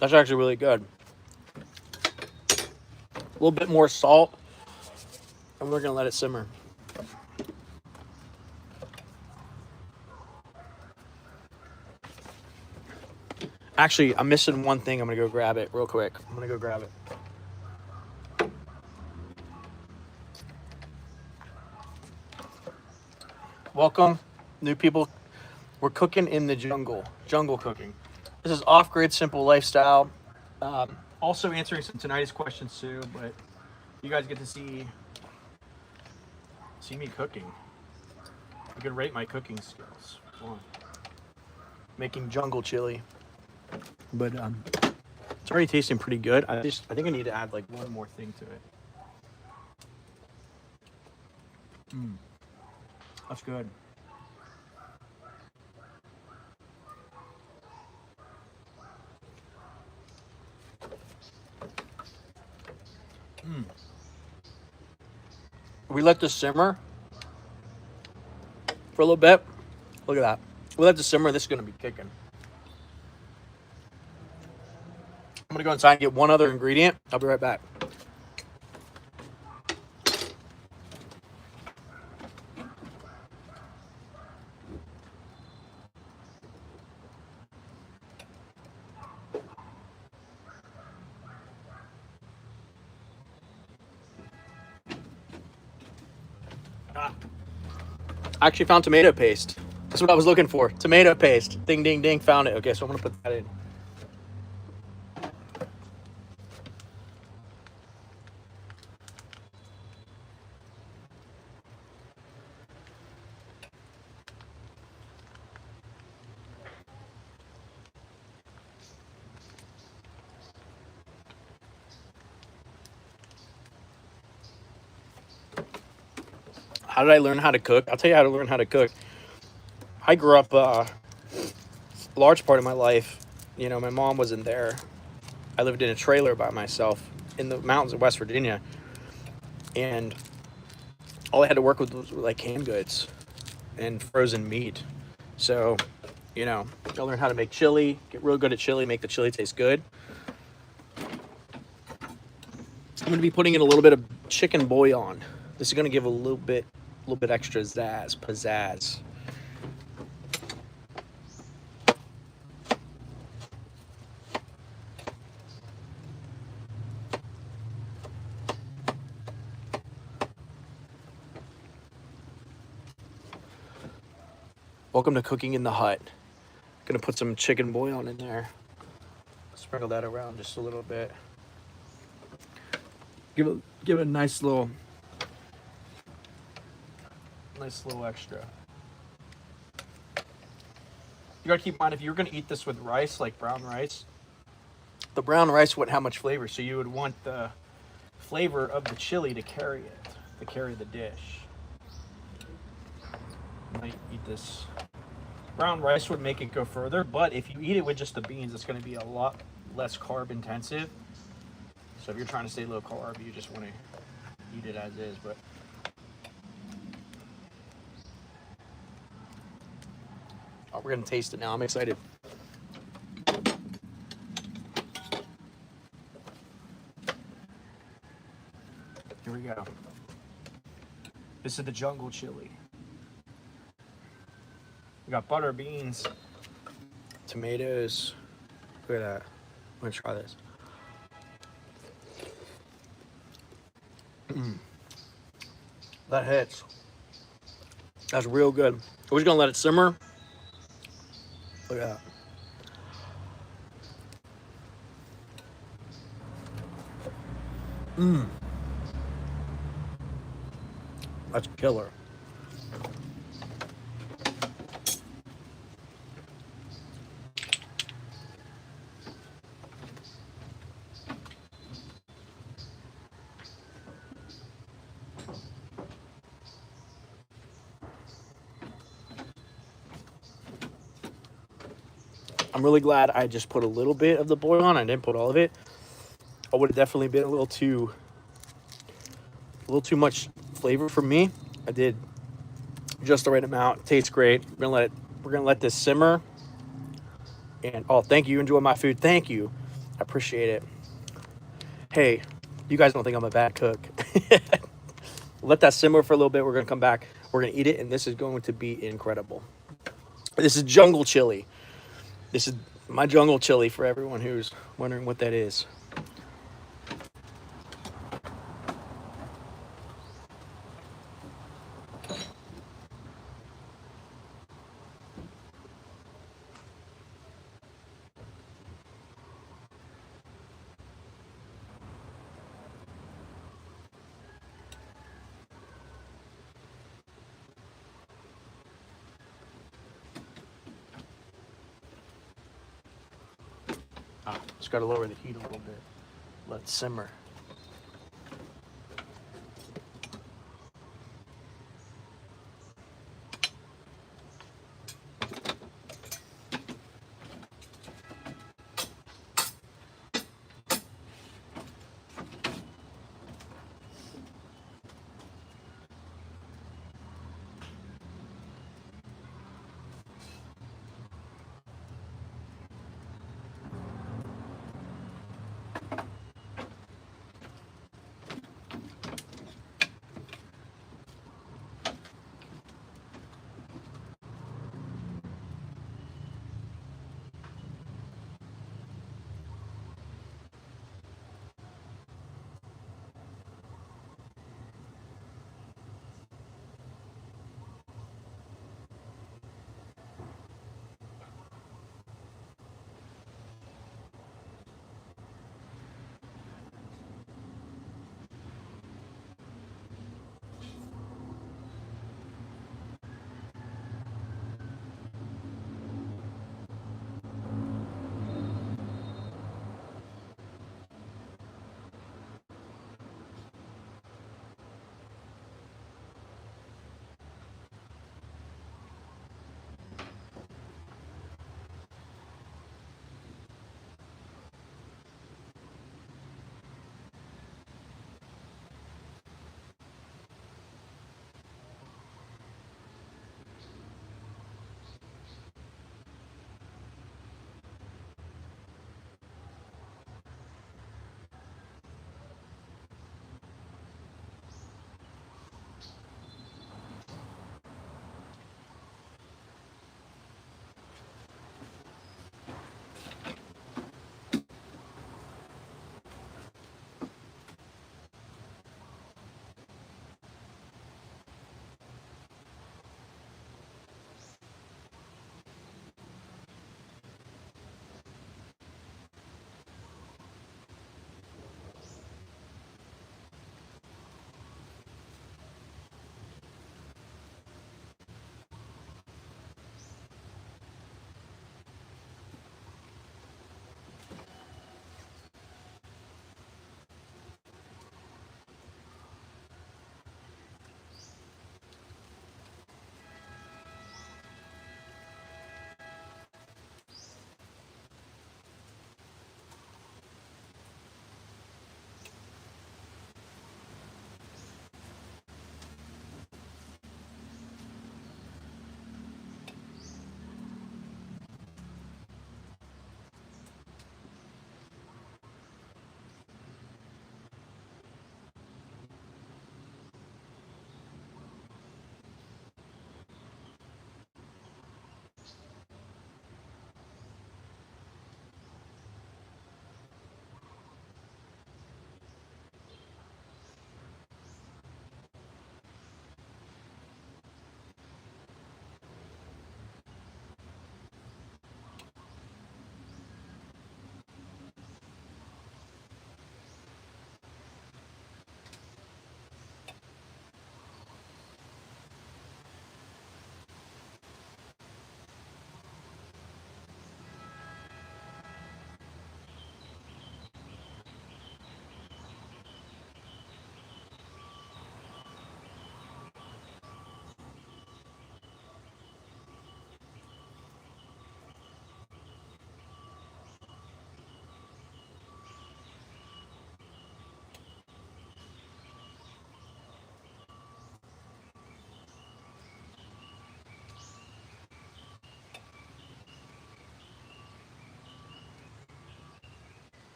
That's actually really good. A little bit more salt, and we're gonna let it simmer. Actually, I'm missing one thing. I'm gonna go grab it real quick. I'm gonna go grab it. Welcome, new people. We're cooking in the jungle cooking. This is off-grid, simple lifestyle. Also answering some tinnitus questions too, but you guys get to see me cooking. You can rate my cooking skills. Making jungle chili, but it's already tasting pretty good. I think I need to add like one more thing to it. That's good. We let this simmer for a little bit. Look at that. We let this simmer. This is going to be kicking. I'm going to go inside and get one other ingredient. I'll be right back. I actually found tomato paste. That's what I was looking for. Tomato paste. Ding, ding, ding. Found it. Okay, so I'm going to put that in. How did I learn how to cook? I'll tell you how to learn how to cook. I grew up a large part of my life. You know, my mom wasn't there. I lived in a trailer by myself in the mountains of West Virginia, and all I had to work with was like canned goods and frozen meat. So, you know, I learned how to make chili, get real good at chili, make the chili taste good. I'm going to be putting in a little bit of chicken bouillon. This is going to give a little bit extra pizzazz. Welcome to Cooking in the Hut. Gonna put some chicken bouillon in there. Sprinkle that around just a little bit. Give it a nice little extra. You gotta keep in mind, if you're gonna eat this with rice, like brown rice, the brown rice wouldn't have much flavor, so you would want the flavor of the chili to carry the dish. You might eat this. Brown rice would make it go further, but if you eat it with just the beans, it's gonna be a lot less carb intensive. So if you're trying to stay low carb, you just want to eat it as is. But oh, we're gonna taste it now. I'm excited. Here we go. This is the jungle chili. We got butter, beans, tomatoes. Look at that. I'm gonna try this. That hits. That's real good. We're just gonna let it simmer. Look at that. That's killer. I'm really glad I just put a little bit of the bouillon. I didn't put all of it. I would have definitely been a little too much flavor for me. I did just the right amount. It tastes great. We're gonna let this simmer. And oh, thank you. Enjoy my food. Thank you. I appreciate it. Hey, you guys don't think I'm a bad cook. Let that simmer for a little bit. We're gonna come back. We're gonna eat it, and this is going to be incredible. This is jungle chili. This is my jungle chili for everyone who's wondering what that is. Just gotta lower the heat a little bit. Let it simmer.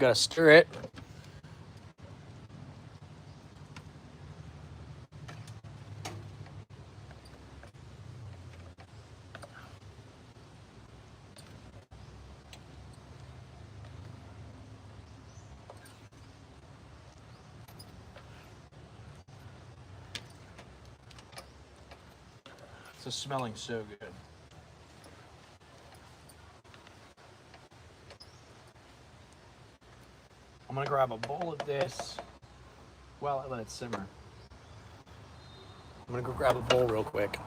gotta stir it. It's smelling so good. I'm gonna grab a bowl of this while I let it simmer. I'm gonna go grab a bowl real quick.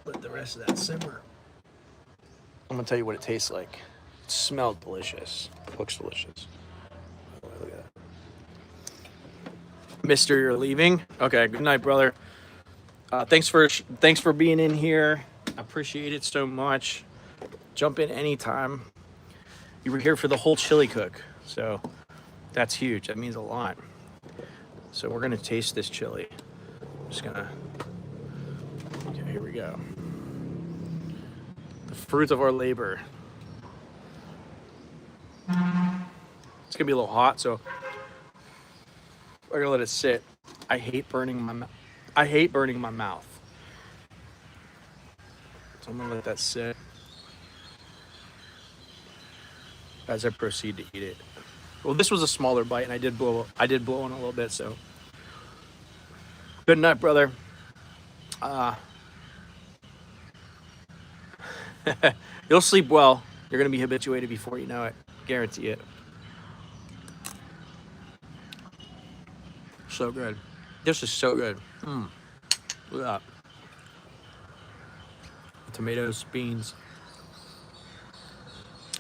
Let the rest of that simmer. I'm gonna tell you what it tastes like. It smells delicious. It looks delicious. Oh, look at that. Mister, you're leaving? Okay, good night, brother. Thanks for being in here. I appreciate it so much. Jump in anytime. You were here for the whole chili cook, so that's huge. That means a lot. So we're gonna taste this chili. Just gonna. Okay, here we go. The fruit of our labor. It's gonna be a little hot, so we're gonna let it sit. I hate burning my mouth. I hate burning my mouth. So I'm gonna let that sit as I proceed to eat it. Well, this was a smaller bite, and I did blow on a little bit. So good night, brother. You'll sleep well. You're gonna be habituated before you know it. Guarantee it. So good. This is so good. Look at that. Tomatoes, beans.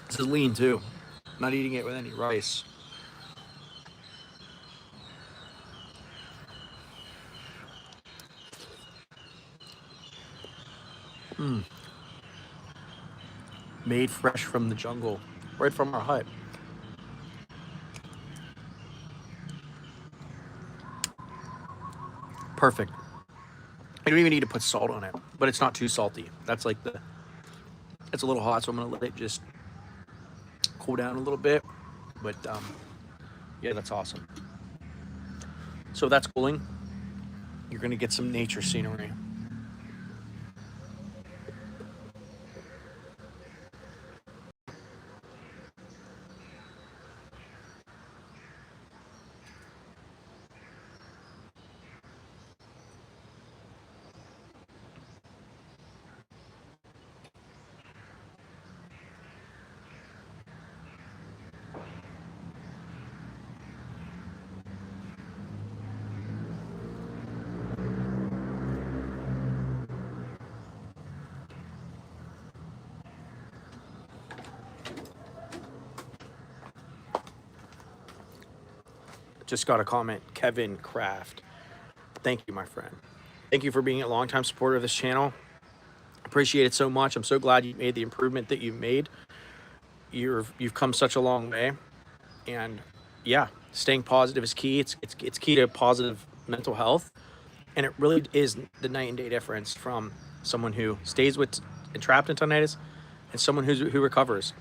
This is lean too. I'm not eating it with any rice. Made fresh from the jungle, right from our hut. Perfect. I don't even need to put salt on it, but it's not too salty. That's like it's a little hot, so I'm gonna let it just cool down a little bit. But yeah, that's awesome. So that's cooling. You're gonna get some nature scenery. Just got a comment, Kevin Kraft. Thank you, my friend. Thank you for being a longtime supporter of this channel. Appreciate it so much. I'm so glad you made the improvement that you've made. You've come such a long way, and yeah, staying positive is key. It's key to positive mental health, and it really is the night and day difference from someone who stays with trapped in tinnitus and someone who recovers.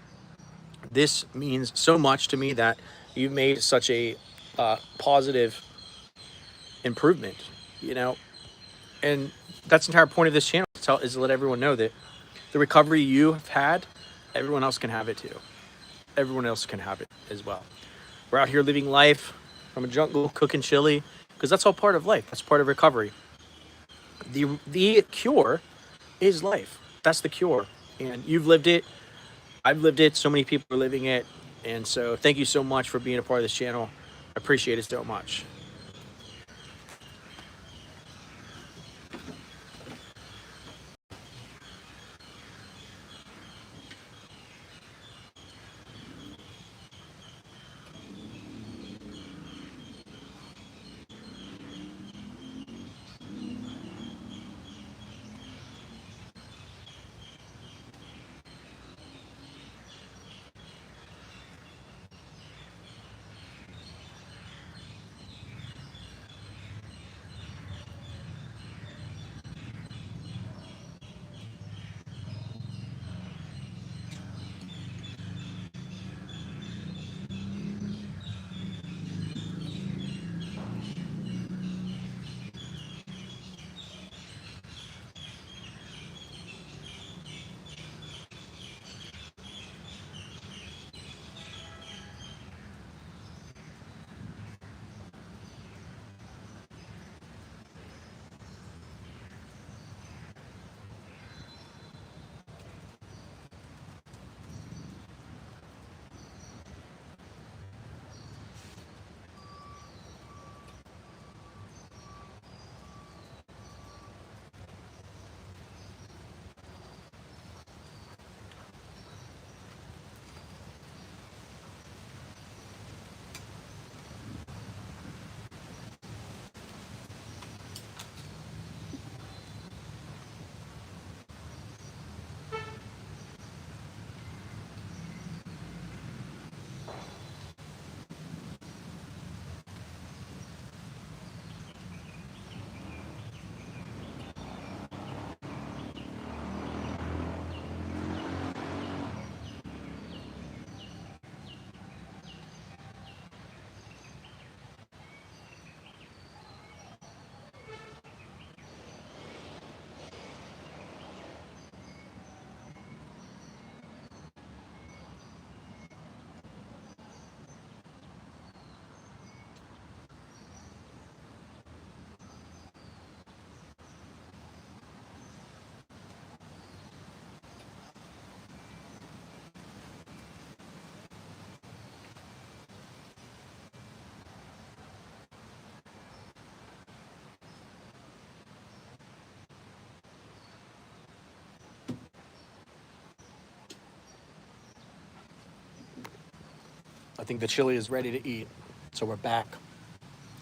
This means so much to me that you've made such a positive improvement, and that's the entire point of this channel is to let everyone know that the recovery you have had, everyone else can have it too. Everyone else can have it as well. We're out here living life from a jungle, cooking chili, because that's all part of life. That's part of recovery. The cure is life. That's the cure. And you've lived it. I've lived it. So many people are living it. And so thank you so much for being a part of this channel. I appreciate it so much. I think the chili is ready to eat. So we're back.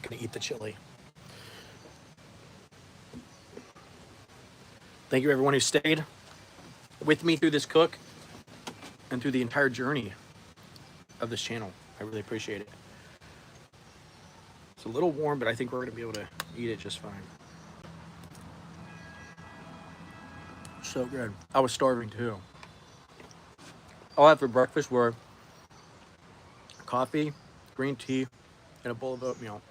Gonna eat the chili. Thank you everyone who stayed with me through this cook and through the entire journey of this channel. I really appreciate it. It's a little warm, but I think we're gonna be able to eat it just fine. So good. I was starving too. All I had for breakfast were coffee, green tea, and a bowl of oatmeal,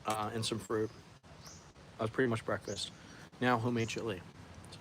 and some fruit. That was pretty much breakfast. Now homemade chili. So.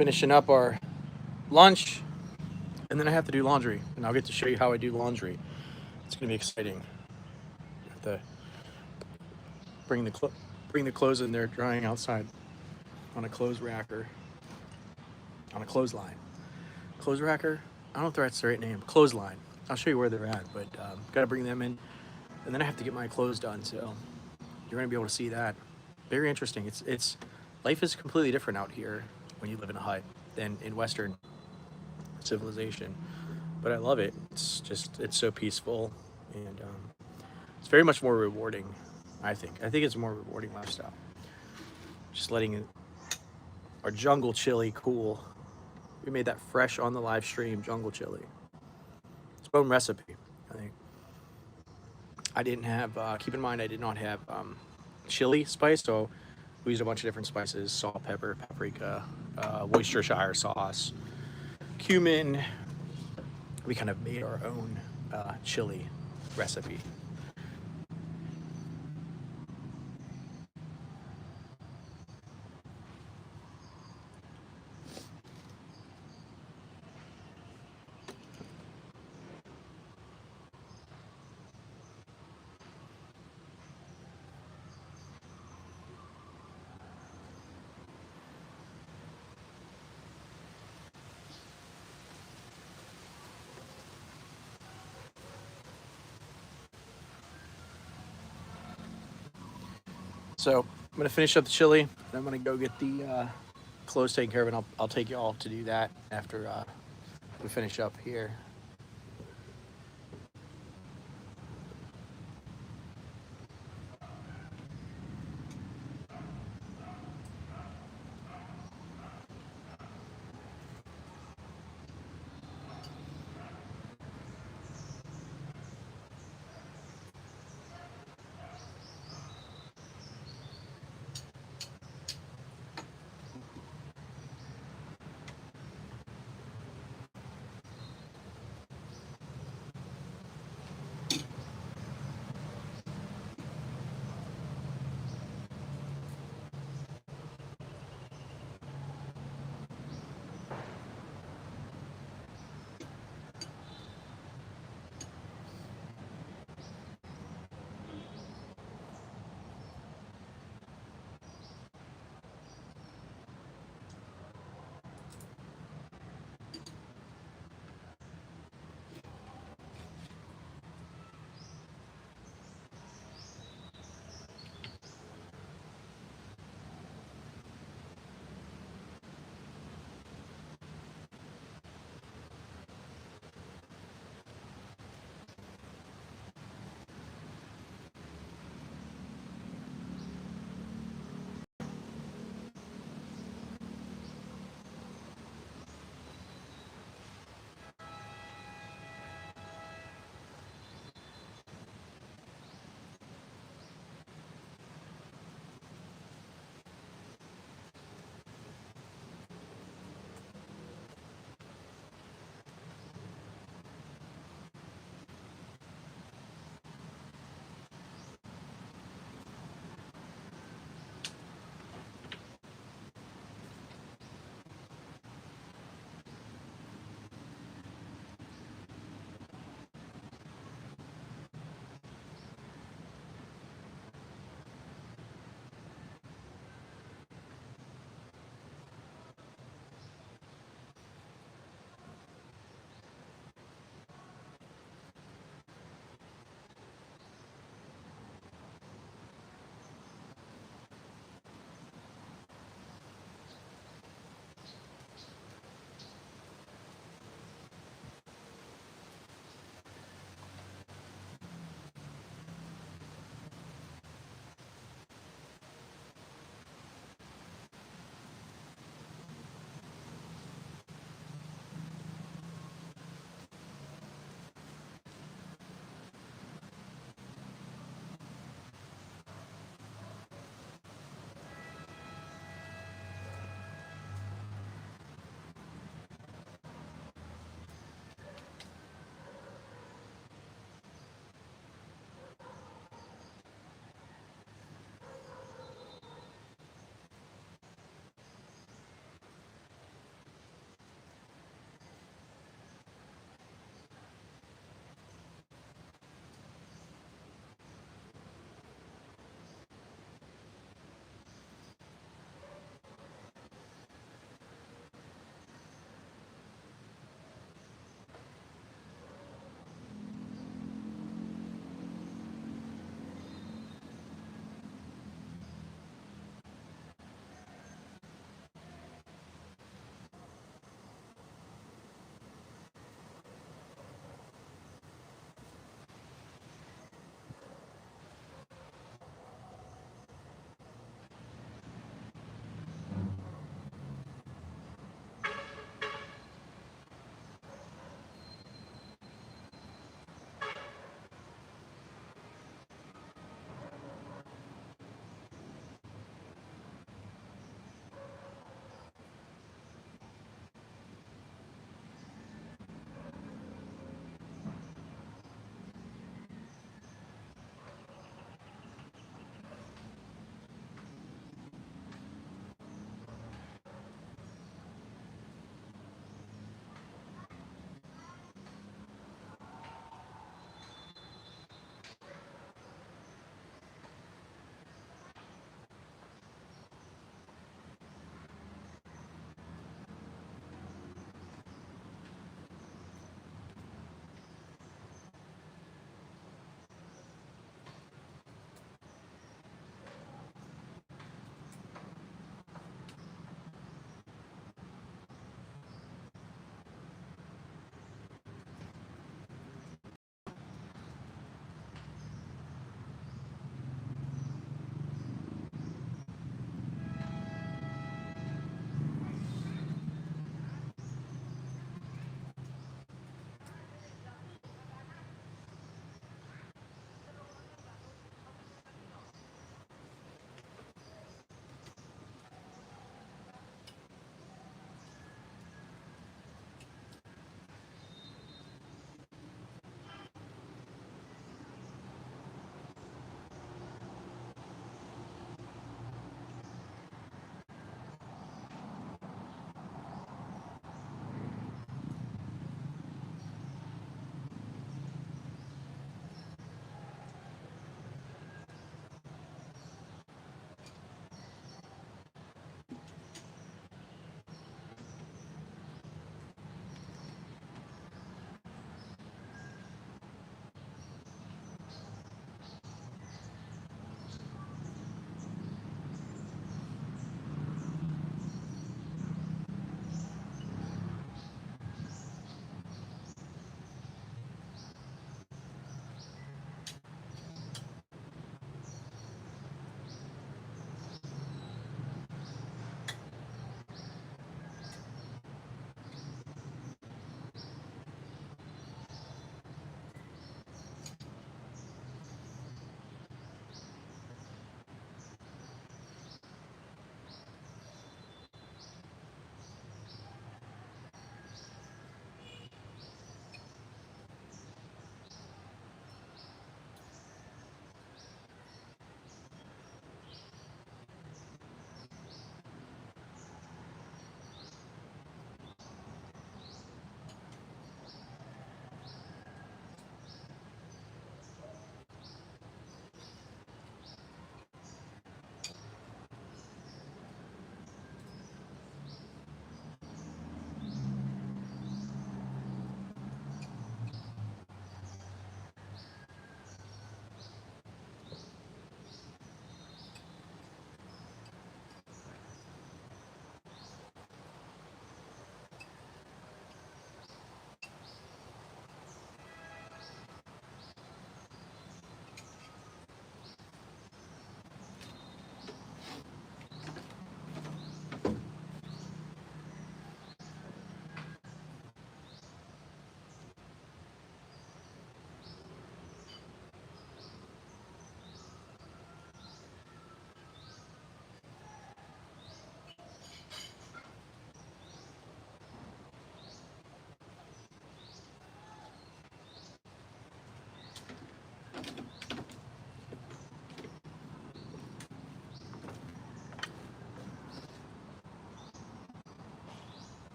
finishing up our lunch, and then I have to do laundry, and I'll get to show you how I do laundry. It's gonna be exciting. I have to bring the clothes in there drying outside on a clothes racker, on a clothesline. Clothes racker? I don't know if that's the right name. Clothesline. I'll show you where they're at, but gotta bring them in, and then I have to get my clothes done. So you're gonna be able to see that. Very interesting. It's life is completely different out here when you live in a hut than in Western civilization. But I love it. It's so peaceful, and it's very much more rewarding. I think it's a more rewarding lifestyle. Just letting our jungle chili cool. We made that fresh on the live stream jungle chili. It's my own recipe. I think I didn't have. Keep in mind, I did not have chili spice, so we used a bunch of different spices: salt, pepper, paprika, Worcestershire sauce, cumin. We kind of made our own chili recipe. So I'm gonna finish up the chili, and I'm gonna go get the clothes taken care of, and I'll take you all to do that after we finish up here.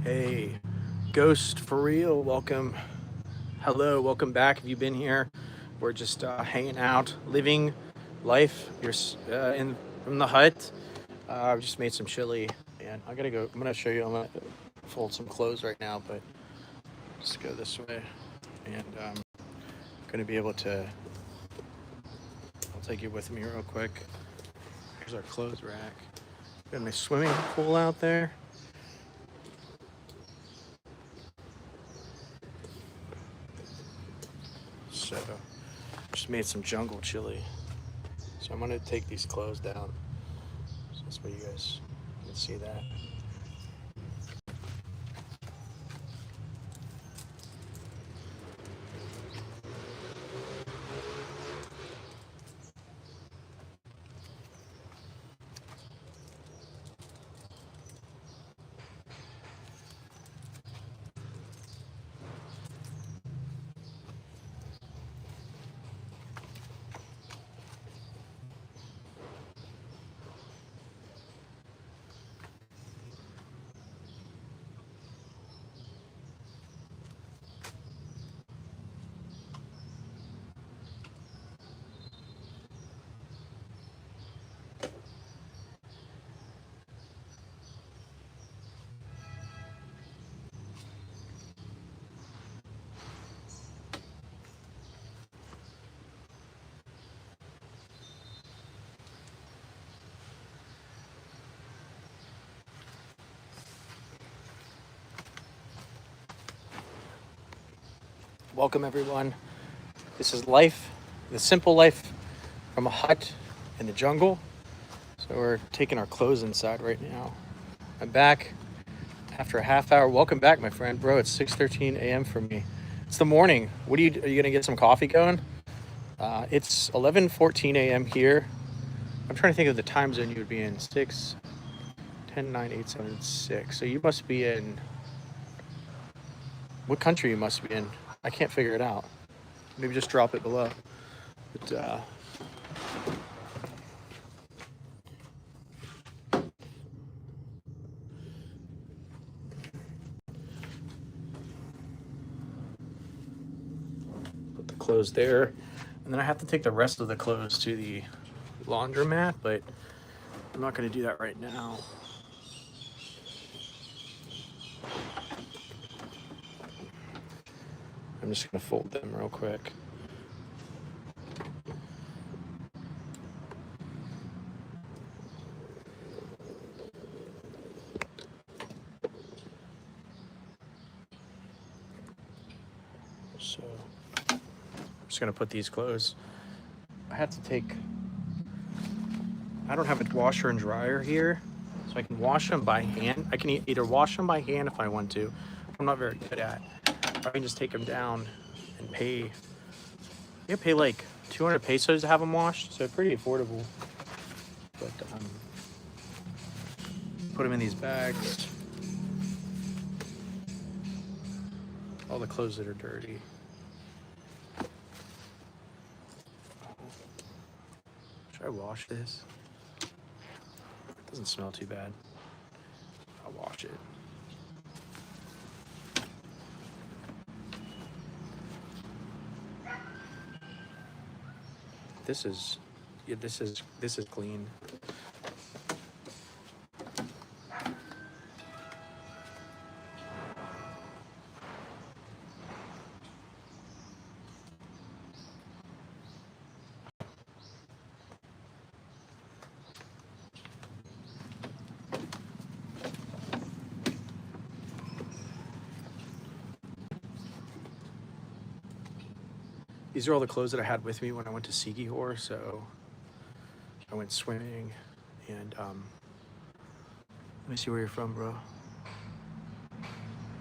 Hey, Ghost for real, welcome. Hello, welcome back. Have you been here? We're just hanging out, living life. You're in from the hut. I've just made some chili, and I gotta go. I'm gonna show you. I'm gonna fold some clothes right now, but just go this way, and gonna be able to. I'll take you with me real quick. Here's our clothes rack. Got my swimming pool out there. So, just made some jungle chili. So I'm gonna take these clothes down. So that's why you guys can see that. Welcome everyone. This is life, the simple life from a hut in the jungle. So we're taking our clothes inside right now. I'm back after a half hour. Welcome back, my friend. Bro, it's 6:13 a.m. for me. It's the morning. Are you gonna get some coffee going? It's 11:14 a.m. here. I'm trying to think of the time zone you would be in. 6, 10, 9, 8, 7, 6. So you must be in, what country you must be in? I can't figure it out. Maybe just drop it below. But put the clothes there. And then I have to take the rest of the clothes to the laundromat, but I'm not going to do that right now. I'm just going to fold them real quick. So I'm just going to put these clothes. I have to take, I don't have a washer and dryer here, so I can wash them by hand. I can either wash them by hand if I want to, I'm not very good at. Or I can just take them down and pay. You pay like 200 pesos to have them washed, so pretty affordable. But put them in these bags. All the clothes that are dirty. Should I wash this? It doesn't smell too bad. I'll wash it. This is clean. These are all the clothes that I had with me when I went to Sigihor, so I went swimming, and let me see where you're from, bro.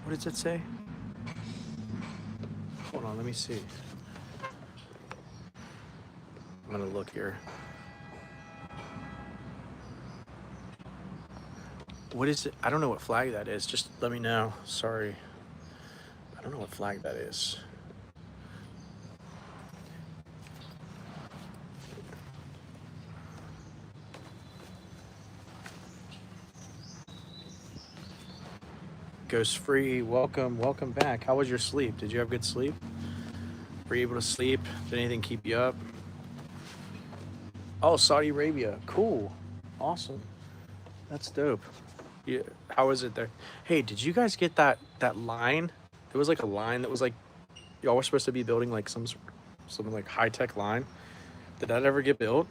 What does it say? Hold on, let me see. I'm gonna look here. What is it? I don't know what flag that is. Just let me know. Sorry. I don't know what flag that is. Ghost Free, welcome back. How was your sleep? Did you have good sleep? Were you able to sleep? Did anything keep you up? Oh, Saudi Arabia. Cool. Awesome. That's dope. Yeah. How is it there? Hey, did you guys get that line? It was like a line that was like y'all were supposed to be building like some like high tech line. Did that ever get built?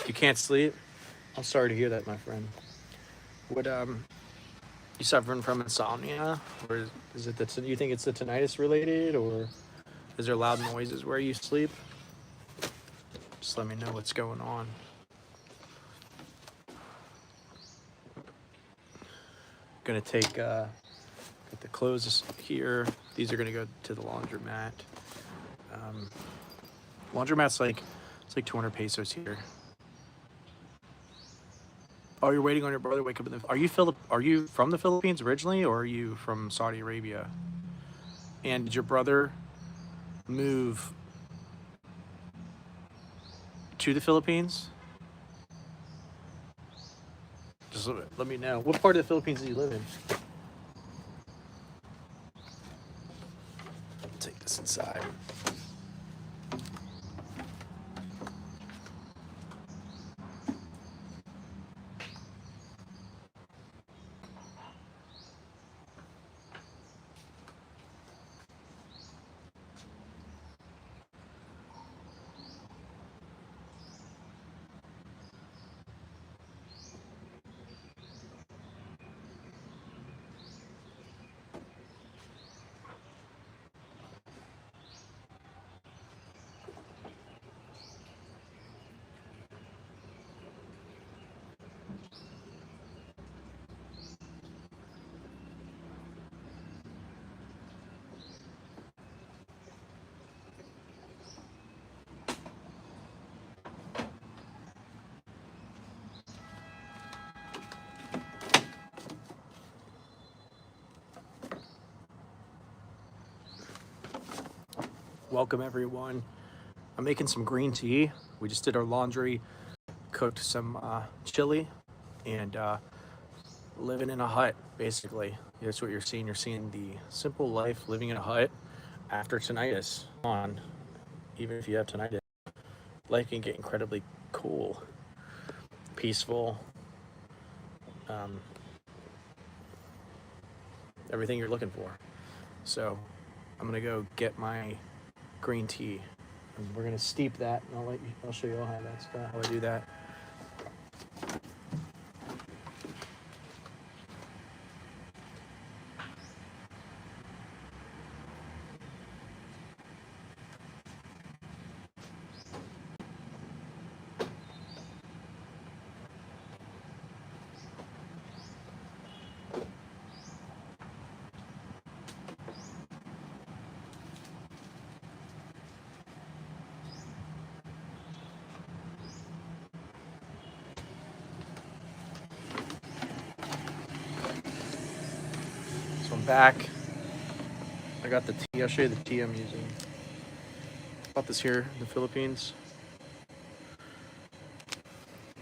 You can't sleep? I'm sorry to hear that, my friend. What you suffering from insomnia, or is it that you think it's the tinnitus related, or is there loud noises where you sleep? Just let me know what's going on. Gonna take get the clothes here. These are gonna go to the laundromat. Um, Laundromat's like it's like 200 pesos here. Oh, you're waiting on your brother to wake up. Are you from the Philippines originally, or are you from Saudi Arabia? And did your brother move to the Philippines? Just let me know. What part of the Philippines do you live in? Take this inside. Welcome everyone. I'm making some green tea. We just did our laundry, cooked some chili, and living in a hut, basically. That's what you're seeing. You're seeing the simple life living in a hut after tinnitus on. Even if you have tinnitus, life can get incredibly cool, peaceful, um, everything you're looking for. So I'm gonna go get my green tea, and we're gonna steep that, and I'll show you all how I do that. So I'm back. I got the tea. I'll show you the tea I'm using. Bought this here in the Philippines.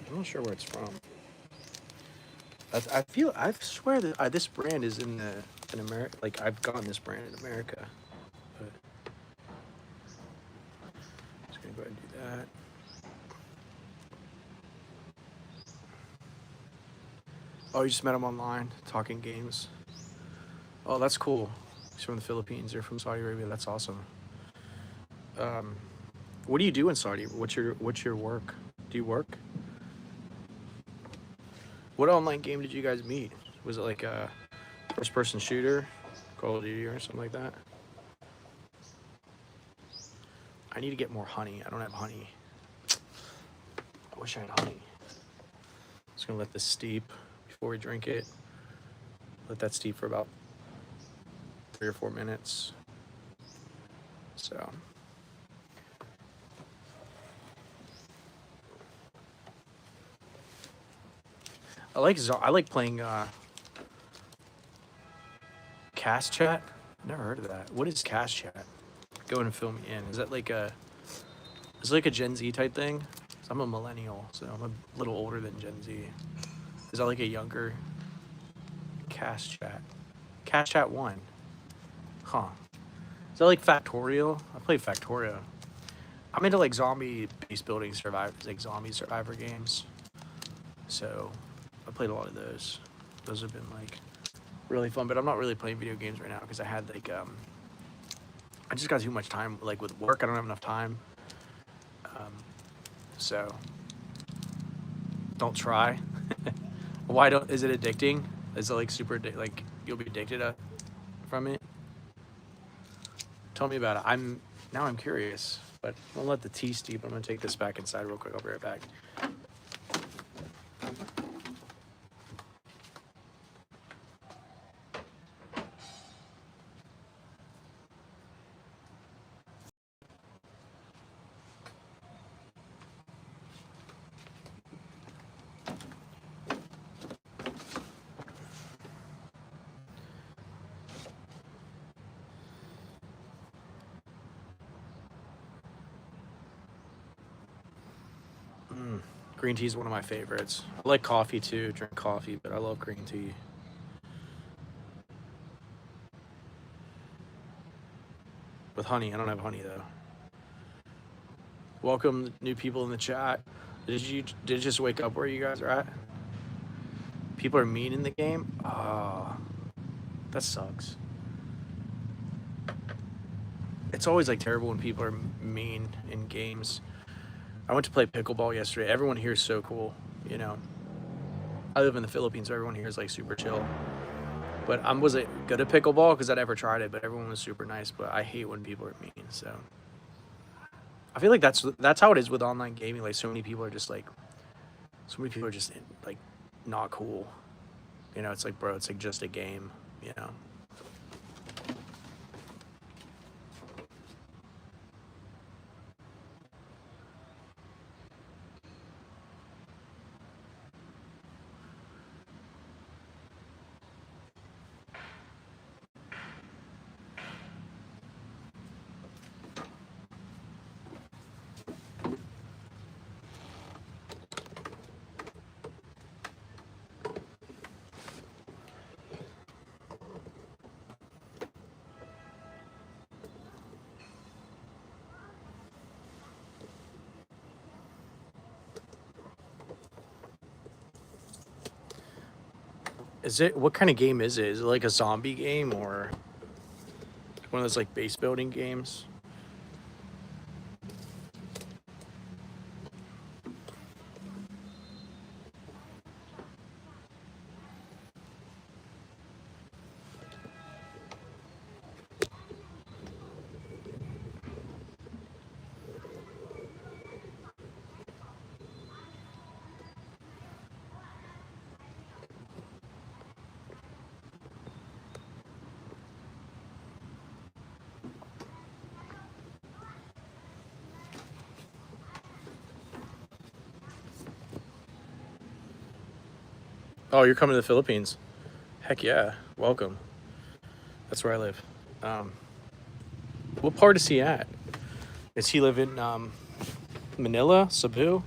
I'm not sure where it's from. I swear that this brand is in America. Like I've gotten this brand in America. But I'm just gonna go ahead and do that. Oh, you just met him online, talking games. Oh, that's cool. He's from the Philippines. You're from Saudi Arabia. That's awesome. What do you do in Saudi? What's your work? Do you work? What online game did you guys meet? Was it like a first-person shooter, Call of Duty, or something like that? I need to get more honey. I don't have honey. I wish I had honey. Just gonna let this steep before we drink it. Let that steep for about 3 or 4 minutes. So. I like playing Cast Chat. Never heard of that. What is Cast Chat? Go and fill me in. Is it like a Gen Z type thing? 'Cause I'm a millennial, so I'm a little older than Gen Z. Is that like a younger cast chat? Cast chat 1. Huh. Is that like Factorial? I played Factorio. I'm into like zombie base building like zombie survivor games. So I played a lot of those. Those have been like really fun, but I'm not really playing video games right now because I had like I just got too much time like with work. I don't have enough time. So don't try. Why don't? Is it addicting? Is it like super like you'll be addicted from it? Tell me about it. I'm curious, but I'll let the tea steep. I'm gonna take this back inside real quick. I'll be right back. Green tea is one of my favorites. I like coffee too. Drink coffee, but I love green tea. With honey. I don't have honey though. Welcome new people in the chat. Did you just wake up where you guys are at? People are mean in the game? Oh, that sucks. It's always like terrible when people are mean in games. I went to play pickleball yesterday. Everyone here is so cool, you know. I live in the Philippines, so everyone here is like super chill. But I wasn't good at pickleball because I'd never tried it, but everyone was super nice. But I hate when people are mean, so I feel like that's how it is with online gaming. Like so many people are just like not cool. You know, it's like, bro, it's like just a game, you know. What kind of game is it? Is it like a zombie game or one of those like base building games? Oh, you're coming to the Philippines? Heck yeah, welcome. That's where I live. What part is he at? Does he live in Manila, Cebu?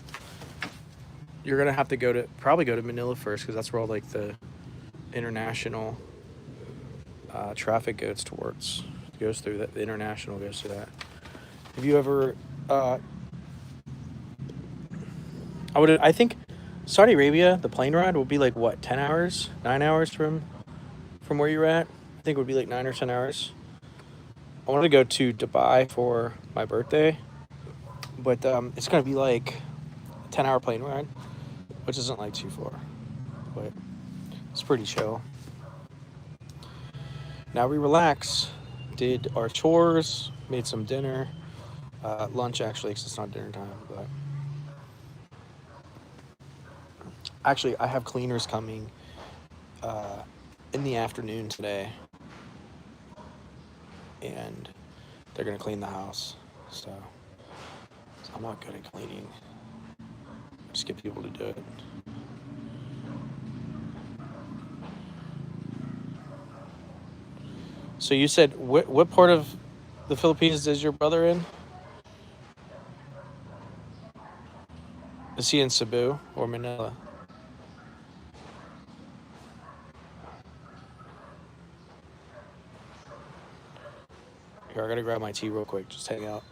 You're gonna have to probably go to Manila first because that's where all like the international traffic goes through. That the international goes through that. Have you ever? I think Saudi Arabia, the plane ride will be like what, 10 hours, 9 hours from where you're at. I think it would be like 9 or 10 hours. I wanted to go to Dubai for my birthday, but it's gonna be like a 10-hour plane ride, which isn't like too far, but it's pretty chill. Now we relax, did our chores, made some dinner, lunch actually, because it's not dinner time, but actually I have cleaners coming in the afternoon today, and they're gonna clean the house, so I'm not good at cleaning. Just get people to do it. So you said what part of The Philippines is your brother in? Is he in Cebu or Manila? Here, I gotta grab my tea real quick. Just hang out.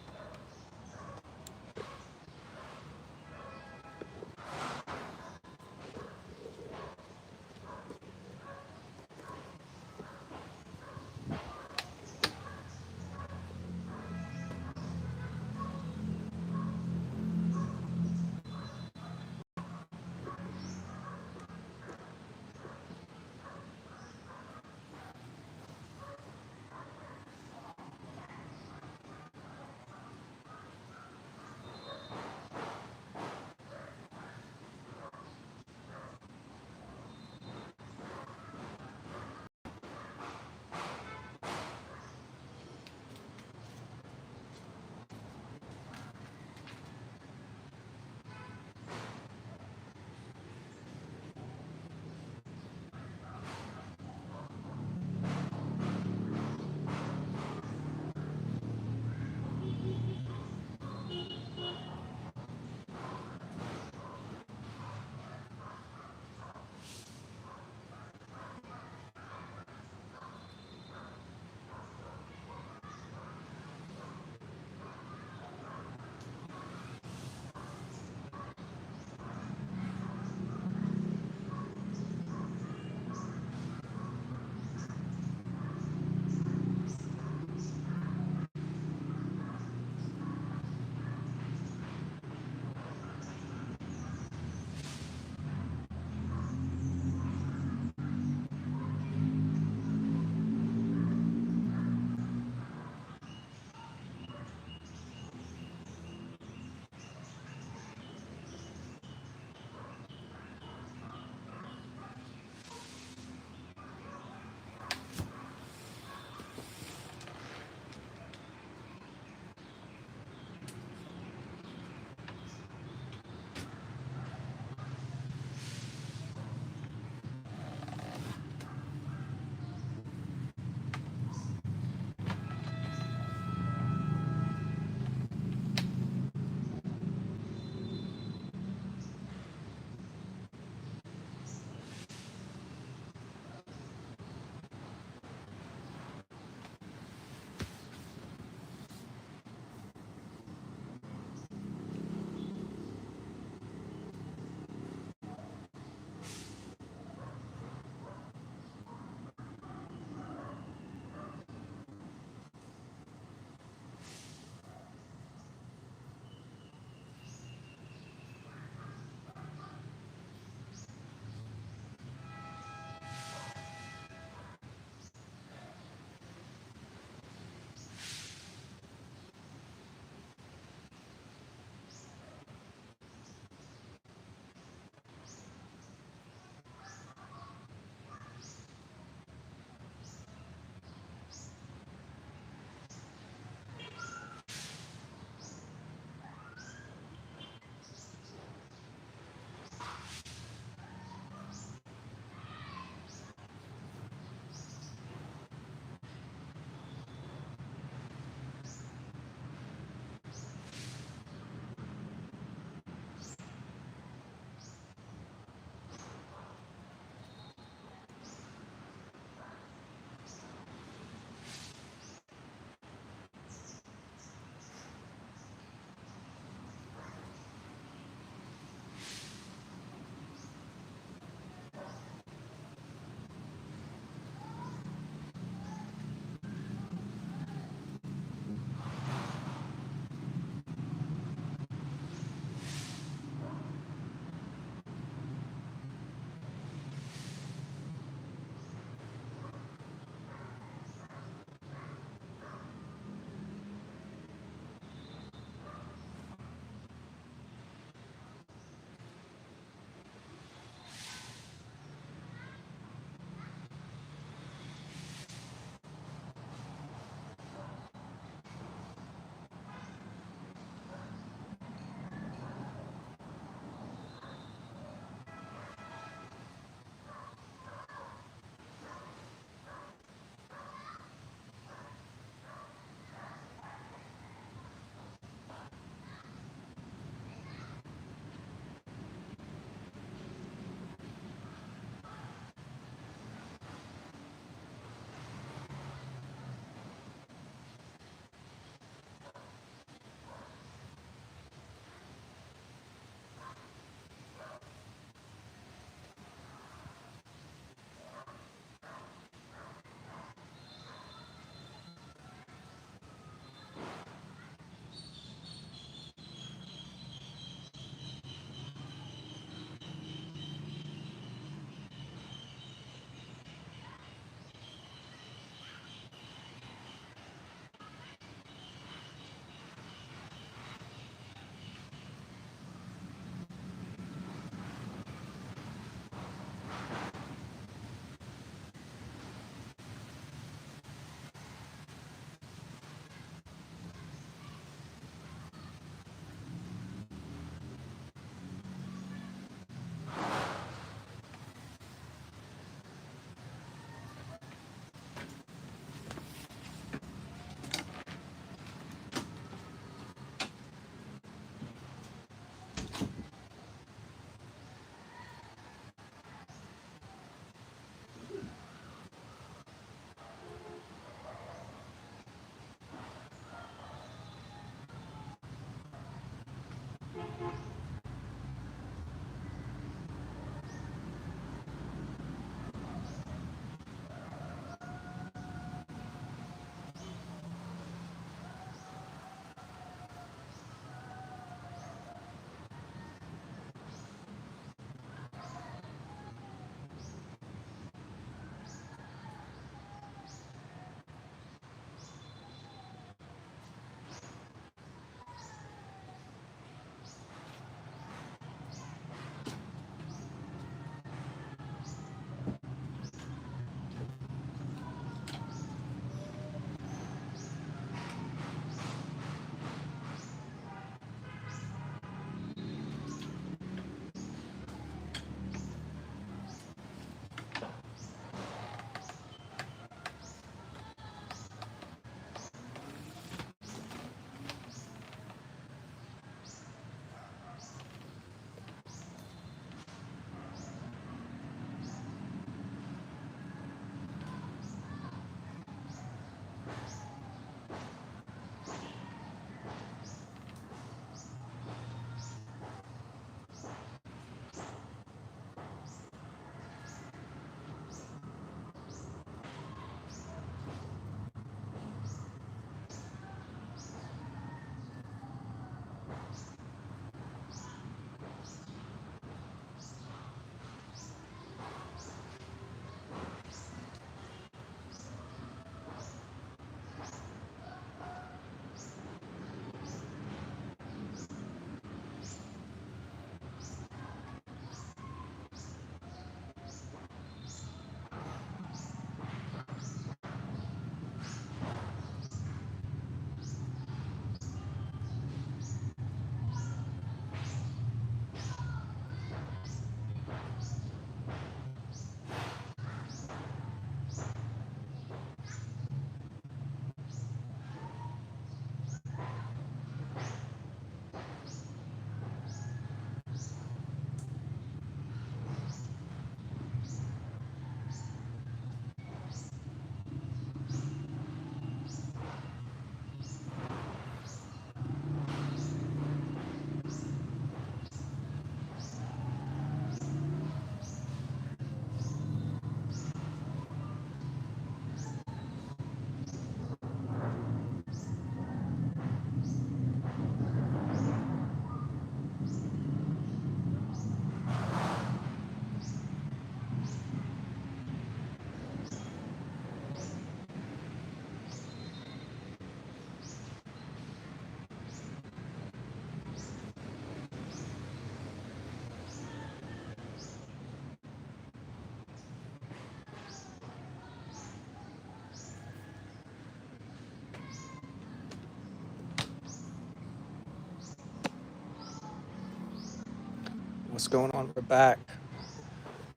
What's going on? We're back.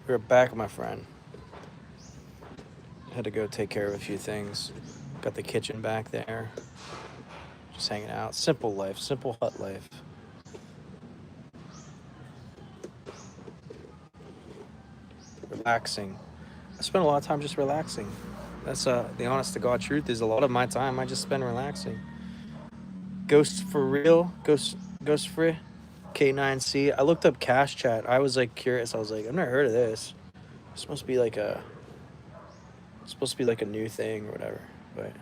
We're back, my friend. Had to go take care of a few things. Got the kitchen back there. Just hanging out. Simple life. Simple hut life. Relaxing. I spend a lot of time just relaxing. That's the honest to God truth is a lot of my time I just spend relaxing. Ghost for real. Ghost free. K9C. I looked up Cash Chat. I was like curious. I was like, I've never heard of this. It's supposed to be like a new thing or whatever. But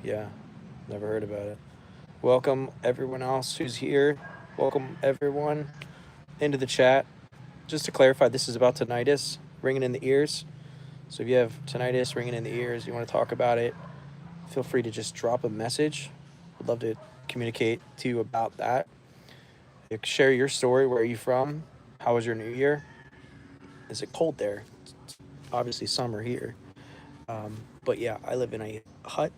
yeah, never heard about it. Welcome everyone else who's here. Welcome everyone into the chat. Just to clarify, this is about tinnitus ringing in the ears. So if you have tinnitus ringing in the ears, you want to talk about it, feel free to just drop a message. Would love to communicate to you about that. Share your story. Where are you from? How was your New Year? Is it cold there? It's obviously summer here. But yeah, I live in a hut.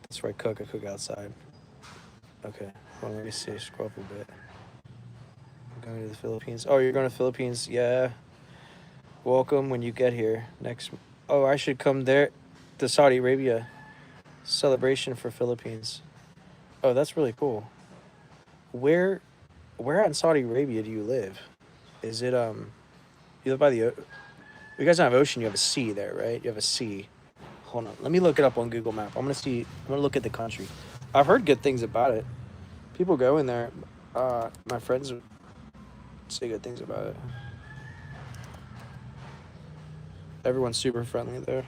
That's where I cook. I cook outside. Okay. Well, let me see. Scroll up a bit. I'm going to the Philippines. Oh, you're going to the Philippines? Yeah. Welcome when you get here. Next. Oh, I should come there to Saudi Arabia. Celebration for Philippines. Oh, that's really cool. Where in Saudi Arabia do you live? Is it you live by the you guys don't have ocean, you have a sea there, right? You have a sea. Hold on. Let me look it up on Google Map. I'm going to look at the country. I've heard good things about it. People go in there. My friends say good things about it. Everyone's super friendly there.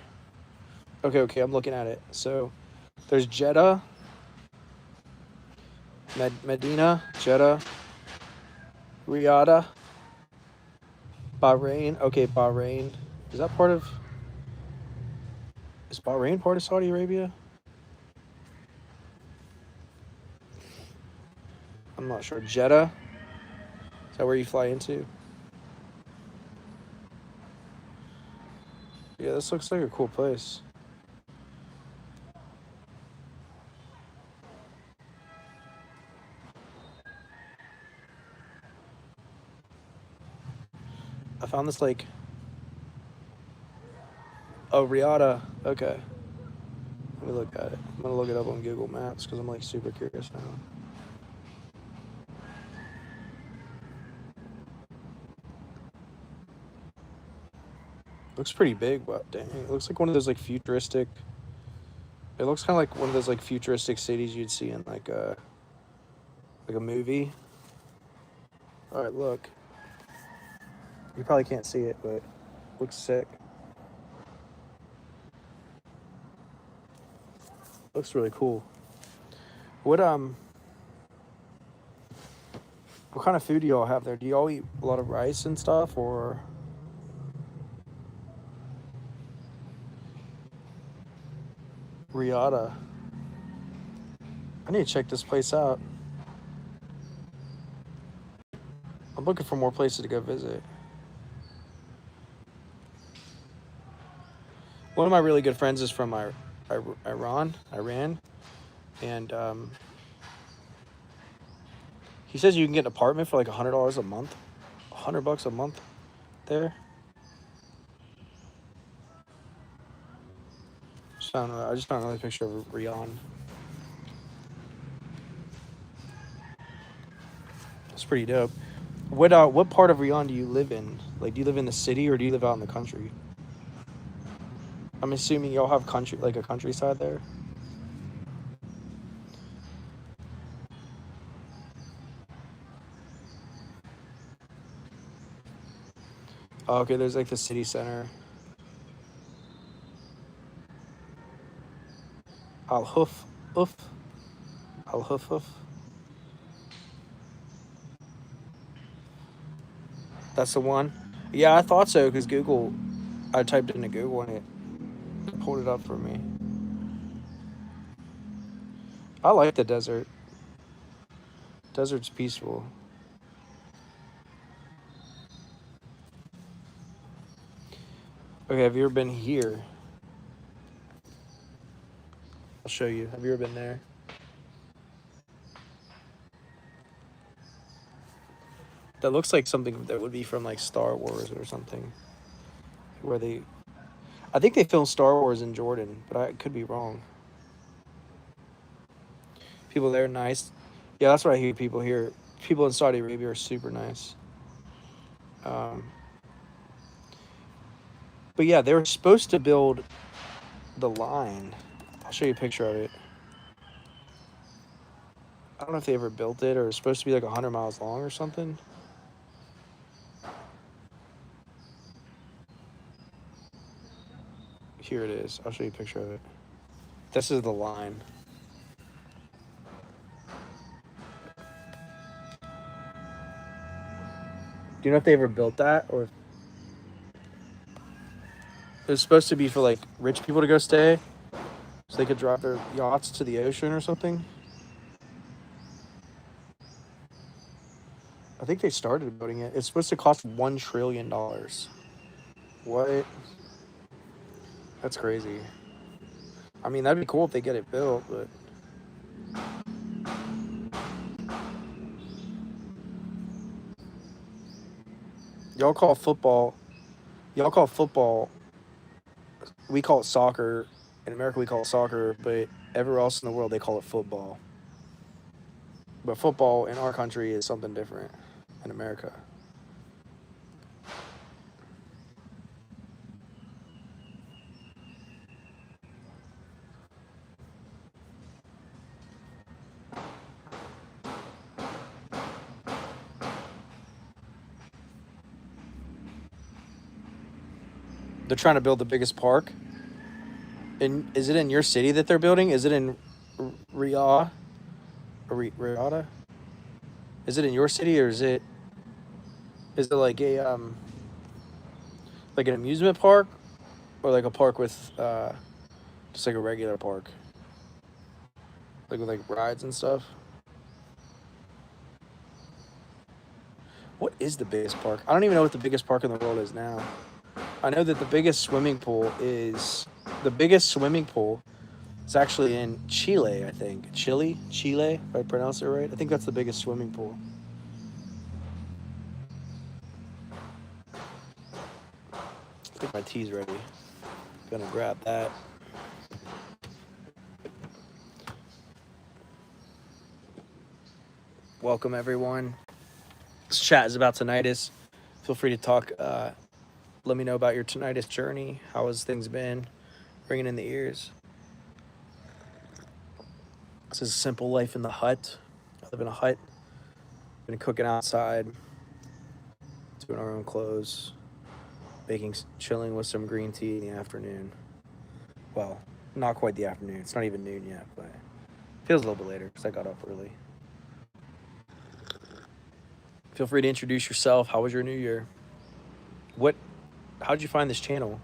Okay, I'm looking at it. So, there's Jeddah, Medina, Jeddah, Riyadh, Bahrain. Okay, Bahrain. Is that part of... Is Bahrain part of Saudi Arabia? I'm not sure. Jeddah? Is that where you fly into? Yeah, this looks like a cool place. I found this like... Oh, Riyadh. Okay. Let me look at it. I'm going to look it up on Google Maps because I'm like super curious now. Looks pretty big, but dang. It looks like one of those like futuristic... It looks kind of like one of those like futuristic cities you'd see in like a movie. All right, look. You probably can't see it, but it looks sick. Looks really cool. What kind of food do y'all have there? Do y'all eat a lot of rice and stuff, or... Riyadh? I need to check this place out. I'm looking for more places to go visit. One of my really good friends is from Iran, and he says you can get an apartment for like $100 a month, $100 a month there. I just found another picture of Riyadh. It's pretty dope. What part of Riyadh do you live in? Like, do you live in the city or do you live out in the country? I'm assuming y'all have a countryside there. Oh, okay, there's like the city center. Al Hoof, Oof, Al Hoof, Hoof. That's the one. Yeah, I thought so because Google. I typed it into Google and it pulled it up for me. I like the desert. Desert's peaceful. Okay, have you ever been here? I'll show you. Have you ever been there? That looks like something that would be from like Star Wars or something. Where they, I think they filmed Star Wars in Jordan, but I could be wrong. People there are nice. Yeah, that's what I hear. People here, people in Saudi Arabia are super nice. Um, but yeah, they were supposed to build the line. I'll show you a picture of it. I don't know if they ever built it or it's supposed to be like 100 miles long or something. Here it is. I'll show you a picture of it. This is the line. Do you know if they ever built that or it was supposed to be for like rich people to go stay so they could drive their yachts to the ocean or something? I think they started building it. It's supposed to cost $1 trillion. What? That's crazy. I mean, that'd be cool if they get it built, but y'all call football. Y'all call football. We call it soccer. In America, we call it soccer, but everywhere else in the world, they call it football. But football in our country is something different in America. They're trying to build the biggest park. And is it in your city that they're building? Is it in Riyadh? Riyadh? Is it in your city or is it like an amusement park or like a park with just like a regular park, like with like rides and stuff? What is the biggest park? I don't even know what the biggest park in the world is now. I know that the biggest swimming pool is actually in Chile, I think. Chile, if I pronounce it right. I think that's the biggest swimming pool. I think my tea's ready. Gonna grab that. Welcome everyone. This chat is about tinnitus. Feel free to talk. Let me know about your tinnitus journey. How has things been? Bringing in the ears. This is a simple life in the hut. I live in a hut. Been cooking outside, doing our own clothes, chilling with some green tea in the afternoon. Well, not quite the afternoon. It's not even noon yet, but it feels a little bit later because I got up early. Feel free to introduce yourself. How was your New Year? How'd you find this channel?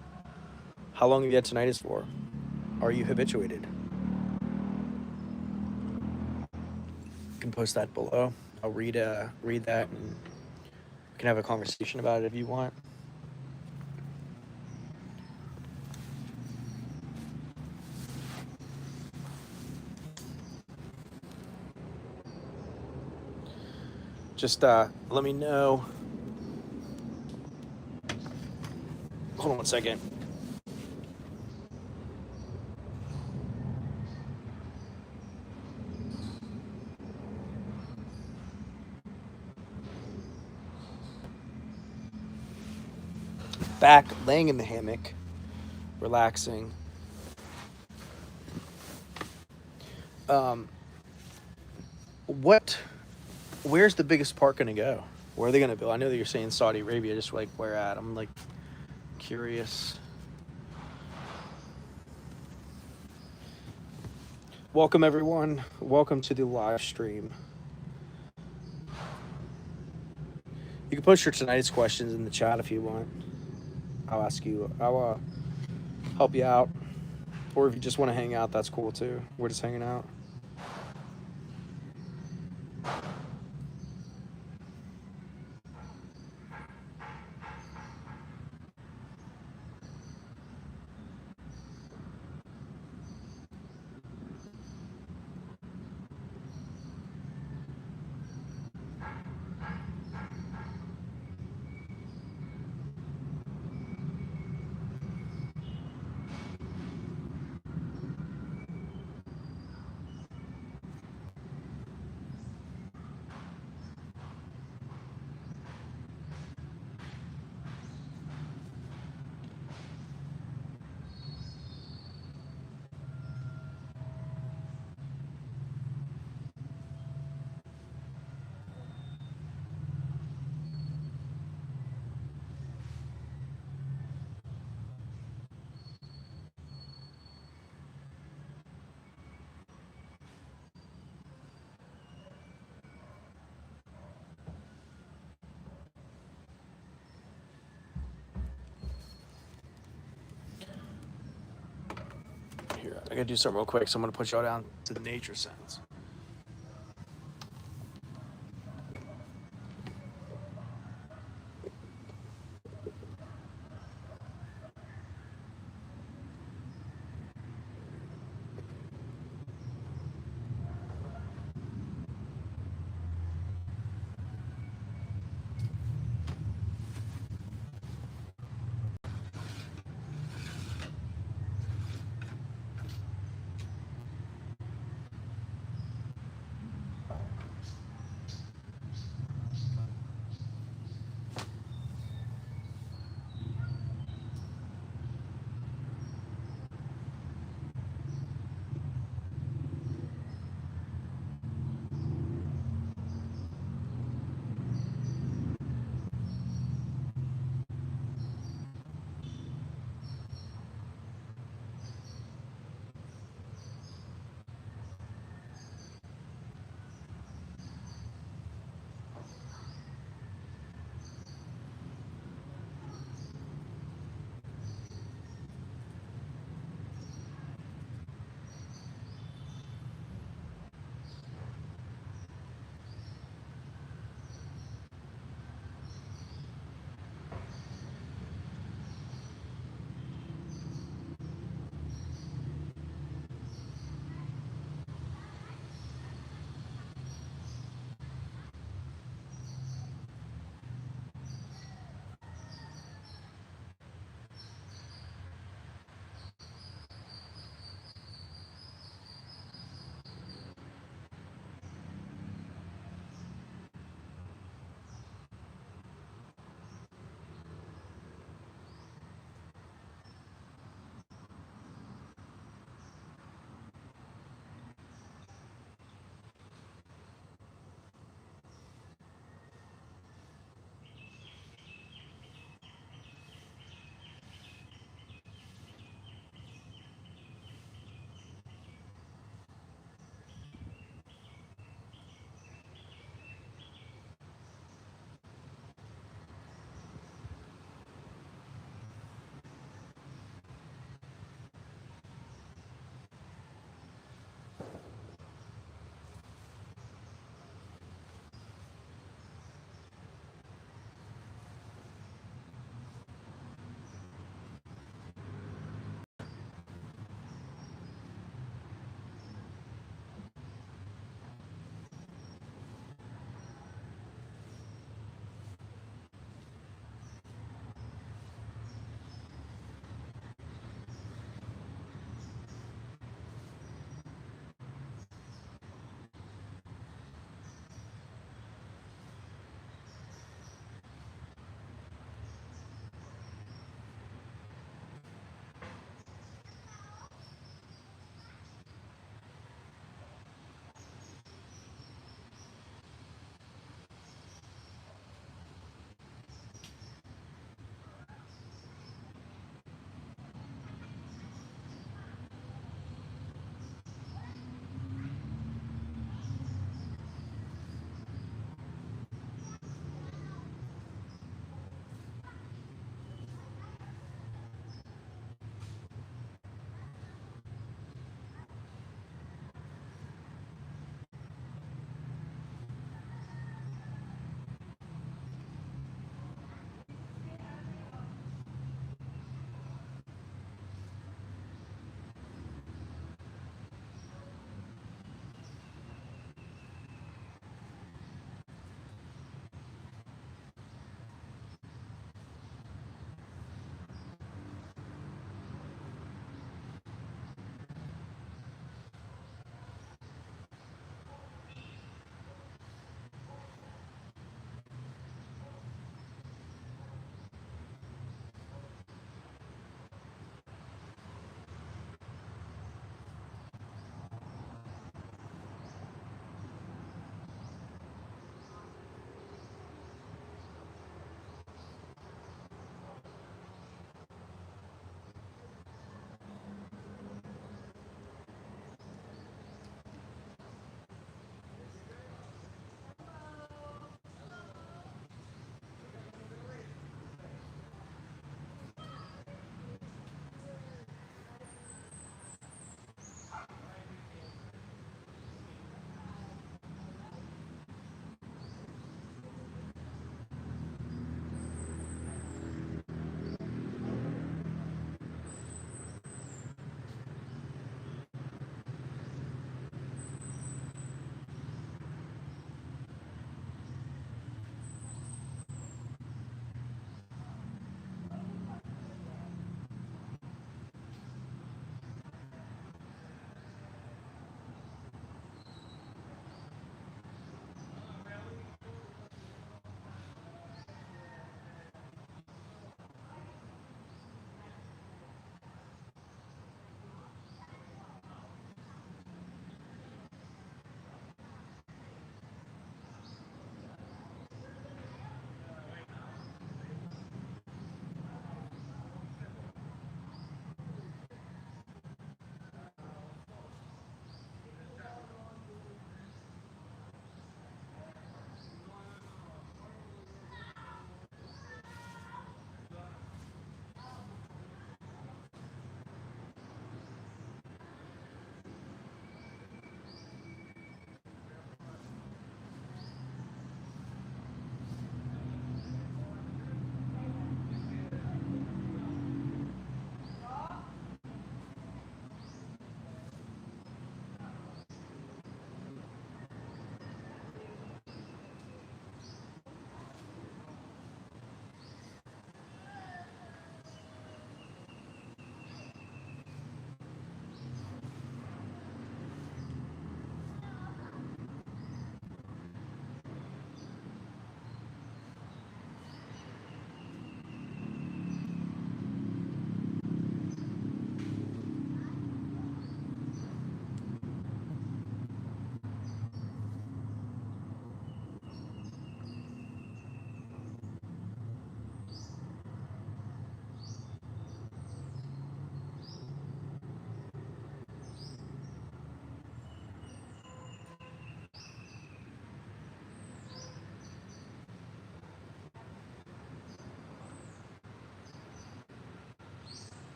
How long have you had tinnitus for? Are you habituated? You can post that below. I'll read that and we can have a conversation about it if you want. Just let me know. Hold on one second. Back, laying in the hammock, relaxing. Where's the biggest park gonna go? Where are they gonna build? I know that you're saying Saudi Arabia, just like where at? I'm like curious. Welcome everyone. Welcome to the live stream. You can post your tinnitus questions in the chat if you want. I'll help you out. Or if you just want to hang out, that's cool too. We're just hanging out. gotta do something real quick, so I'm gonna put y'all down to the nature sounds.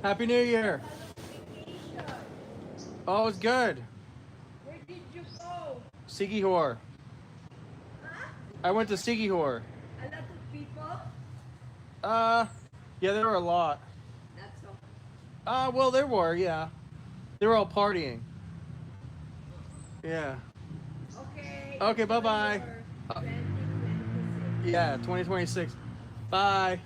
Happy New Year. Vacation. Oh, it's good. Where did you go? Sigihor. Huh? I went to Sigihor. A lot of people? Uh, yeah, there were a lot. Not so. Well, there were, yeah. They were all partying. Yeah. Okay, Okay, enjoy bye-bye. your 2026. Yeah, 2026. Bye.